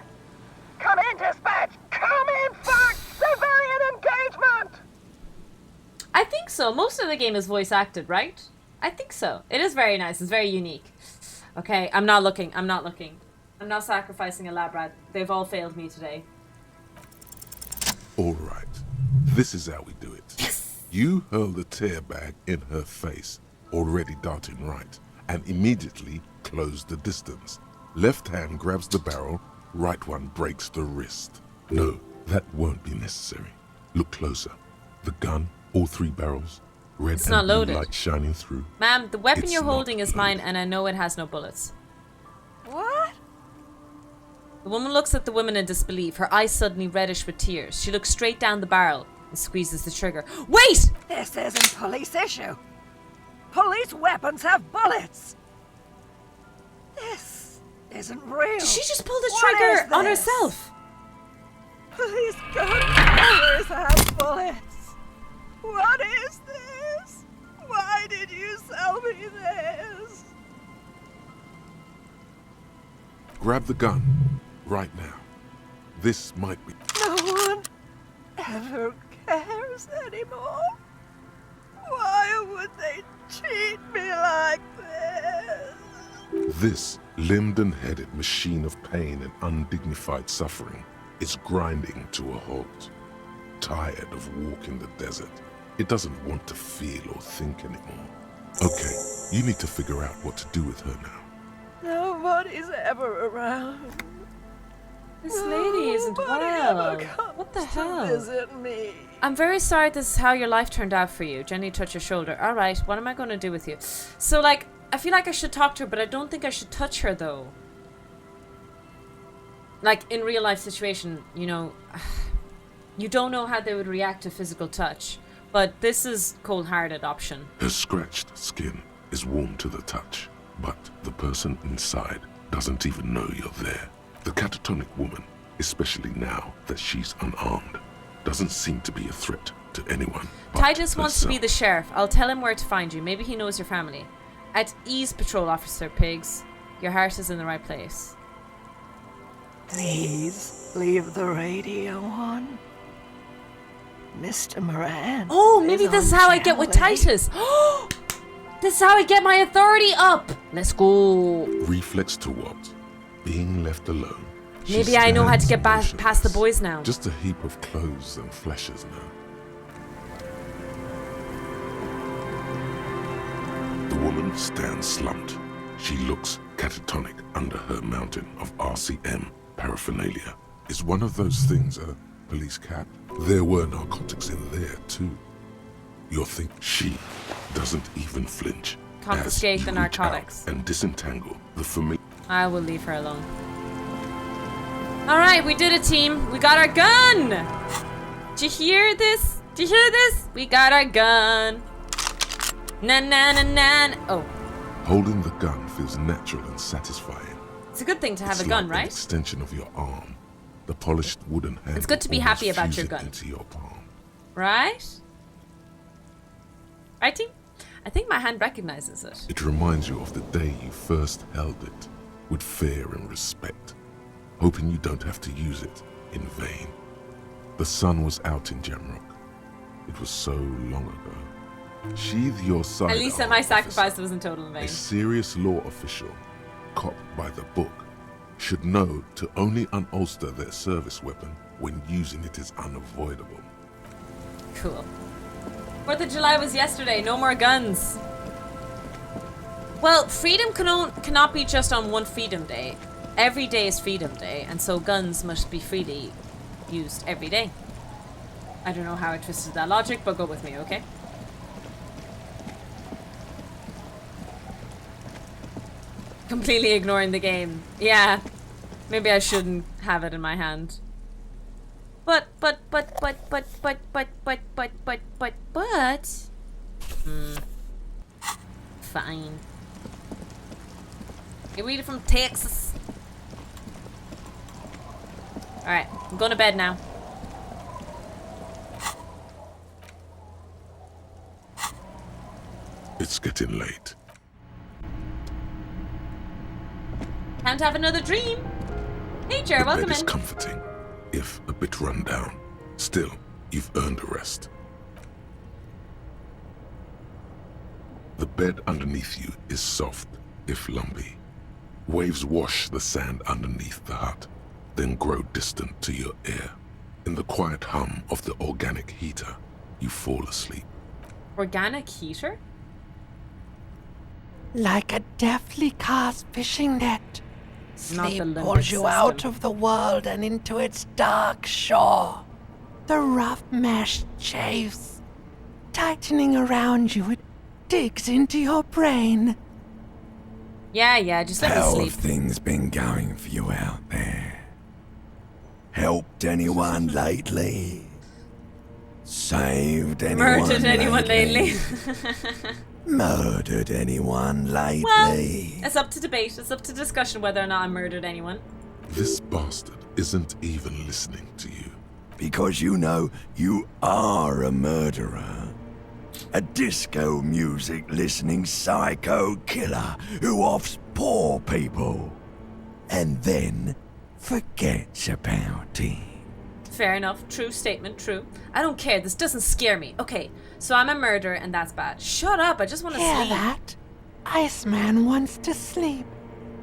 Come in, dispatch. Come in for civilian engagement.
I think so. Most of the game is voice acted, right? I think so. It is very nice. It's very unique. Okay, I'm not looking. I'm not sacrificing a lab rat. They've all failed me today.
All right. This is how we do it.
Yes.
You hurl the tear bag in her face, already darting right, and immediately close the distance. Left hand grabs the barrel, right one breaks the wrist. No, that won't be necessary. Look closer. The gun, all 3 barrels, red
It's
and
not
blue
loaded.
light shining through.
Ma'am, the weapon
It's
you're
not
holding is mine,
loaded.
and I know it has no bullets.
What?
The woman looks at the woman in disbelief, her eyes suddenly reddish with tears. She looks straight down the barrel and squeezes the trigger. Wait!
This isn't police issue. Police weapons have bullets. This isn't real.
Did she just pull the
What
trigger
is
on
this?
herself?
Police gun barrels have bullets. What is this? Why did you sell me this?
Grab the gun, right now. This might be...
No one ever cares anymore. Why would they treat me like this?
This limbed and headed machine of pain and undignified suffering is grinding to a halt. Tired of walking the desert, it doesn't want to feel or think anymore. Okay, you need to figure out what to do with her now.
Nobody's ever around.
This lady isn't well. What the hell?
Visit me.
I'm very sorry this is how your life turned out for you. Jenny touched your shoulder. Alright, what am I going to do with you? So, like, I feel like I should talk to her, but I don't think I should touch her, though. Like, in real life situation, you know, you don't know how they would react to physical touch. But this is cold-hearted option.
Her scratched skin is warm to the touch, but the person inside doesn't even know you're there. The catatonic woman, especially now that she's unarmed, doesn't seem to be a threat to anyone.
Titus wants to be the sheriff. I'll tell him where to find you. Maybe he knows your family. At ease, patrol officer Pigs. Your heart is in the right place.
Please leave the radio on. Mr. Moran.
Oh, maybe this is how I get with
Channel 8.
Titus. This is how I get my authority up. Let's go.
Reflex to what? Being left alone. She
Maybe I know how to
stands
get past the boys now.
Just a heap of clothes and fleshes now. The woman stands slumped. She looks catatonic under her mountain of RCM paraphernalia. Is one of those things a police cap? There were narcotics in there too. You'll think she doesn't even flinch.
Confiscate
as
the
you reach
narcotics.
out and disentangle the familiar.
I will leave her alone. Alright, we did it, team. We got our gun! Did you hear this? Did you hear this? We got our gun. Na na na na. Oh,
Holding the gun feels natural and satisfying.
it's a good thing to have
It's
a gun,
like an
right?
extension of your arm. The polished wooden handle.
It's good to be
almost
happy about your
fusing
gun.
into your palm.
Right? Right, team? I think my hand recognizes it.
It reminds you of the day you first held it, with fear and respect, hoping you don't have to use it in vain. The sun was out in Jamrock. It was so long ago. Sheathe your side.
At least that my sacrifice wasn't total in vain.
A serious law official, cop by the book, should know to only unholster their service weapon when using it is unavoidable.
Cool. 4th of July was yesterday. No more guns. Well, freedom cannot be just on one Freedom Day. Every day is Freedom Day, and so guns must be freely used every day. I don't know how I twisted that logic, but go with me, okay? Completely ignoring the game. Yeah. Maybe I shouldn't have it in my hand. But. Fine. You read it from Texas. Alright, I'm going to bed now.
It's getting late.
Time to have another dream. Hey, Jer,
The
welcome
bed is
in.
comforting, if a bit run down. Still, you've earned a rest. The bed underneath you is soft, if lumpy. Waves wash the sand underneath the hut, then grow distant to your ear. In the quiet hum of the organic heater, you fall asleep.
Organic heater?
Like a deftly cast fishing net.
Not the
Sleep
limbic
pulls you out
system.
of the world and into its dark shore. The rough mesh chafes. Tightening around you, it digs into your brain.
Yeah, just let me
How
sleep.
have things been going for you out there? Helped anyone lately? Saved anyone
Murdered anyone lately?
Murdered anyone lately?
Well, it's up to debate. It's up to discussion whether or not I murdered anyone.
This bastard isn't even listening to you.
Because you know you are a murderer. A disco music listening psycho killer who offs poor people. And then forgets about it.
Fair enough. True statement. True. I don't care. This doesn't scare me. Okay, so I'm a murderer and that's bad. Shut up. I just want to
Hear
sleep.
that? Iceman wants to sleep.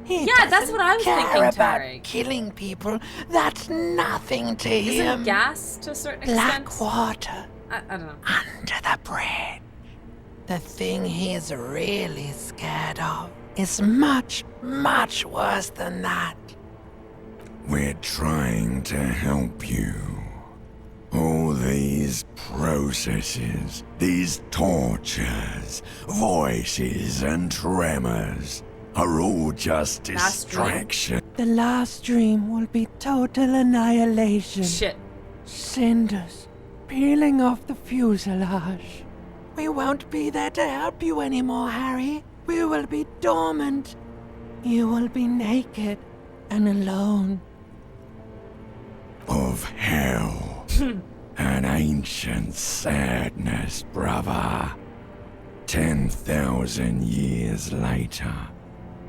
He
Yeah, that's
doesn't
what I was
care
thinking,
about
Tarek.
killing people. That's nothing to
Isn't
him.
gas to a certain extent?
Black water
I don't know.
under the bridge. The thing he's really scared of is much, much worse than that.
We're trying to help you. All these processes, these tortures, voices and tremors are all just distraction.
The last dream will be total annihilation.
Shit.
Cinders,
peeling off the fuselage. We won't be there to help you anymore, Harry. We will be dormant. You will be naked and alone.
Of hell. An ancient sadness, brother. 10,000 years later,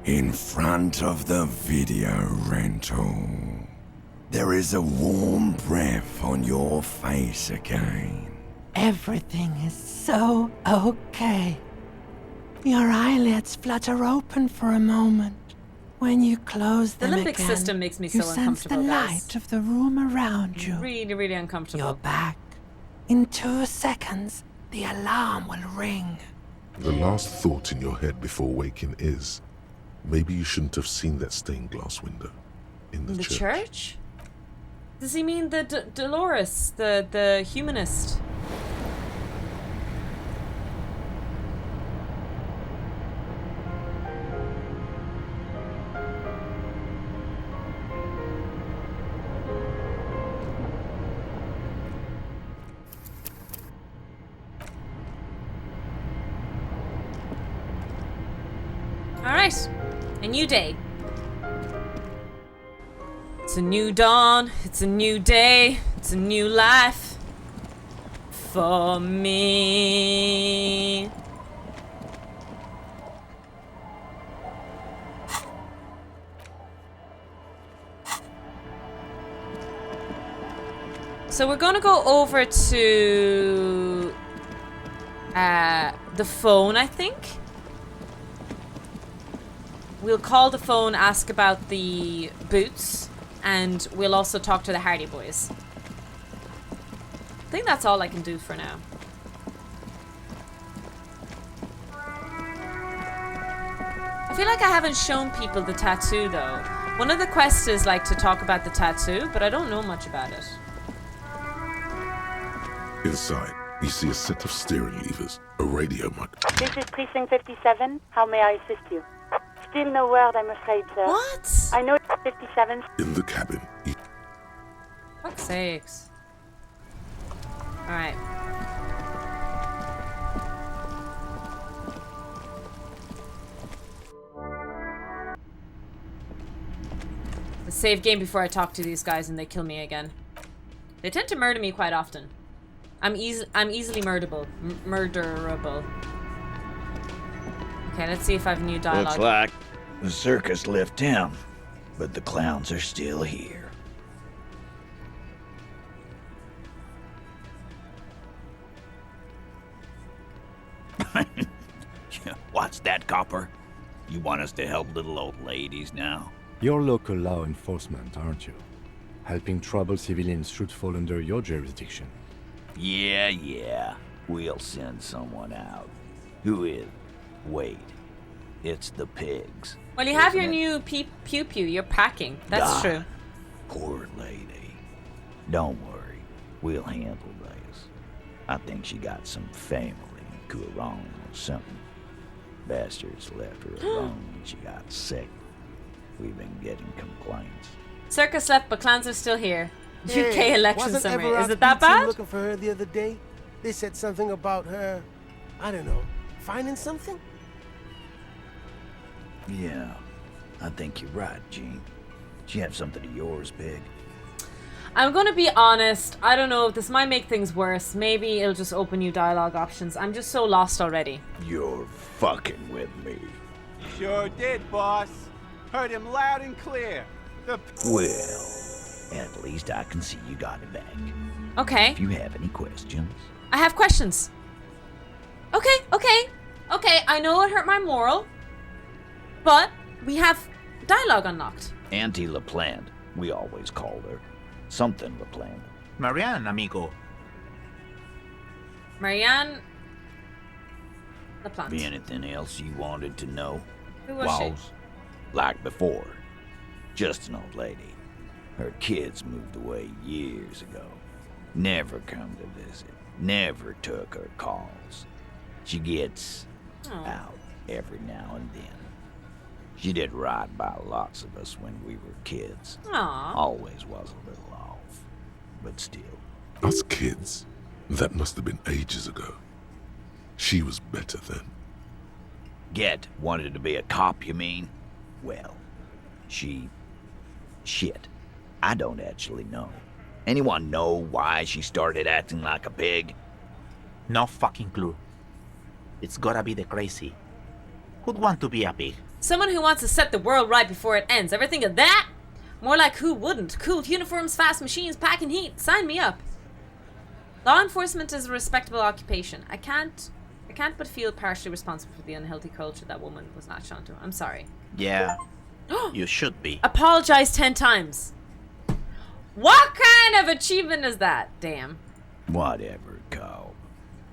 in front of the video rental, there is a warm breath on your face again.
Everything is so okay. Your eyelids flutter open for a moment. When you close them
The limbic
again,
system makes me
you
so
sense the
uncomfortable, guys.
light of the room around you.
Really, really uncomfortable.
You're back. In 2 seconds, the alarm will ring.
The last thought in your head before waking is, maybe you shouldn't have seen that stained glass window in the church.
Church? Does he mean the Dolores, the humanist? Alright, a new day. It's a new dawn, it's a new day, it's a new life for me. So we're gonna go over to the phone, I think. We'll call the phone, ask about the boots, and we'll also talk to the Hardy Boys. I think that's all I can do for now. I feel like I haven't shown people the tattoo, though. One of the quests is like to talk about the tattoo, but I don't know much about it.
Inside, you see a set of steering levers, a radio mic.
This is Precinct 57. How may I assist you? Still no word, I'm afraid, sir.
What?
I know it's 57.
In the cabin,
Fuck's sakes. Alright. Let's save game before I talk to these guys and they kill me again. They tend to murder me quite often. I'm easily murderable. Murderable. Okay, let's see if I have new dialogue.
Looks like the circus left town, but the clowns are still here. What's that, copper? You want us to help little old ladies now?
You're local law enforcement, aren't you? Helping troubled civilians should fall under your jurisdiction.
Yeah. We'll send someone out. Who is? Wait. It's the pigs.
Well, you have your new pew-pew. You're packing. That's true.
Poor lady. Don't worry. We'll handle this. I think she got some family in Kurong or something. Bastards left her alone when she got sick. We've been getting complaints.
Circus left, but clans are still here.
Hey,
UK election
wasn't
summary.
Everard's
Is it that
team
bad?
looking for her the other day? They said something about her, I don't know, finding something?
Yeah, I think you're right, Gene. She have something of yours, Pig.
I'm gonna be honest. I don't know. This might make things worse. Maybe it'll just open new dialogue options. I'm just so lost already.
You're fucking with me.
Sure did, boss. Heard him loud and clear.
Well, at least I can see you got it back.
Okay.
If you have any questions.
I have questions. Okay. I know it hurt my moral, but we have dialogue unlocked.
Auntie LaPlante, we always called her. Something LaPlante.
Marianne, amigo.
Marianne LaPlante.
Anything else you wanted to know?
Who was she?
Like before. Just an old lady. Her kids moved away years ago. Never come to visit. Never took her calls. She gets out every now and then. She did right by lots of us when we were kids.
Aww.
Always was a little off. But still.
Us kids? That must have been ages ago. She was better then.
Get wanted to be a cop, you mean? Well, shit. I don't actually know. Anyone know why she started acting like a pig?
No fucking clue. It's gotta be the crazy. Who'd want to be a pig?
Someone who wants to set the world right before it ends. Ever think of that? More like who wouldn't? Cool uniforms, fast machines, packing heat. Sign me up. Law enforcement is a respectable occupation. I can't but feel partially responsible for the unhealthy culture that woman was latched onto. I'm sorry.
Yeah, you should be.
Apologize 10 times. What kind of achievement is that? Damn.
Whatever, Cobb.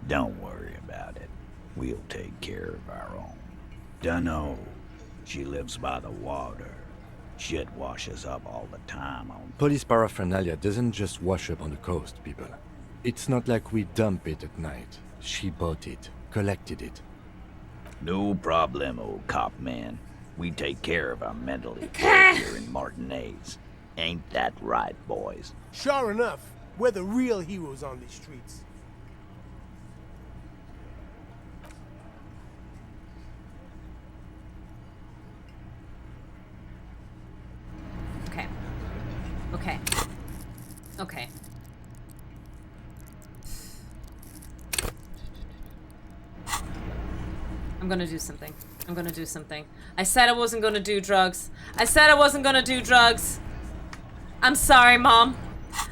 Don't worry about it. We'll take care of our own. Dunno. She lives by the water. Shit washes up all the time on...
Police paraphernalia doesn't just wash up on the coast, people. It's not like we dump it at night. She bought it, collected it.
No problem, old cop man. We take care of our mentally ill here in Martinez. Ain't that right, boys?
Sure enough, we're the real heroes on these streets.
Okay. I'm gonna do something. I said I wasn't gonna do drugs. I'm sorry, Mom.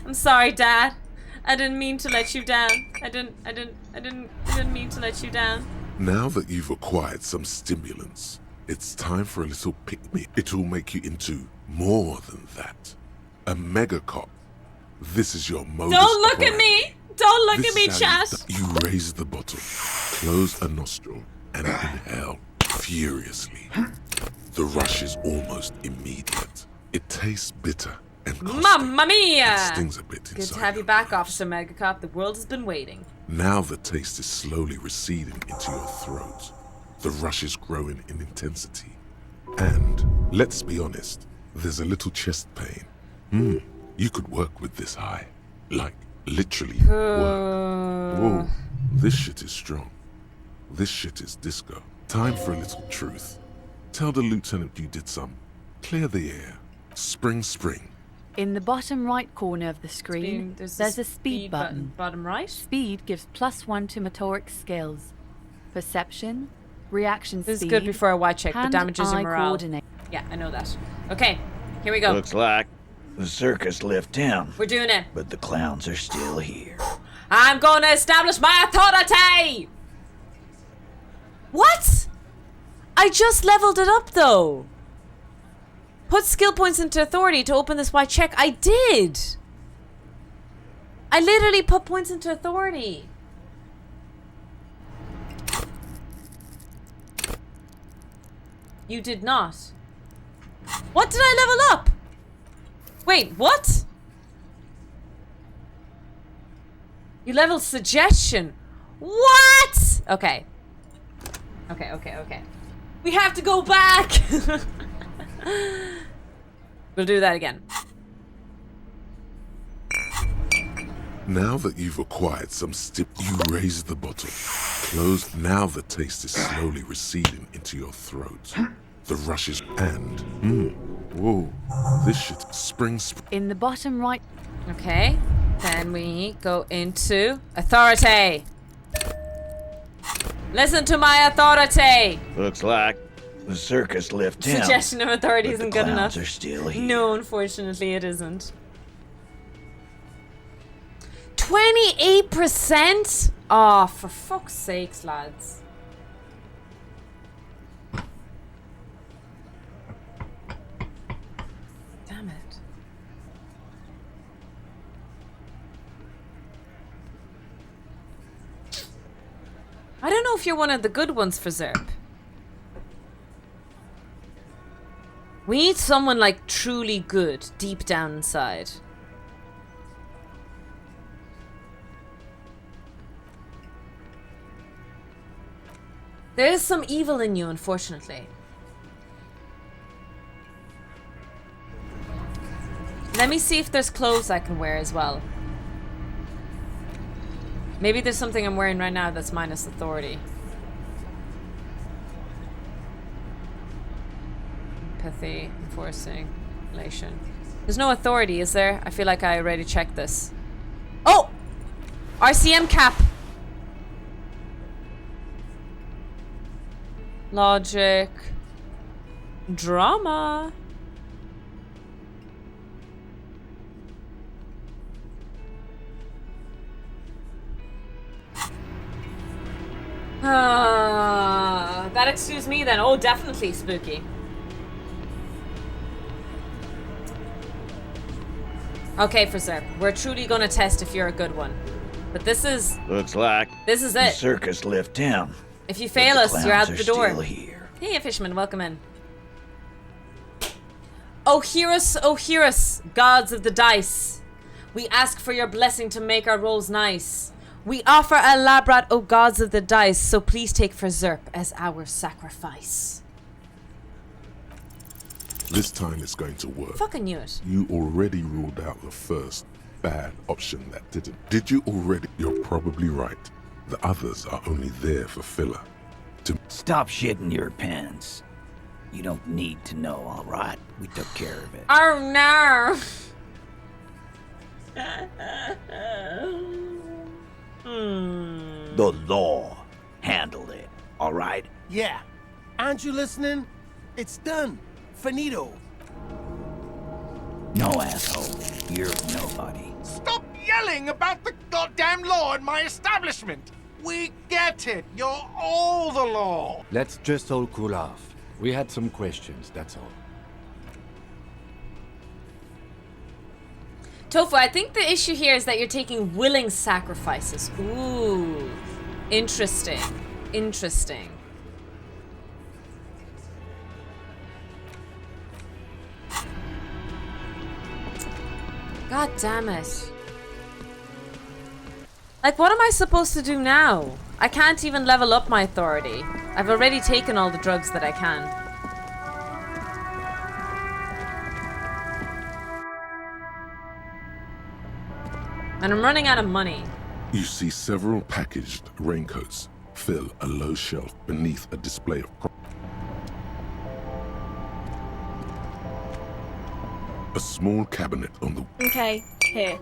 I'm sorry, Dad. I didn't mean to let you down. I didn't mean to let you down.
Now that you've acquired some stimulants, it's time for a little pick-me. It'll make you into more than that. A mega cop. This is your modus
Don't look
operandi.
at me! Don't look
This
at me,
is how
chat!
You raise the bottle, close a nostril, and inhale furiously. The rush is almost immediate. It tastes bitter and caustic.
Mamma mia!
It stings a bit
Good
inside.
to have you back, Officer Megacop. The world has been waiting.
Now the taste is slowly receding into your throat. The rush is growing in intensity. And, let's be honest, there's a little chest pain. You could work with this high. Like, literally work. Whoa, this shit is strong. This shit is disco. Time for a little truth. Tell the lieutenant you did some. Clear the air. Spring.
In the bottom right corner of the screen, there's a speed button.
Bottom right?
Speed gives +1 to motoric skills. Perception, reaction speed.
This is good before a white check, but damages your morale.
Coordinate.
Yeah, I know that. Okay, here we go.
Looks like the circus left town.
We're doing it.
But the clowns are still here.
I'm going to establish my authority! What? I just leveled it up, though. Put skill points into authority to open this white check. I did. I literally put points into authority. You did not. What did I level up? Wait, what? You leveled suggestion. What? Okay. Okay. We have to go back. We'll do that again.
Now that you've acquired some you raise the bottle. Close. Now the taste is slowly receding into your throat. The rush is whoa. This shit spring.
In the bottom right.
Okay. Then we go into authority. Listen to my authority.
Looks like the circus left town.
Suggestion of authority isn't good enough.
The clowns are still here.
No, unfortunately, it isn't. 28%? Oh, for fuck's sakes, lads. Damn it. I don't know if you're one of the good ones for Zerp. We need someone like truly good deep down inside. There is some evil in you, unfortunately. Let me see if there's clothes I can wear as well. Maybe there's something I'm wearing right now that's minus authority. Empathy, enforcing, relation. There's no authority, is there? I feel like I already checked this. Oh! RCM cap! Logic. Drama. That excuse me then. Oh, definitely spooky. Okay, Fraser. We're truly gonna test if you're a good one. But this is...
Looks like
this is
the
it.
circus left town.
If you fail us, you're out the door.
Still here.
Hey, fisherman, welcome in. Oh, hear us, gods of the dice. We ask for your blessing to make our rolls nice. We offer a labrat, oh gods of the dice, so please take Frazerp as our sacrifice.
This time it's going to work.
Fucking knew it.
You already ruled out the first bad option that didn't. Did you already? You're probably right. The others are only there for filler.
Stop shitting your pants. You don't need to know, all right? We took care of it.
Oh no.
The law handled it, all right?
Yeah. Aren't you listening? It's done. Finito.
No, asshole. You're nobody.
Stop yelling about the goddamn law in my establishment! We get it. You're all the law.
Let's just all cool off. We had some questions, that's all.
Tofu, I think the issue here is that you're taking willing sacrifices. Ooh. Interesting. Interesting. God damn it. Like, what am I supposed to do now? I can't even level up my authority. I've already taken all the drugs that I can. And I'm running out of money.
You see several packaged raincoats fill a low shelf beneath a display of a small cabinet on the...
Okay, here.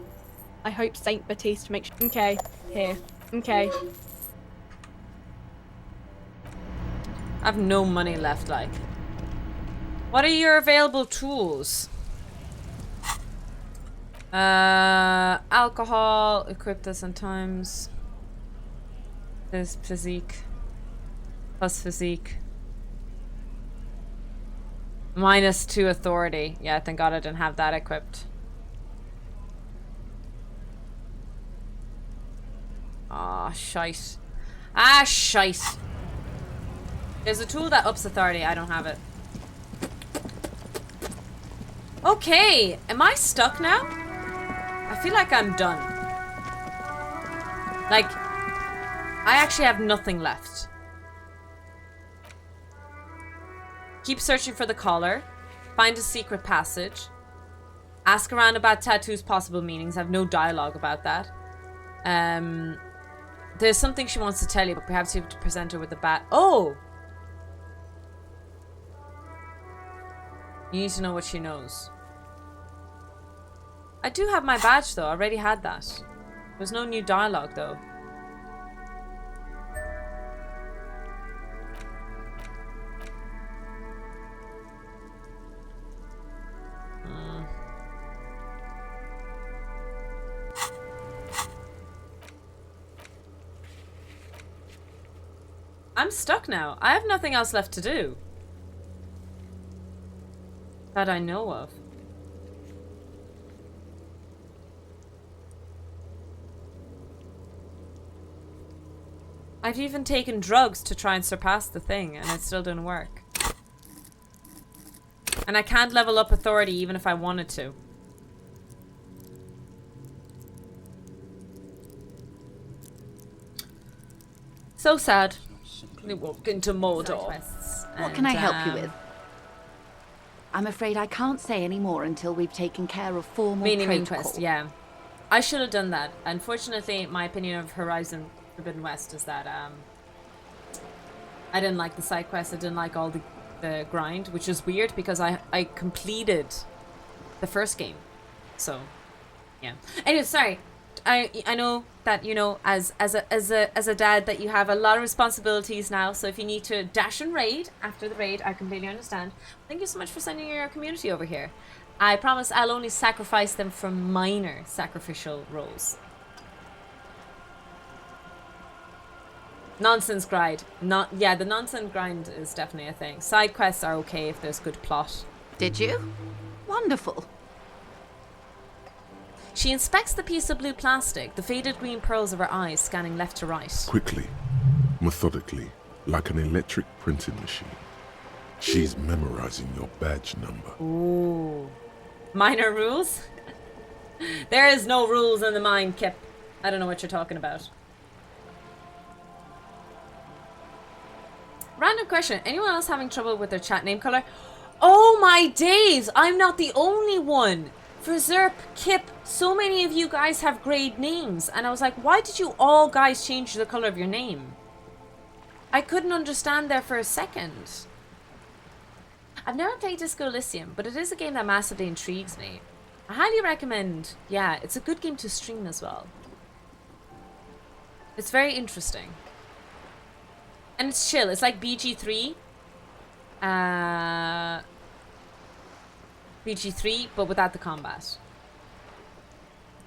I hope Saint Baptiste makes... Okay, here. Okay.
I have no money left, like. What are your available tools? Alcohol, equip this on times. There's physique. Plus physique. -2 authority. Yeah, thank God I didn't have that equipped. Ah, shite. Ah, shite. There's a tool that ups authority. I don't have it. Okay, am I stuck now? I feel like I'm done. Like, I actually have nothing left. Keep searching for the collar. Find a secret passage. Ask around about tattoos' possible meanings. I have no dialogue about that. There's something she wants to tell you, but perhaps you have to present her with a bat. Oh! You need to know what she knows. I do have my badge, though. I already had that. There's no new dialogue, though. I'm stuck now. I have nothing else left to do. That I know of. I've even taken drugs to try and surpass the thing, and it still didn't work. And I can't level up authority even if I wanted to. So sad. We walk into Mordor.
What can I help you with? I'm afraid I can't say any more until we've taken care of formal
Meaning
protocol.
quest, yeah. I should have done that. Unfortunately, my opinion of Horizon Forbidden West is that I didn't like the side quests. I didn't like all the grind, which is weird because I completed the first game. So, yeah. Anyway, sorry. I know that, you know, as a dad, that you have a lot of responsibilities now. So if you need to dash and raid after the raid, I completely understand. Thank you so much for sending your community over here. I promise I'll only sacrifice them for minor sacrificial roles. Nonsense grind. Yeah, the nonsense grind is definitely a thing. Side quests are okay if there's good plot.
Did you? Wonderful.
She inspects the piece of blue plastic, the faded green pearls of her eyes scanning left to right.
Quickly, methodically, like an electric printing machine. She's memorizing your badge number.
Ooh. Minor rules? There is no rules in the mine, Kip. I don't know what you're talking about. Random question. Anyone else having trouble with their chat name color? Oh my days! I'm not the only one! For Zerp, Kip, so many of you guys have grade names. And I was like, why did you all guys change the color of your name? I couldn't understand there for a second. I've never played Disco Elysium, but it is a game that massively intrigues me. I highly recommend. Yeah, it's a good game to stream as well. It's very interesting. And it's chill. It's like BG3. BG3, but without the combat.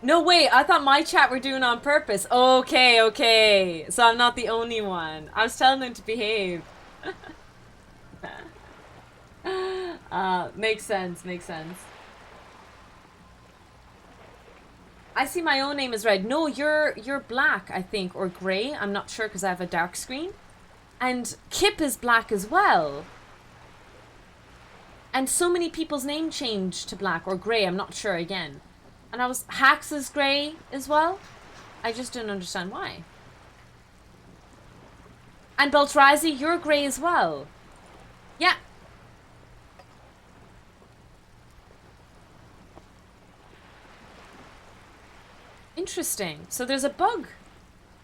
No, wait. I thought my chat were doing on purpose. Okay, okay. So I'm not the only one. I was telling them to behave. Makes sense, makes sense. I see my own name is red. No, you're black, I think, or grey. I'm not sure because I have a dark screen. And Kip is black as well. And so many people's name changed to black or grey. I'm not sure again. And Hax is grey as well. I just didn't understand why. And Beltrazi, you're grey as well. Yeah. Interesting. So there's a bug.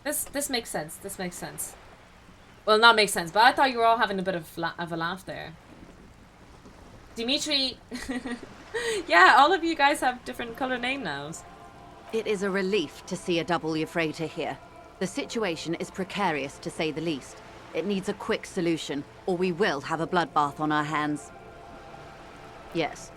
This makes sense. This makes sense. Well, not makes sense, but I thought you were all having a bit of a laugh there. Dimitri. Yeah, all of you guys have different color name names.
It is a relief to see a W freighter here. The situation is precarious, to say the least. It needs a quick solution, or we will have a bloodbath on our hands. Yes.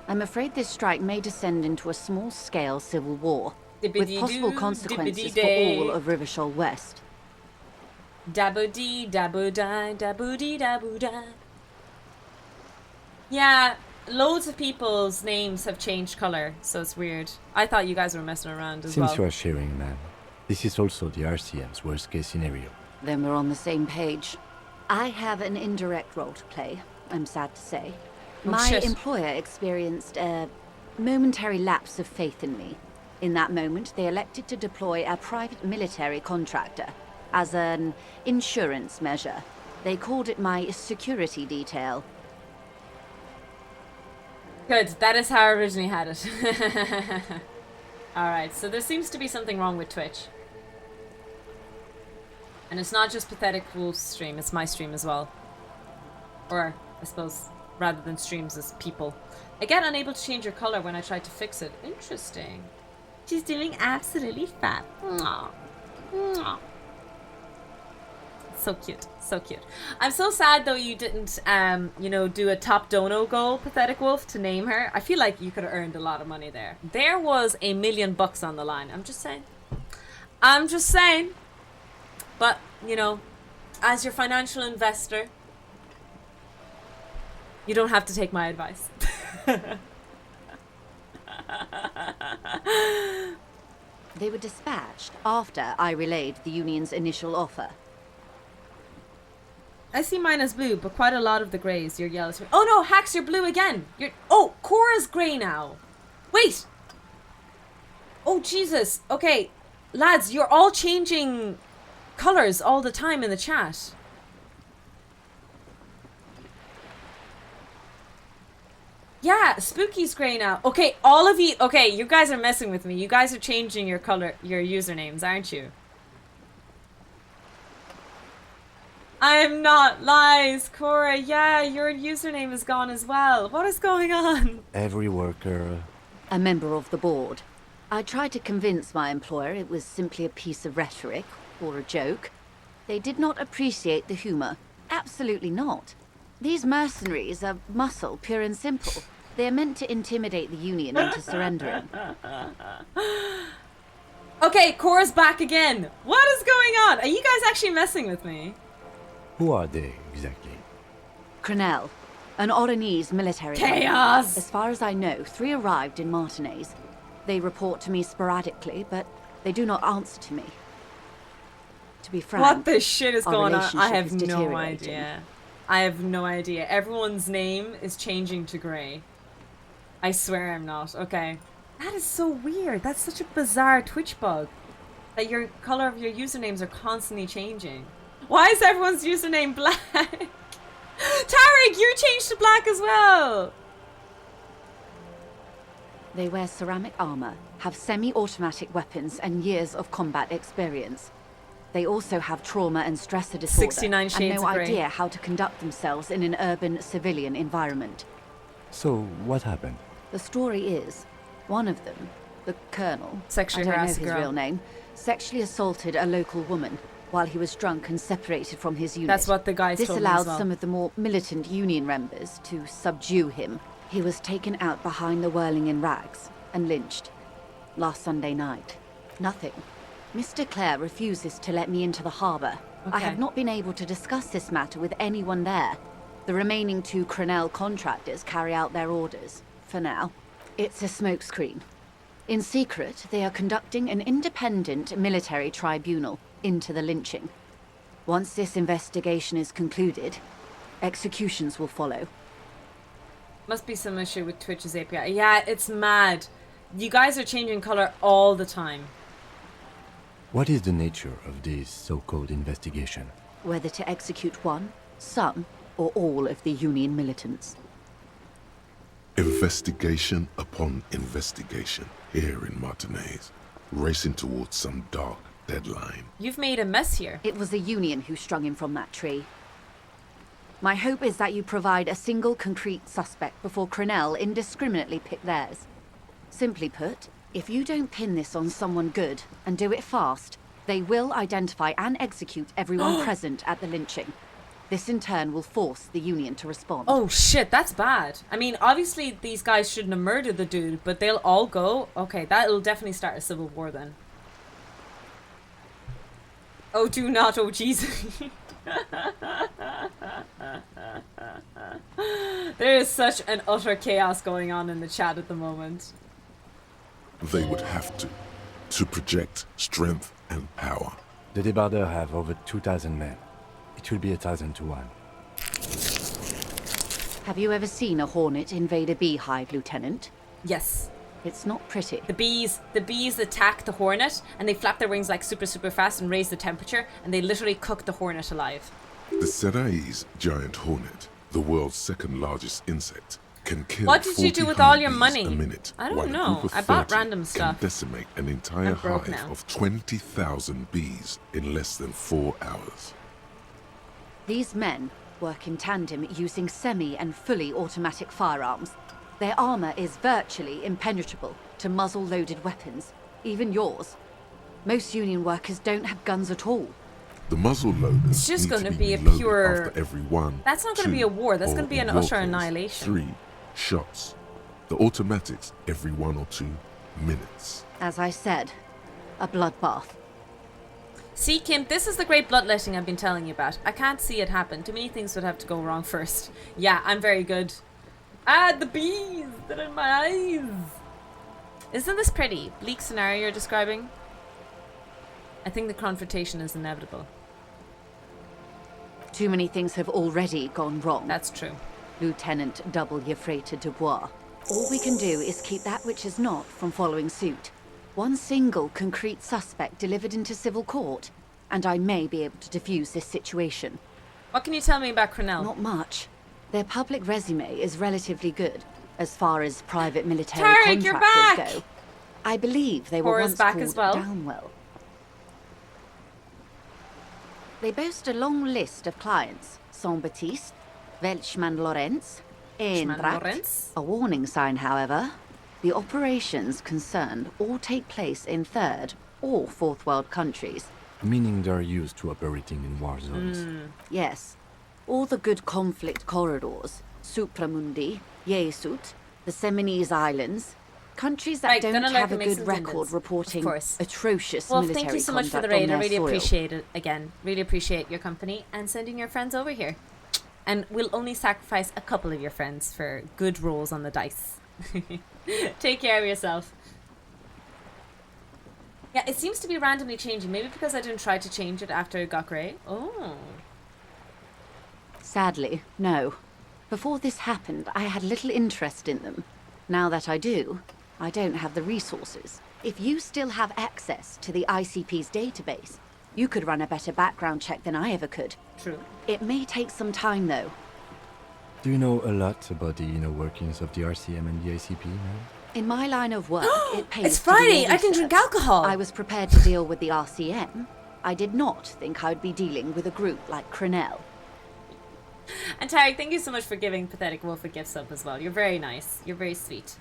I'm afraid this strike may descend into a small-scale civil war, with possible consequences for all of Rivershoal West.
Daboo-dee, daboo-die, daboo-dee, daboo-die. Yeah, loads of people's names have changed color, so it's weird. I thought you guys were messing around as well.
Since you are sharing, man, this is also the RCM's worst-case scenario.
Then we're on the same page. I have an indirect role to play, I'm sad to say. My employer experienced a momentary lapse of faith in me. In that moment, they elected to deploy a private military contractor as an insurance measure. They called it my security detail.
Good, that is how I originally had it. Alright, so there seems to be something wrong with Twitch. And it's not just Pathetic Wolf's stream, it's my stream as well. Or, I suppose, rather than streams, as people. Again, unable to change your color when I tried to fix it. Interesting. She's doing absolutely fab. Mwah. Mwah. So cute, so cute. I'm so sad though you didn't, you know, do a top dono goal, Pathetic Wolf, to name her. I feel like you could have earned a lot of money there. There was $1 million on the line. I'm just saying. I'm just saying. But, you know, as your financial investor, you don't have to take my advice.
They were dispatched after I relayed the union's initial offer.
I see mine as blue, but quite a lot of the greys. You're yellow. Oh no, Hax, you're blue again. Oh, Cora's grey now. Wait. Oh Jesus. Okay, lads, you're all changing colors all the time in the chat. Yeah, Spooky's grey now. Okay, all of you... Okay, you guys are messing with me. You guys are changing your color, your usernames, aren't you? I'm not. Lies, Cora. Yeah, your username is gone as well. What is going on?
Every worker...
A member of the board. I tried to convince my employer it was simply a piece of rhetoric, or a joke. They did not appreciate the humor. Absolutely not. These mercenaries are muscle, pure and simple. They are meant to intimidate the Union into surrendering.
Okay, Cora's back again. What is going on? Are you guys actually messing with me?
Who are they, exactly?
Crenell, an Oranese military...
Chaos!
As far as I know, 3 arrived in Martinez. They report to me sporadically, but they do not answer to me. To be frank,
what the shit is
our
going on? I have
relationship is
no
deteriorating.
idea. I have no idea. Everyone's name is changing to grey. I swear I'm not. Okay. That is so weird. That's such a bizarre Twitch bug. That your color of your usernames are constantly changing. Why is everyone's username black? Tarek, you changed to black as well!
They wear ceramic armor, have semi-automatic weapons, and years of combat experience. They also have trauma and stressor disorder,
69 shades
and no
of grey.
idea how to conduct themselves in an urban civilian environment.
So, what happened?
The story is, one of them, the Colonel,
Sexually
I don't know
harassed
his
a girl.
real name, sexually assaulted a local woman while he was drunk and separated from his unit.
That's what the guys
This
told me as
allowed
well.
some of the more militant Union members to subdue him. He was taken out behind the whirling in rags and lynched last Sunday night. Nothing. Mr. Clare refuses to let me into the harbour. I
Okay.
have not been able to discuss this matter with anyone there. The remaining 2 Crenell contractors carry out their orders, for now. It's a smokescreen. In secret, they are conducting an independent military tribunal into the lynching. Once this investigation is concluded, executions will follow.
Must be some issue with Twitch's API. Yeah, it's mad. You guys are changing color all the time.
What is the nature of this so-called investigation?
Whether to execute one, some, or all of the Union militants.
Investigation upon investigation here in Martinez, racing towards some dark deadline.
You've made a mess here.
It was the Union who strung him from that tree. My hope is that you provide a single concrete suspect before Crenell indiscriminately pick theirs. Simply put, if you don't pin this on someone good, and do it fast, they will identify and execute everyone present at the lynching. This in turn will force the Union to respond.
Oh shit, that's bad. I mean, obviously these guys shouldn't have murdered the dude, but they'll all go. Okay, that'll definitely start a civil war then. Oh, do not, oh Jesus. There is such an utter chaos going on in the chat at the moment.
They would have to project strength and power.
The Debardeurs have over 2,000 men. It will be 1,000 to 1.
Have you ever seen a hornet invade a beehive, Lieutenant?
Yes.
It's not pretty.
The bees attack the hornet and they flap their wings like super fast and raise the temperature and they literally cook the hornet alive.
The Seraï's giant hornet, the world's second largest insect, can kill
What did you do
40
with all your
honeybees
money?
a minute,
I don't
while a
know.
group of
I bought
30
random stuff.
Can decimate an entire
I'm broke
hive
now.
of 20,000 bees in less than 4 hours.
These men work in tandem using semi and fully automatic firearms. Their armor is virtually impenetrable to muzzle-loaded weapons, even yours. Most Union workers don't have guns at all.
The muzzle loaders
It's just
need
going to
to
be a
reloaded
pure...
after every 1,
That's not going to
2,
be a war. That's
or
going to be an
in your
utter
case,
annihilation.
3 shots. The automatics every 1 or 2 minutes.
As I said, a bloodbath.
See, Kim, this is the great bloodletting I've been telling you about. I can't see it happen. Too many things would have to go wrong first. Yeah, I'm very good. Ah, the bees! They're in my eyes! Isn't this pretty? Bleak scenario you're describing? I think the confrontation is inevitable.
Too many things have already gone wrong.
That's true.
Lieutenant W. Freighter Dubois. All we can do is keep that which is not from following suit. One single concrete suspect delivered into civil court, and I may be able to defuse this situation.
What can you tell me about Crenell?
Not much. Their public resume is relatively good. As far as private military
Tarek, you're
contractors
back!
go, I believe they were
Cora's
once
back
called
as well.
Downwell. They boast a long list of clients. Saint-Baptiste, Welchman Lorenz, Eintracht. A warning sign, however. The operations concerned all take place in third or fourth world countries.
Meaning they're used to operating in war zones.
Yes. All the good conflict corridors, Supramundi, Yesut, the Seminese Islands, countries that don't have a good record reporting atrocious
Well,
military
thank you so much for the
conduct on
raid. I
their
really
soil.
appreciate it. Again, really appreciate your company and sending your friends over here. And we'll only sacrifice a couple of your friends for good rolls on the dice. Take care of yourself. Yeah, it seems to be randomly changing. Maybe because I didn't try to change it after it got grey. Oh.
Sadly, no. Before this happened, I had little interest in them. Now that I do, I don't have the resources. If you still have access to the ICP's database, you could run a better background check than I ever could.
True.
It may take some time, though.
Do you know a lot about the inner workings of the RCM and the ICP now?
In my line of work, it pays
It's
to do
Friday!
more
I can drink
research.
alcohol!
I was prepared to deal with the RCM. I did not think I'd be dealing with a group like Crenell.
And Tarek, thank you so much for giving Pathetic Wolf a gift sub as well. You're very nice. You're very sweet.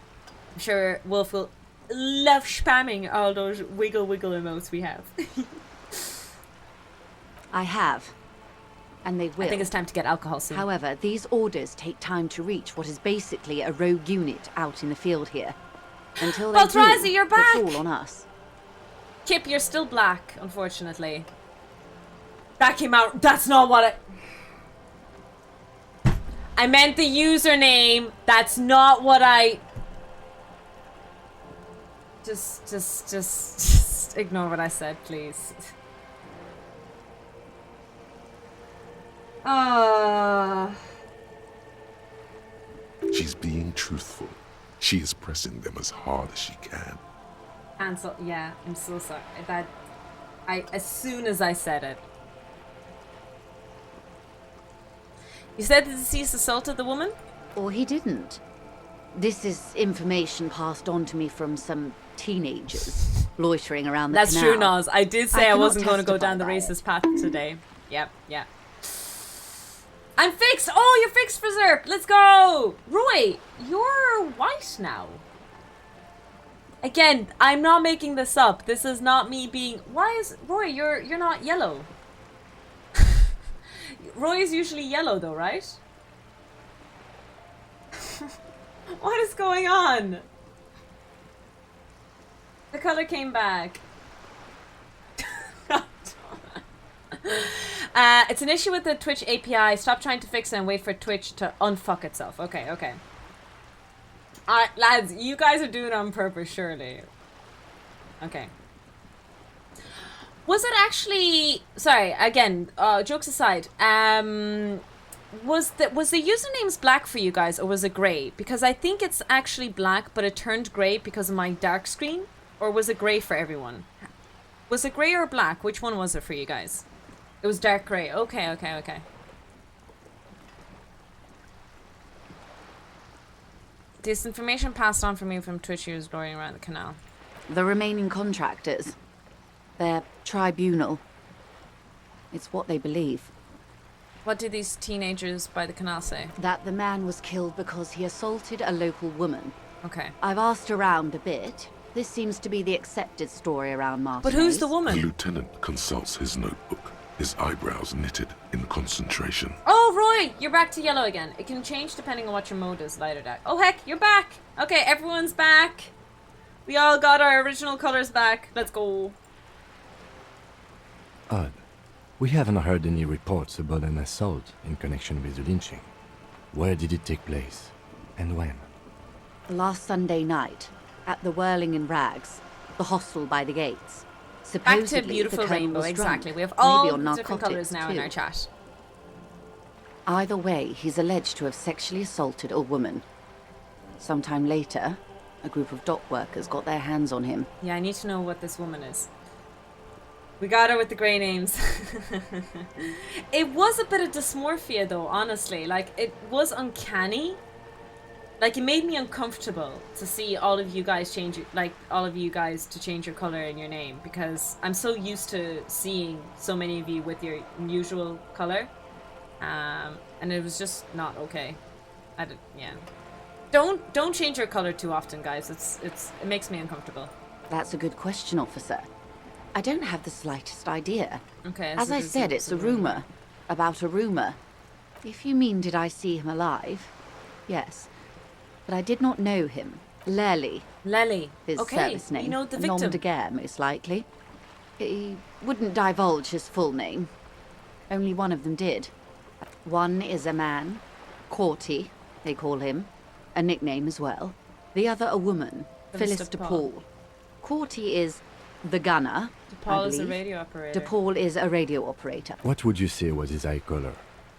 I'm sure Wolf will love spamming all those wiggle emotes we have.
I have. And they will.
I think it's time to get alcohol soon.
However, these orders take time to reach what is basically a rogue unit out in the field here. Until they
Baltrazi,
do,
you're back!
it's all on us.
Kip, you're still black, unfortunately. That came out. That's not what I meant the username. That's not what I... Just ignore what I said, please.
She's being truthful. She is pressing them as hard as she can.
Cancel. Yeah, I'm so sorry. As soon as I said it. You said the deceased assaulted the woman?
Or he didn't. This is information passed on to me from some teenagers loitering around the
That's
canal.
true, Noz. I did say I
cannot
wasn't going to go
testify
down the
by it.
racist path today. Yep. I'm fixed! Oh, you're fixed for Zerp! Let's go! Roy, you're white now. Again, I'm not making this up. This is not me being... Why is... Roy, you're not yellow. Roy is usually yellow though, right? What is going on? The color came back. It's an issue with the Twitch API. Stop trying to fix it and wait for Twitch to unfuck itself. Okay. Alright, lads, you guys are doing it on purpose, surely. Okay. Was it actually... Sorry, again, jokes aside. Was the usernames black for you guys, or was it grey? Because I think it's actually black, but it turned grey because of my dark screen. Or was it grey for everyone? Was it grey or black? Which one was it for you guys? It was dark grey. Okay. This information passed on for me from Twitch users going around the canal.
The remaining contractors. Their tribunal. It's what they believe.
What did these teenagers by the canal say?
That the man was killed because he assaulted a local woman.
Okay.
I've asked around a bit. This seems to be the accepted story around Martinez.
But who's the
The
woman?
lieutenant consults his notebook, his eyebrows knitted in concentration.
Oh, Roy, you're back to yellow again. It can change depending on what your mode is, light or dark. Oh, heck, you're back. Okay, everyone's back. We all got our original colors back. Let's go.
Odd. We haven't heard any reports about an assault in connection with the lynching. Where did it take place? And when?
Last Sunday night, at the Whirling in Rags, the hostel by the gates. Supposedly,
Back to beautiful
the colonel
rainbow,
was
exactly.
drunk,
We have
maybe
all
on
the different
narcotics
colors now in
too.
our chat.
Either way, he's alleged to have sexually assaulted a woman. Sometime later, a group of dock workers got their hands on him.
Yeah, I need to know what this woman is. We got her with the grey names. It was a bit of dysmorphia though, honestly. Like, it was uncanny. Like, it made me uncomfortable to see all of you guys change, all of you guys to change your color in your name, because I'm so used to seeing so many of you with your usual color, and it was just not okay. Yeah. Don't change your color too often, guys. It makes me uncomfortable.
That's a good question, officer. I don't have the slightest idea.
Okay.
As I said, it's a rumor. About a rumor. If you mean, did I see him alive? Yes. But I did not know him. Lely. His service name.
You know the victim.
Nom de guerre, most likely. He wouldn't divulge his full name. Only one of them did. One is a man. Corty, they call him. A nickname as well. The other a woman. Phyllis DePaul. Corty is the gunner.
DePaul is a radio operator.
DePaul is a radio operator.
What would you say was his eye color?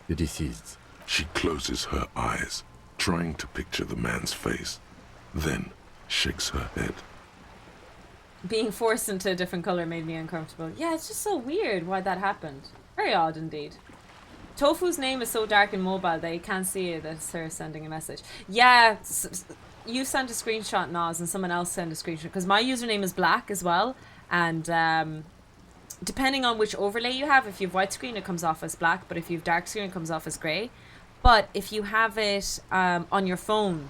The deceased.
She closes her eyes, trying to picture the man's face, then shakes her head.
Being forced into a different color made me uncomfortable. Yeah, it's just so weird why that happened. Very odd indeed. Tofu's name is so dark and mobile that you can't see it as her sending a message. Yeah, you sent a screenshot, Nas, and someone else sent a screenshot, because my username is black as well, and depending on which overlay you have, if you have white screen it comes off as black, but if you have dark screen it comes off as grey. But if you have it on your phone,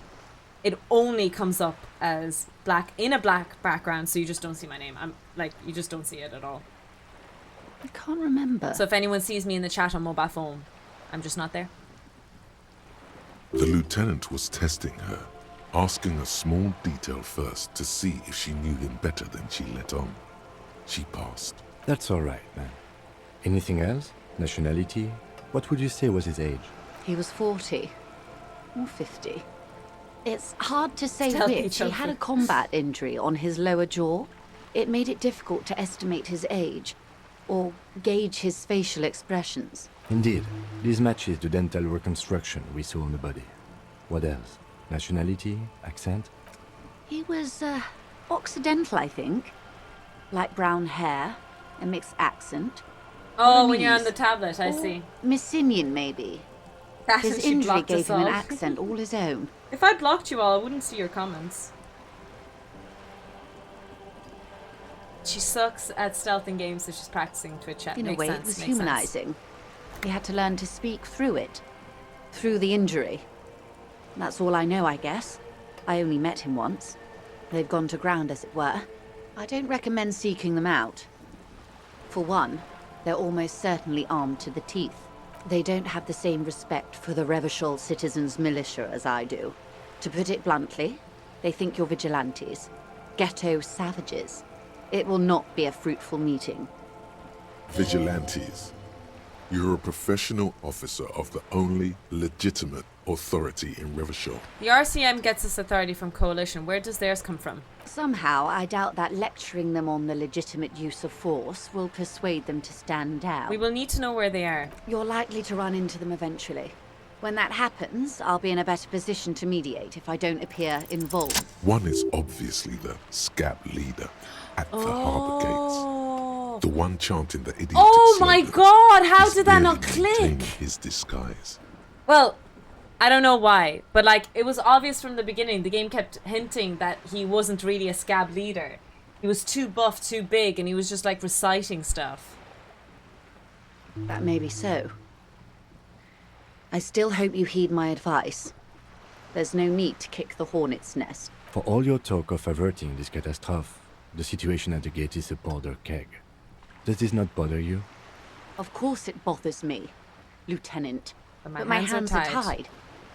it only comes up as black in a black background, so you just don't see my name. You just don't see it at all.
I can't remember.
So if anyone sees me in the chat on mobile phone, I'm just not there.
The lieutenant was testing her, asking a small detail first to see if she knew him better than she let on. She passed.
That's all right, man. Anything else? Nationality? What would you say was his age?
He was 40. Or 50. It's hard to say which. He had a combat injury on his lower jaw. It made it difficult to estimate his age, or gauge his facial expressions.
Indeed. This matches the dental reconstruction we saw on the body. What else? Nationality? Accent?
He was, Occidental, I think. Light brown hair, a mixed accent.
Oh, when you're on the tablet, I see.
Mycenaean, maybe. His injury gave him an accent all his own.
If I blocked you all, I wouldn't see your comments. She sucks at stealth in games, so she's practicing Twitch chat.
In a way, it was humanizing. He had to learn to speak through it. Through the injury. That's all I know, I guess. I only met him once. They've gone to ground, as it were. I don't recommend seeking them out. For one, they're almost certainly armed to the teeth. They don't have the same respect for the Revachol citizens' militia as I do. To put it bluntly, they think you're vigilantes. Ghetto savages. It will not be a fruitful meeting.
Vigilantes. You're a professional officer of the only legitimate authority in Revachol.
The RCM gets its authority from Coalition. Where does theirs come from?
Somehow, I doubt that lecturing them on the legitimate use of force will persuade them to stand down.
We will need to know where they are.
You're likely to run into them eventually. When that happens, I'll be in a better position to mediate if I don't appear involved.
One is obviously the scab leader at the harbour gates. The one chanting the idiotic
Oh my god, how
He's
did that not
merely
click?
maintaining his disguise.
Well, I don't know why, but it was obvious from the beginning. The game kept hinting that he wasn't really a scab leader. He was too buff, too big, and he was just reciting stuff.
That may be so. I still hope you heed my advice. There's no need to kick the hornet's nest.
For all your talk of averting this catastrophe, the situation at the gate is a powder keg. Does this not bother you?
Of course it bothers me, Lieutenant.
But
my hands are tied.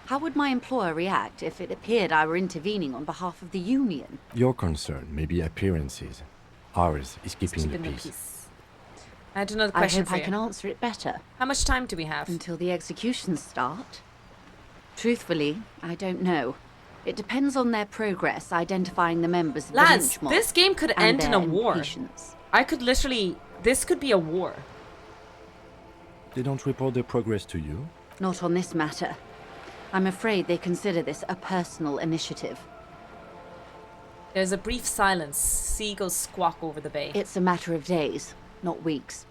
How would my employer react if it appeared I were intervening on behalf of the Union?
Your concern may be appearances. Ours is keeping the peace.
I had another question for you.
I hope I can answer it better.
How much time do we have?
Until the executions start. Truthfully, I don't know. It depends on their progress identifying the members of the lynch mob.
This game could end in a war.
Impatience.
I could literally... This could be a war.
They don't report their progress to you?
Not on this matter. I'm afraid they consider this a personal initiative.
There's a brief silence. Seagulls squawk over the bay.
It's a matter of days, not weeks.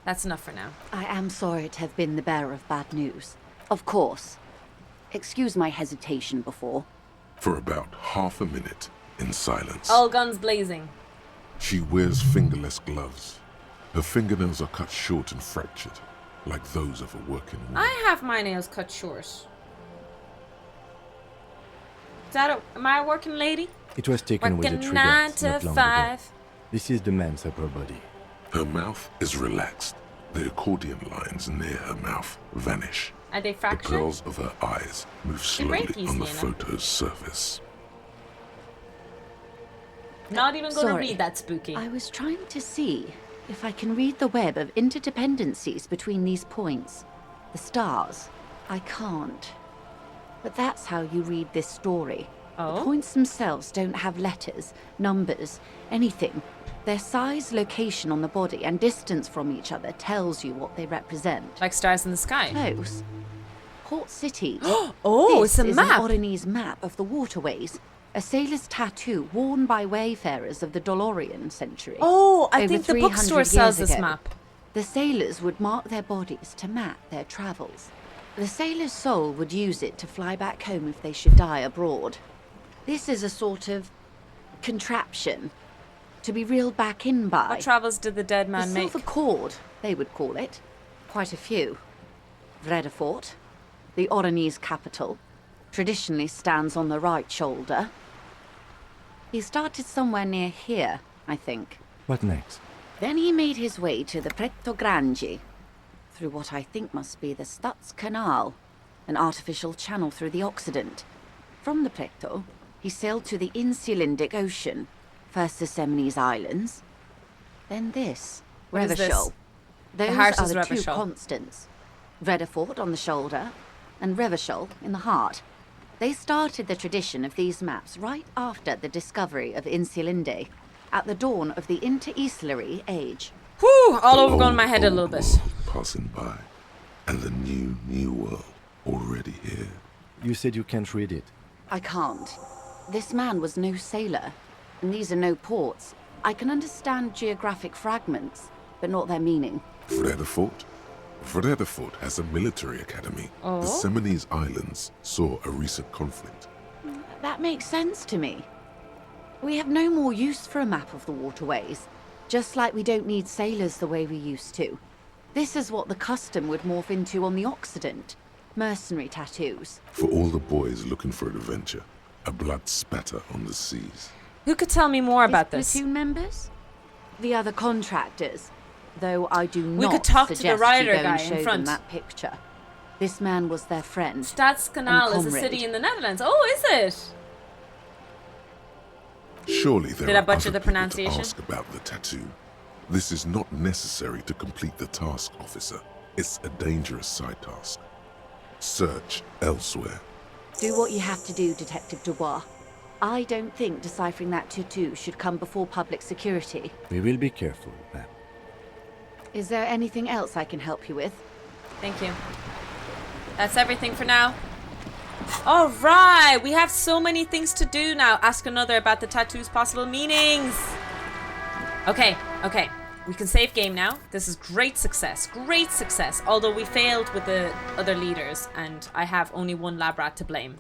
That's enough for now.
I am sorry to have been the bearer of bad news. Of course. Excuse my hesitation before.
for about half a minute in silence.
All guns blazing.
She wears fingerless gloves. Her fingernails are cut short and fractured, like those of a working woman.
I have my nails cut short. Am I a working lady?
It was taken with a
Working
trigger
9 to
not long
5.
ago. This is the man's upper body.
Her mouth is relaxed. The accordion lines near her mouth vanish.
Are they
The
fractured?
pearls of her eyes move slowly
break
on
easily
the
enough.
photo's surface.
Not even gonna
Sorry.
read that spooky.
I was trying to see if I can read the web of interdependencies between these points. The stars. I can't. But that's how you read this story.
Oh?
The points themselves don't have letters, numbers, anything. Their size, location on the body, and distance from each other tells you what they represent.
Like stars in the sky.
Close. Port City.
Oh,
This
it's a
is
map.
an Oronese map of the waterways. A sailor's tattoo worn by wayfarers of the Dolorian century.
Oh, I
Over
think the
300
bookstore
years
sells this
ago.
map.
The sailors would mark their bodies to map their travels. The sailor's soul would use it to fly back home if they should die abroad. This is a sort of contraption to be reeled back in by.
What travels did the dead man
the
make?
silver cord, they would call it. Quite a few. Vredefort, the Oronese capital, traditionally stands on the right shoulder. He started somewhere near here, I think.
What next?
Then he made his way to the Pretto Grande, through what I think must be the Stutz Canal, an artificial channel through the Occident. From the Pretto, he sailed to the Insulindic Ocean, first the Semines Islands, then this,
What is this?
Revachol.
The
Those
heart
are
is
the two
Revachol.
constants. Vredefort on the shoulder, and Revachol in the heart. They started the tradition of these maps right after the discovery of Insulinde, at the dawn of the Interinsulary Age.
Whew, all
The
over going
old,
my head a
old
little bit.
world passing by, and the new world already here.
You said you can't read it.
I can't. This man was no sailor, and these are no ports. I can understand geographic fragments, but not their meaning.
Vredefort? Vredefort has a military academy.
Oh?
The Semines Islands saw a recent conflict.
That makes sense to me. We have no more use for a map of the waterways, just like we don't need sailors the way we used to. This is what the custom would morph into on the Occident. Mercenary tattoos.
For all the boys looking for adventure, a blood spatter on the seas.
Who could tell me more about this?
Platoon members? The other contractors. Though I do
We
not
could talk to the
suggest
rider
you go
guy
and
in
show them
front.
that picture. This man was their friend.
Stadskanaal
and
is a
comrade.
city in the Netherlands. Oh, is it?
Surely there
Did I
are
butcher
other
the
people
pronunciation?
to ask about the tattoo. This is not necessary to complete the task, officer. It's a dangerous side task. Search elsewhere.
Do what you have to do, Detective Dubois. I don't think deciphering that tattoo should come before public security.
We will be careful, ma'am.
Is there anything else I can help you with?
Thank you. That's everything for now. All right, we have so many things to do now. Ask another about the tattoo's possible meanings. Okay. We can save game now. This is great success. Although we failed with the other leaders, and I have only one lab rat to blame.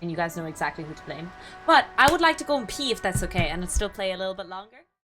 And you guys know exactly who to blame. But I would like to go and pee if that's okay, and still play a little bit longer.